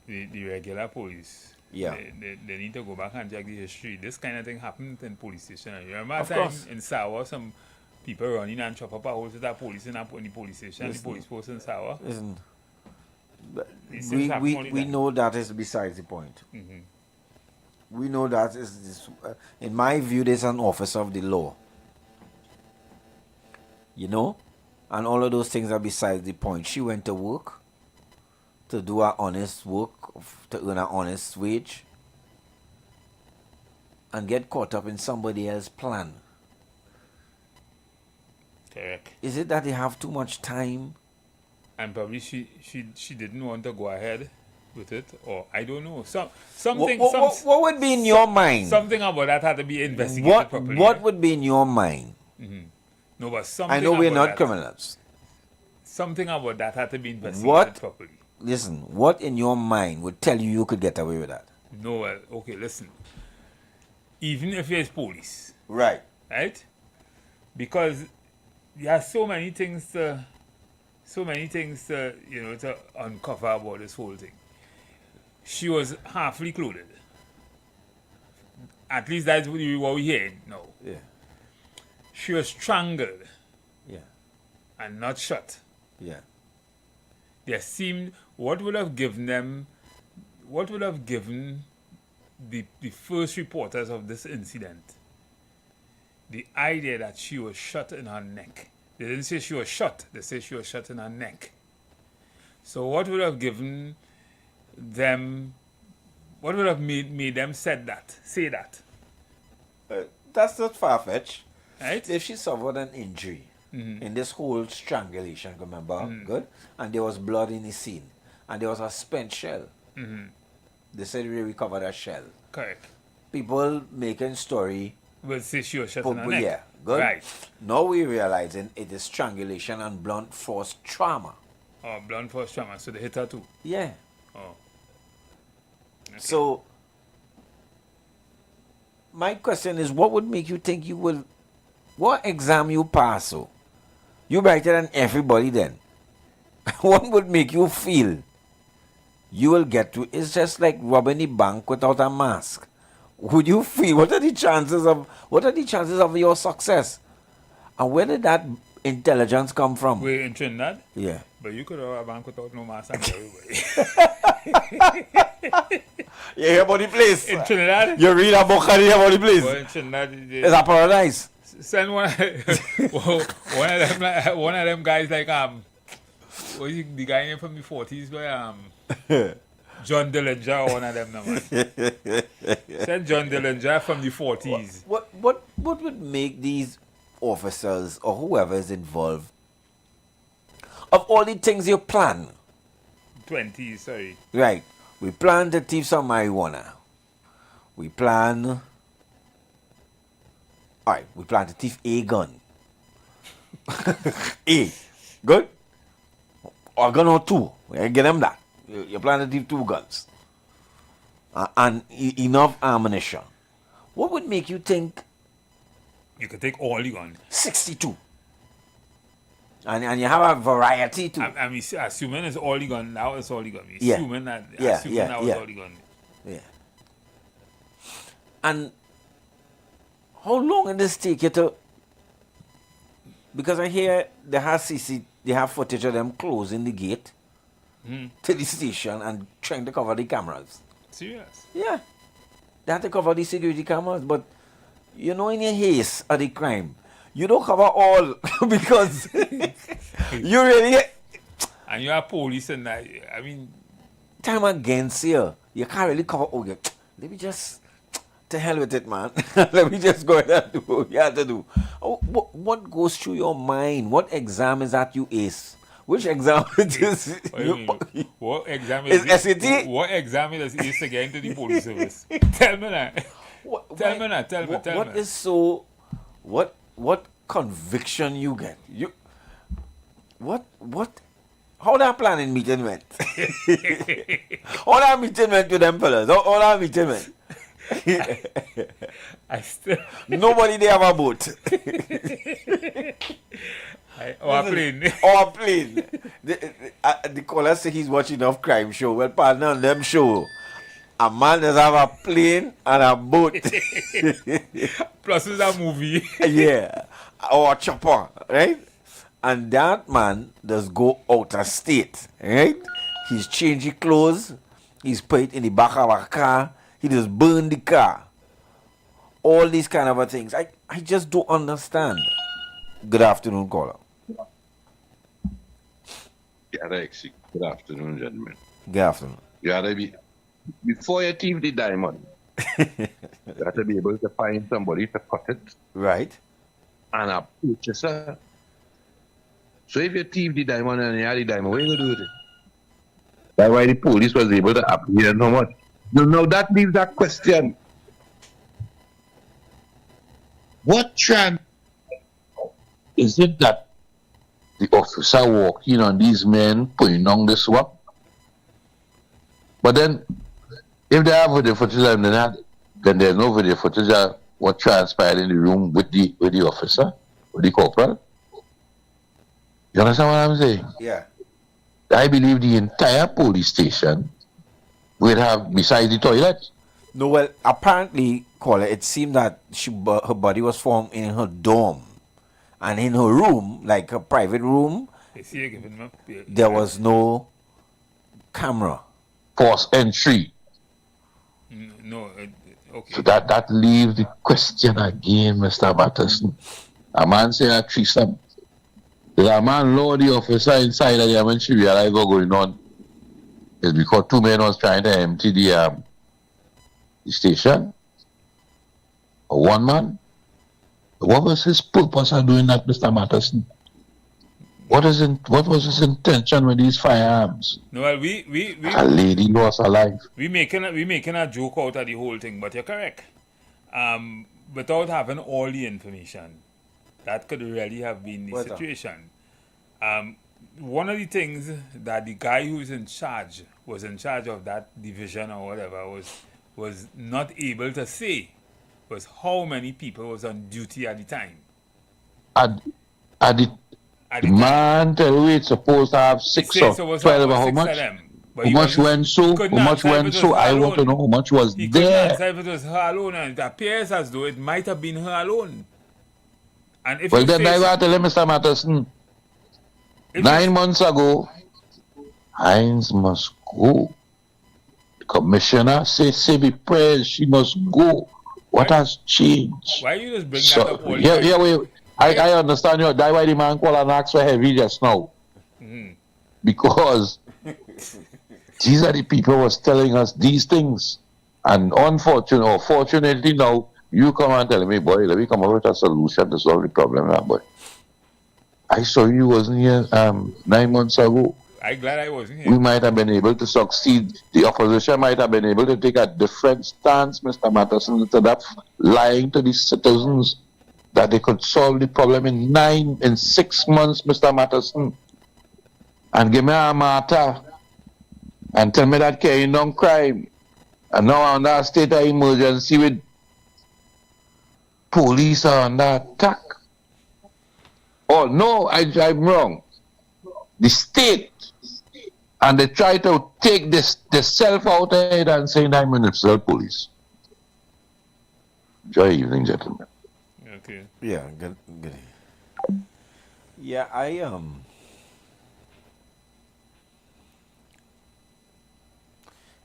the regular police. Yeah. They need to go back and check the history. This kind of thing happened in police station. You remember Of that time course. in Sawa, some people running and chop up a whole set of police in the police station, Listen, the police post in Sawa. Listen, These things happen only we then. know that is besides the point. Mm-hmm. We know that in my view, there's an officer of the law. And all of those things are besides the point. She went to work to do her honest work, to earn an honest wage, and get caught up in somebody else's plan. Correct. Is it that they have too much time? And probably she didn't want to go ahead with it, or I don't know. Something. What would be in your mind? Something about that had to be investigated properly. What would be in your mind? Mm-hmm. No, but something. I know we're about not that, criminals. Something about that had to be investigated properly. Listen, what in your mind would tell you could get away with that? No, okay, listen. Even if it's police. Right. Right? Because there are so many things to uncover about this whole thing. She was halfly clothed. At least that's what we're hearing now. Yeah. She was strangled. Yeah. And not shot. Yeah. There seemed what would have given the first reporters of this incident the idea that she was shot in her neck. They didn't say she was shot, they say she was shot in her neck. So what would have given them, what would have made them say that? That's not far-fetched. Right? If she suffered an injury in this whole strangulation, remember? Good? And there was blood in the scene. And there was a spent shell. They said we recovered a shell. Correct. People making story. Will say she was shot in her neck. Yeah, good. Right. Now we realizing it is strangulation and blunt force trauma. Oh, blunt force trauma. So they hit her too? Yeah. Oh. Okay. So, my question is, what would make you think you will... What exam you pass, so? You brighter than everybody then. What would make you feel you will get to... It's just like robbing the bank without a mask. Would you feel... What are the chances of your success? And where did that intelligence come from? We're in Trinidad? Yeah. But you could have a bank without no mask and everybody. You hear about the place? In Trinidad? You read a book and you hear about the place? Well, in Trinidad... It's a paradise. Send one of them guys like what is the guy name from the 40s where John Dillinger or one of them, no, man. Send John Dillinger from the 40s. What would make these officers or whoever is involved, of all the things you plan? 20s, sorry. Right. We plan to thief some marijuana. We plan to thief a gun. A. Good? Or a gun or two. We get them that. You plan to thief 2 guns. And enough ammunition. What would make you think... You could take all the guns. 62. And you have a variety too. I'm assuming it's all the gun. Now it's all the gun. Yeah. Assuming that Yeah. was all the gun. Yeah. And how long did this take you to... Because I hear they have footage of them closing the gate to the station and trying to cover the cameras. Serious? Yeah. They had to cover the security cameras, but in your haste of the crime, you don't cover all because you really... And you are police and that, I mean... Time against you. You can't really cover all. Let me just... To hell with it, man. Let me just go ahead and do what you have to do. Oh, what goes through your mind? What exam is that you ace? Which exam is What exam is SAT? What exam is this to get into the police service? Tell me that. Tell me. What is so... What conviction you get? What how that planning meeting went? How that meeting went to them fellas? How that meeting went? Nobody there have a boat. Or a plane. Or a plane. The caller say he's watching enough crime show. Well, partner on them show. A man does have a plane and a boat. Plus it's a movie. Yeah. Or a chopper, right? And that man does go out of state, right? He's changing clothes. He's put it in the back of a car. He just burn the car. All these kind of things. I just don't understand. Good afternoon, caller. Yeah, Alexi. Good afternoon, gentlemen. Good afternoon. You gotta be, before you thief the diamond, you have to be able to find somebody to cut it. Right. And a purchaser So if you thief the diamond and you had the diamond, what are you going to do with it? That's why the police was able to apprehend how much. Now that leaves that question. What trend is it that the officer walking on these men putting on this work? But then, if they have video footage and then there's no video footage of what transpired in the room with the officer, with the corporal. You understand what I'm saying? Yeah. I believe the entire police station would have, besides the toilet. No, well, apparently, caller, it seemed that her body was found in her dorm. And in her room, like her private room, there was no camera. Forced entry. No, okay. So that leaves the question again, Mr. Batterson. A man say a threesome. Did a man lower the officer inside there when she realized what's going on? It's because two men was trying to empty the station. Or one man. What was his purpose of doing that, Mr. Matterson? What was his intention with these firearms? No, well, we a lady lost her life. We making a joke out of the whole thing, but you're correct. Without having all the information, that could really have been the situation. One of the things that the guy who was in charge of that division or whatever was not able to say was how many people was on duty at the time. The man tell you it's supposed to have 6 or 12 or how much? How much went so? How much went so? I want to know how much was he there. He couldn't answer if it was her alone, and it appears as though it might have been her alone. And if well, then I got to tell him, Mr. Matterson, 9 months ago, Hines must go. The commissioner say be praised, she must go. What has changed? Why you just bring that up all wait. I understand you. That's why the man called and asked for heavy just now. Mm-hmm. Because these are the people who was telling us these things. And fortunately now, you come and tell me, boy, let me come up with a solution to solve the problem, boy. I saw you wasn't here 9 months ago. I'm glad I wasn't here. We might have been able to succeed. The opposition might have been able to take a different stance, Mr. Matterson, instead of lying to the citizens that they could solve the problem in 6 months, Mr. Matterson. And give me a matter and tell me that carrying on crime. And now under a state of emergency with police are under attack. Oh, no, I'm wrong. The state, and they try to take the self out of it and say, I'm municipal police. Enjoy evening, gentlemen. Okay. Yeah, good. Yeah,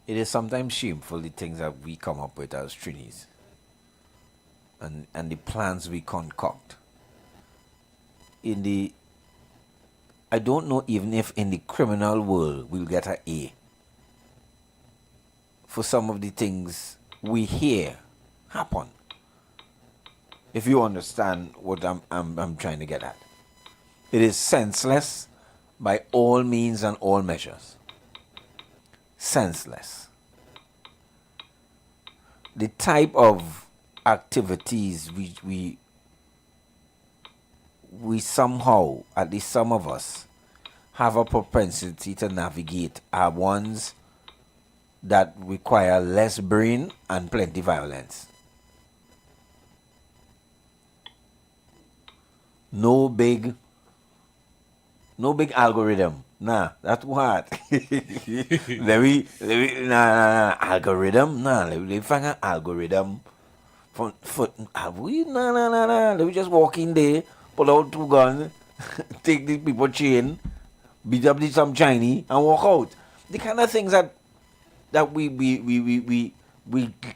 it is sometimes shameful the things that we come up with as Trinis. And the plans we concoct. I don't know even if in the criminal world we'll get an A for some of the things we hear happen. If you understand what I'm trying to get at. It is senseless by all means and all measures. Senseless. The type of activities we somehow, at least some of us, have a propensity to navigate are ones that require less brain and plenty violence. No big algorithm. Nah, that's what. let me algorithm. Nah, let me find an algorithm. Let me just walk in there, pull out 2 guns, take the people chain, beat up some Chinese, and walk out. The kind of things that we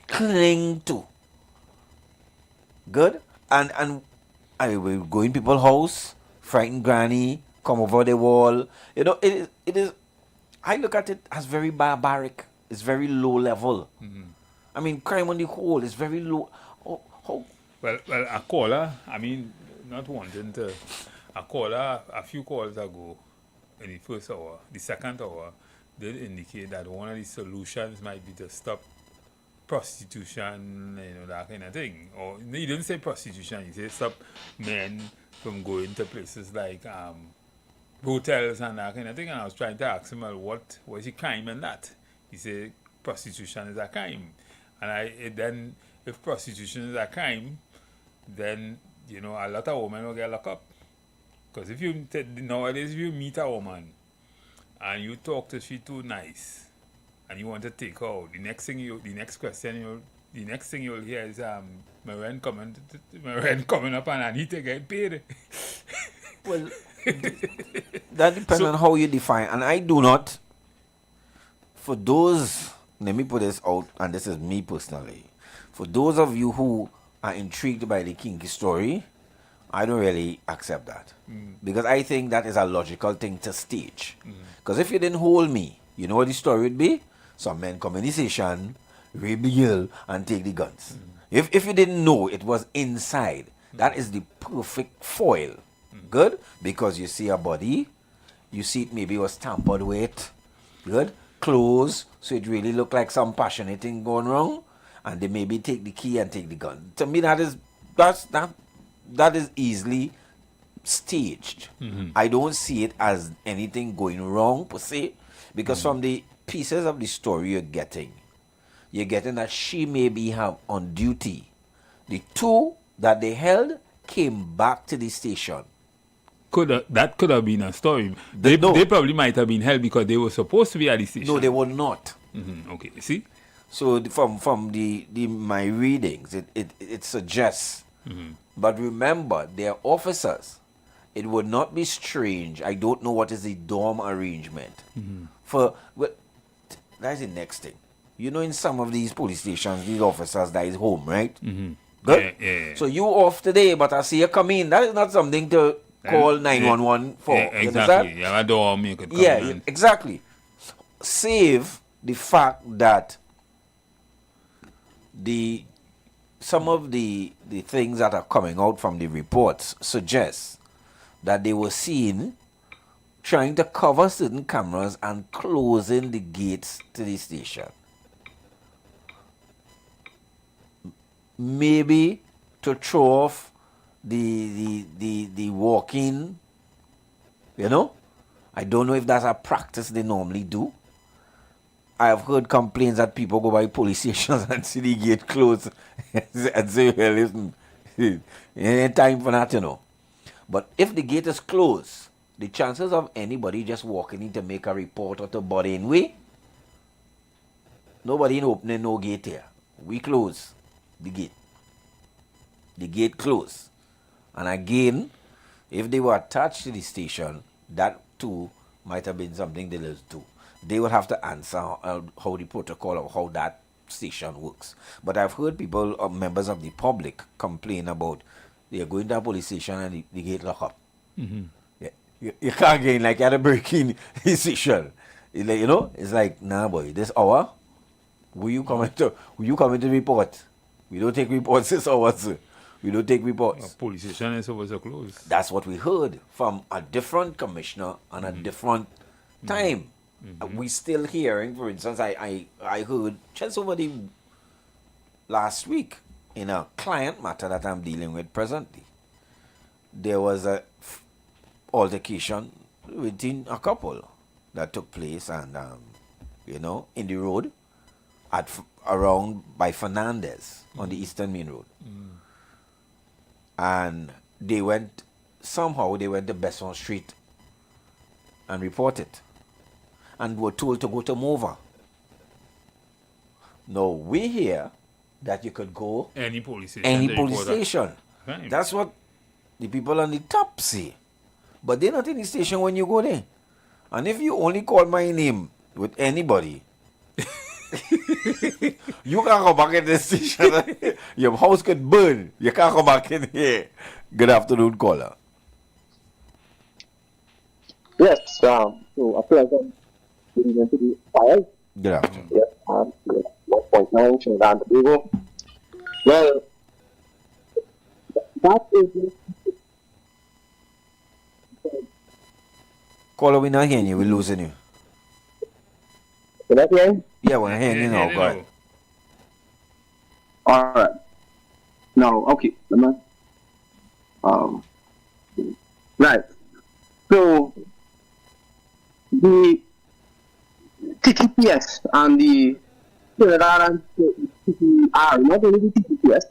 cling to. Good? And I will go in people's house, frighten granny, come over the wall. You know, it is I look at it as very barbaric. It's very low level. Mm-hmm. I mean, crime on the whole is very low. Well, a caller, I mean, not wanting to A few calls ago, in the first hour, the second hour, did indicate that one of the solutions might be to stop prostitution, that kind of thing. Or he didn't say prostitution, he said stop men from going to places like hotels and that kind of thing. And I was trying to ask him, well, what was the crime in that? He said prostitution is a crime. And then if prostitution is a crime, then a lot of women will get locked up. Because nowadays if you meet a woman and you talk to she too nice and you want to take her out, the next thing you'll hear is my rent coming up and I need to get paid. Well, that depends on how you define. And I do not, for those, let me put this out, and this is me personally. For those of you who are intrigued by the kinky story, I don't really accept that. Because I think that is a logical thing to stage. Because if you didn't hold me, you know what the story would be? Some men come in the station, rape the girl, and take the guns. If you didn't know it was inside, that is the perfect foil. Good? Because you see a body, you see it maybe was tampered with. Good? Clothes, so it really looked like some passionate thing going wrong. And they maybe take the key and take the gun. To me, that is easily staged. I don't see it as anything going wrong per se, because from the pieces of the story you're getting that she maybe have on duty. The two that they held came back to the station. That could have been a story. They probably might have been held because they were supposed to be at the station. No, they were not. Okay, see? So from the my readings, it suggests. But remember, they're officers. It would not be strange. I don't know what is the dorm arrangement. That's the next thing. In some of these police stations, these officers that is home, right? Good? Yeah. So you off today, but I see you come in. That is not something to call 911 for. Yeah, exactly. Yeah, a dorm, you could come in. Exactly. Save the fact that some of the things that are coming out from the reports suggest that they were seen trying to cover certain cameras and closing the gates to the station. Maybe to throw off the walk-in, I don't know if that's a practice they normally do. I have heard complaints that people go by police stations and see the gate closed and say, well, listen, it ain't time for that, But if the gate is closed, the chances of anybody just walking in to make a report or to body in way, nobody in opening no gate here. We close the gate. The gate closed. And again, if they were attached to the station, that too might have been something they will do. They would have to answer how the protocol of how that station works. But I've heard people, members of the public, complain about they are going to a police station and the gate lock up. Yeah. You can't get in, like you had a break in the station. It's like, it's like, nah boy, this hour, will you coming to report? We don't take reports this hour, sir. We don't take reports. Police station is supposed to close. That's what we heard from a different commissioner on a different time. We still hearing, for instance, I heard just over the last week in a client matter that I'm dealing with presently. There was a altercation within a couple that took place and in the road around by Fernandez on the Eastern Main Road. And they went to Besson Street and reported and were told to go to Mova. Now we hear that you could go any police station. Any police station. Right. That's what the people on the top say. But they're not in the station when you go there. And if you only call my name with anybody, you can't come back in the station. Your house could burn. You can't come back in here. Good afternoon, caller. Yes, so a pleasant evening to the fire. Good afternoon. Yes, 1.9 Trinidad and Tobago. Well, that is Caller, we're not hearing you. We're losing you. Can I hear you? Yeah, we're hearing you now. Go ahead. All right. No, okay. Right. So the TTPS and the TTR, not only the TTPS,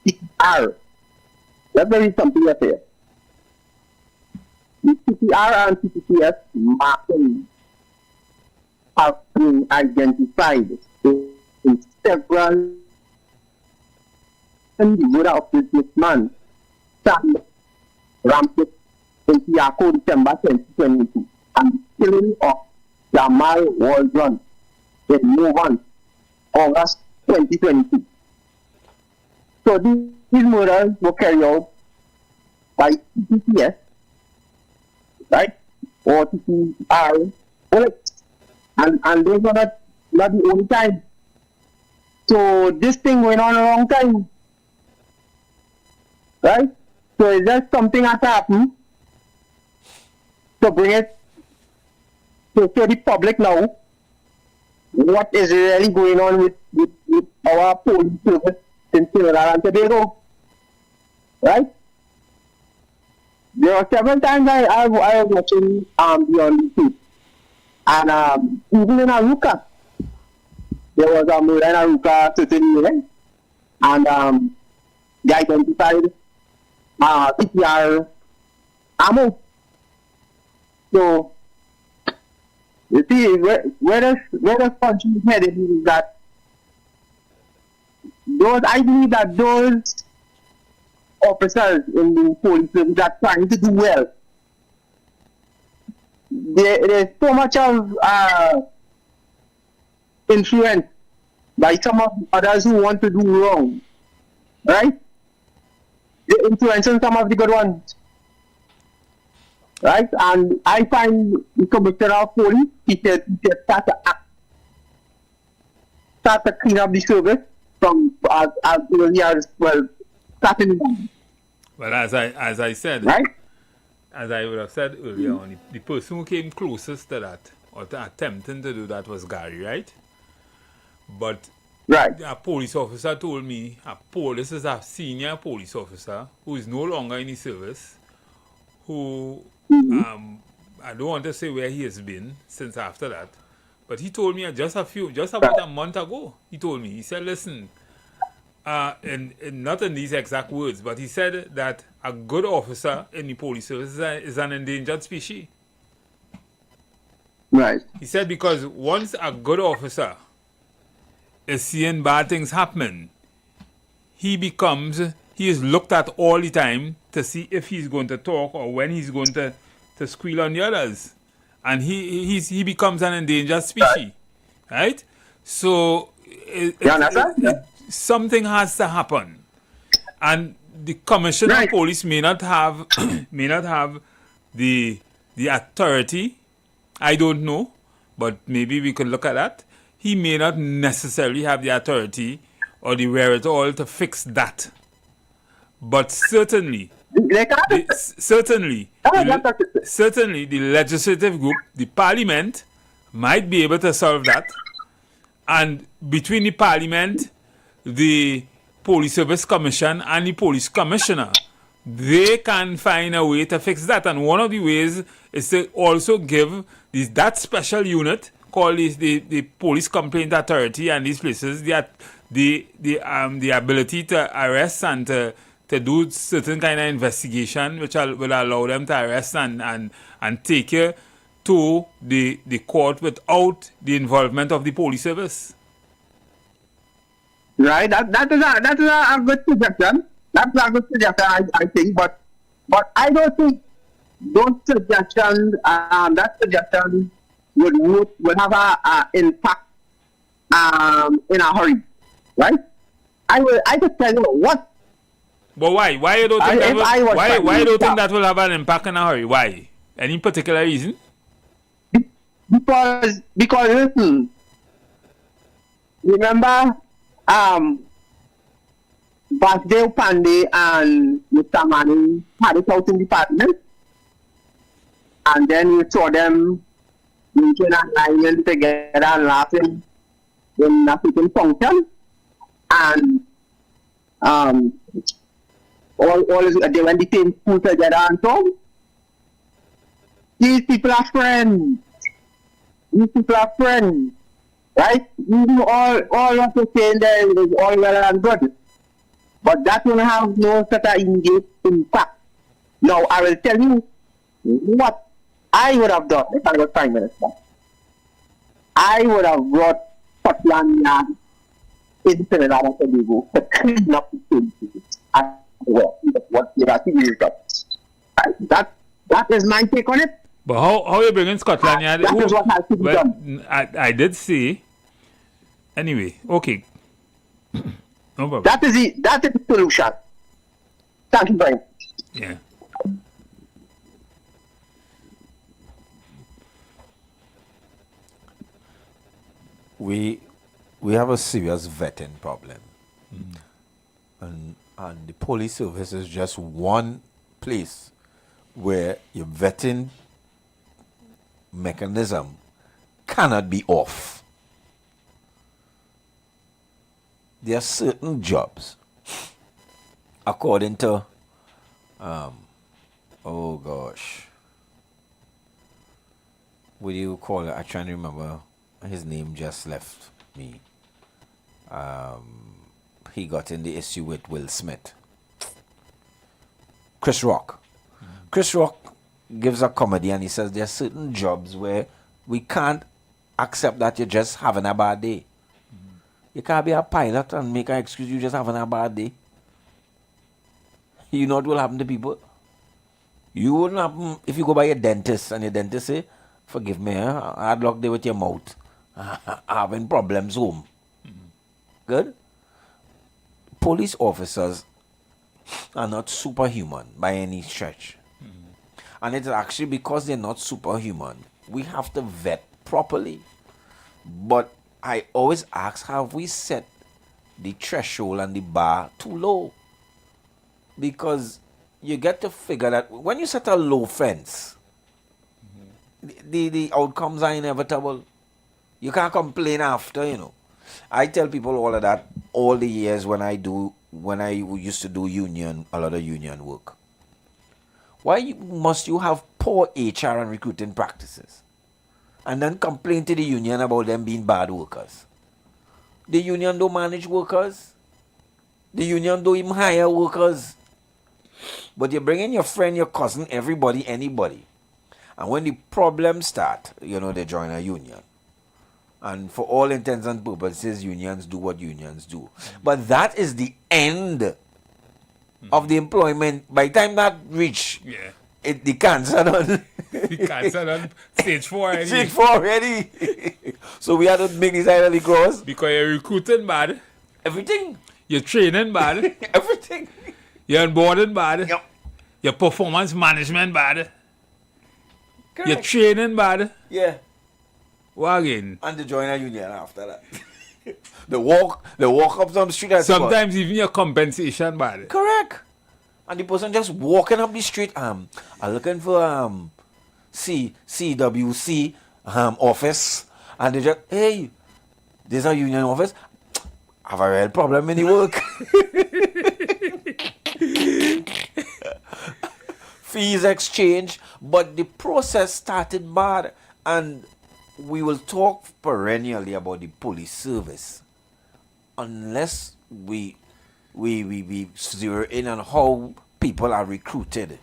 TTR. That's very something up here. The TTR and TTPS marking have been identified in several individual of this man, Sam Ramsey, in Tiago, December 2022, and the killing of Jamal Waldron in Movan, August 2022. So these murders were carried out by TTPS, right? Or TTR, and those are not the only time. So this thing went on a long time, right? So is there something has happened to bring it to the public now? What is really going on with our police service in Trinidad and Tobago, right? There are several times I was watching Beyond the Truth, and even in Aruka, there was a murder in Aruka certainly, and they identified PTR ammo. So you see, where does country headed is that I believe that those officers in the police service are trying to do well. There's so much of influence by some of the others who want to do wrong, right? They're influencing some of the good ones, right? And I find the commissioner of police, he said start to clean up the service from as early as starting. Well, as I said, right? As I would have said earlier on, the person who came closest to that, or to attempting to do that, was Gary, right? But a police officer told me, this is a senior police officer who is no longer in the service, who, I don't want to say where he has been since after that, but he told me just about a month ago, he said, listen, and not in these exact words, but he said that a good officer in the police service is an endangered species. Right. He said because once a good officer is seeing bad things happen, he is looked at all the time to see if he's going to talk or when he's going to squeal on the others. And he becomes an endangered species. Right? So something has to happen. And the commissioner of police may not have the authority. I don't know, but maybe we could look at that. He may not necessarily have the authority or the wherewithal to fix that. But certainly the legislative group, the parliament, might be able to solve that. And between the parliament, the police service commission and the police commissioner, they can find a way to fix that. And one of the ways is to also give that special unit called the police complaint authority and these places the ability to arrest and to do certain kind of investigation which will allow them to arrest and take you to the court without the involvement of the police service. Right, that is a good suggestion. That's a good suggestion, I think, but I don't think those suggestions, that suggestion would have a impact in a hurry, right? I could tell you what. But why? Why you don't think why you don't think that will have an impact in a hurry? Why? Any particular reason? Because listen, remember Basdeo Pandey and Mr. Manning had it out in the parliament, and then you saw them drinking and lying together and laughing in a certain function, and all is they went the same school together and so. These people are friends. These people are friends, right? You do all what you're saying there is all well and good, but that will have no such a immediate impact. Now I will tell you what I would have done if I was Prime Minister. I would have brought Scotland Yard in Trinidad and Tobago to clean up the things and what they are doing. That is my take on it. But how you bringing Scotland Yard? That is what has to be done. I did say. Anyway, okay. No problem. That is the solution. Thank you very much. Yeah. We have a serious vetting problem, and the police service is just one place where your vetting mechanism cannot be off. There are certain jobs, according to, oh gosh, what do you call it? I'm trying to remember. His name just left me. He got in the issue with Will Smith. Chris Rock. Chris Rock gives a comedy and he says there are certain jobs where we can't accept that you're just having a bad day. You can't be a pilot and make an excuse you just having a bad day. You know what will happen to people? You wouldn't happen if you go by your dentist and your dentist say, forgive me, hard luck there with your mouth. Having problems home. Good? Police officers are not superhuman by any stretch. And it's actually because they're not superhuman, we have to vet properly. But I always ask, have we set the threshold and the bar too low? Because you get to figure that when you set a low fence, the outcomes are inevitable. You can't complain after, you know. I tell people all of that all the years when I used to do a lot of union work. Why must you have poor HR and recruiting practices and then complain to the union about them being bad workers? The union don't manage workers. The union don't even hire workers. But you bring in your friend, your cousin, everybody, anybody. And when the problems start, they join a union. And for all intents and purposes, unions do what unions do. But that is the end of the employment. By the time that reach, the cancer done. The cancer done. Stage 4 already. Stage 4 already. So we had to make this side of the cross. Because you're recruiting bad. Everything. You're training bad. Everything. You're onboarding bad. Yep. Your performance management bad. Correct. You're training bad. Yeah. What again? And to join a union after that. the walk up some street. Sometimes even your compensation bad. Correct. And the person just walking up the street, I'm looking for CWC office, and they just, hey, there's a union office. I have a real problem in the work. Fees exchange, but the process started bad, and we will talk perennially about the police service unless we zero in on how people are recruited.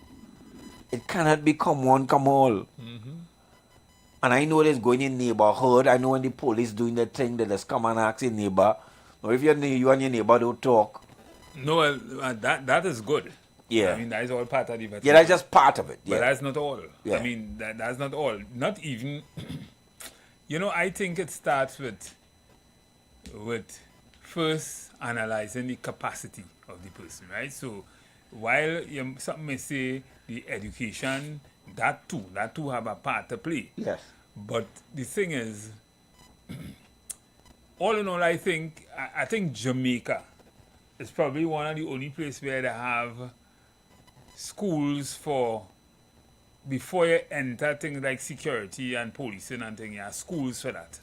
It cannot be come one, come all. And I know there's going in neighborhood. I know when the police doing the thing, they just come and ask your neighbor. Or if you and your neighbor don't talk. No, that is good. Yeah. I mean, that is all part of the vetting. Yeah, that's just part of it. Yeah. But that's not all. Yeah. I mean, that's not all. Not even... I think it starts with first analyzing the capacity of the person, right? So while some may say the education, that too have a part to play. Yes. But the thing is, all in all, I think Jamaica is probably one of the only places where they have schools for before you enter things like security and policing and things, you have schools for that,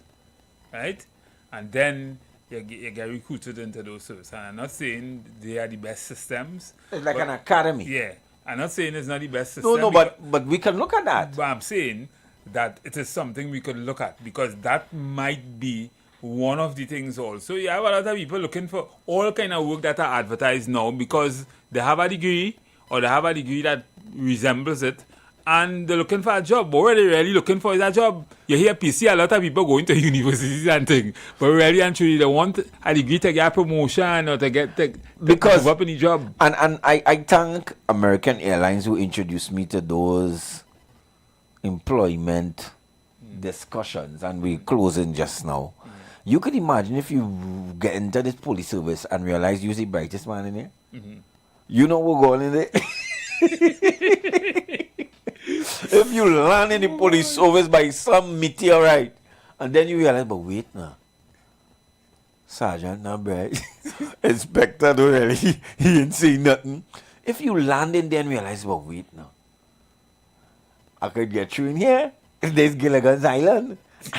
right? And then you get recruited into those services. And I'm not saying they are the best systems. It's like an academy. Yeah. I'm not saying it's not the best system. No, but we can look at that. But I'm saying that it is something we could look at because that might be one of the things also. You have a lot of people looking for all kind of work that are advertised now because they have a degree or they have a degree that resembles it and they're looking for a job. But what they're really looking for is a job. You hear PC, a lot of people going to universities and things, but really and truly they want a degree to get a promotion or to move up in the job. And I thank American Airlines who introduced me to those employment discussions, and we're closing just now. You could imagine if you get into this police service and realize you're the brightest man in here. You know what's going in there? If you land in the police service by some meteorite, and then you realize, but wait now, Sergeant not bright, Inspector don't really, he ain't saying nothing. If you land in there and realize, but wait now, I could get you in here. If there's Gilligan's Island,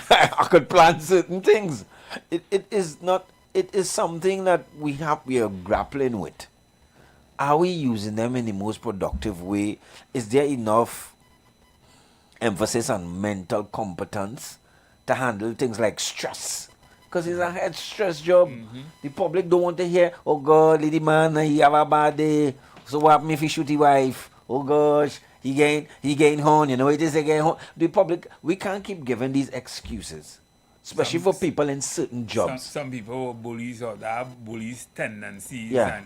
I could plan certain things. It is something that we are grappling with. Are we using them in the most productive way? Is there enough emphasis on mental competence to handle things like stress? Because it's a head stress job. The public don't want to hear, oh God, lady man, he have a bad day. So what happened if he shoot his wife? Oh gosh, he gain horn, you know, it is again horn. The public, we can't keep giving these excuses. Especially for people in certain jobs. Some people are bullies or they have bullies tendencies Yeah.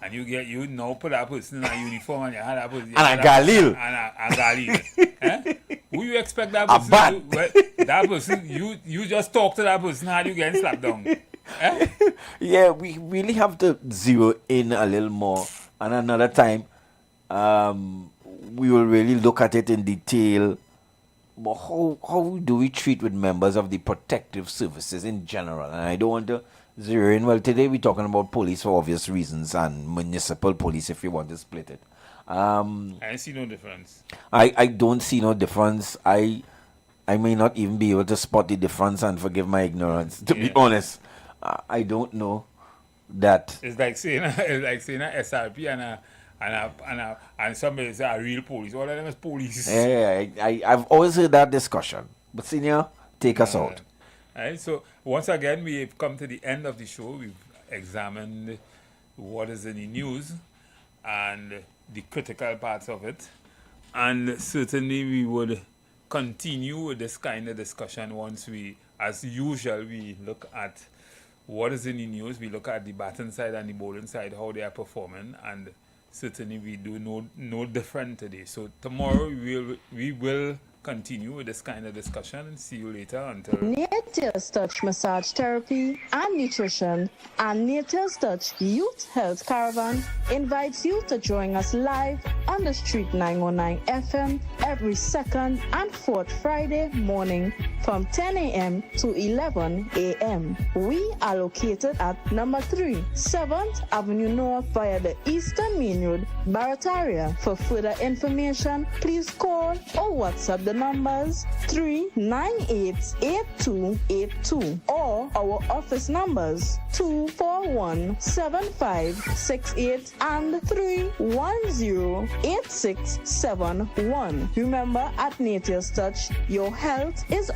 and you now put that person in a uniform and you had that person. And a Galil. And a Galil. Eh? Who you expect that person to do? Well, that person, you just talk to that person, how you getting slapped down? Eh? Yeah, we really have to zero in a little more. And another time, we will really look at it in detail. But how do we treat with members of the protective services in general? And I don't want to zero in. Well, today we're talking about police for obvious reasons and municipal police if you want to split it. I see no difference. I don't see no difference. I may not even be able to spot the difference, and forgive my ignorance. To be honest, I don't know that. It's like saying a SRP and somebody say a real police. All of them is police. Yeah, I've always heard that discussion. But senior, take us out. Alright, so once again we've come to the end of the show. We've examined what is in the news and the critical parts of it. And certainly we would continue with this kind of discussion once we, as usual, we look at what is in the news. We look at the batting side and the bowling side, how they are performing, and certainly we do no different today. So tomorrow we will continue with this kind of discussion and see you later until Nature's Touch Massage Therapy and Nutrition and Nature's Touch Youth Health Caravan invites you to join us live on the Street 919 FM every second and fourth Friday morning from 10 a.m. to 11 a.m. We are located at number 3, 7th Avenue North via the Eastern Main Road, Barataria. For further information, please call or WhatsApp the numbers 398-8282 or our office numbers 241-7568 and 310-8671. Remember, at Nature's Touch, your health is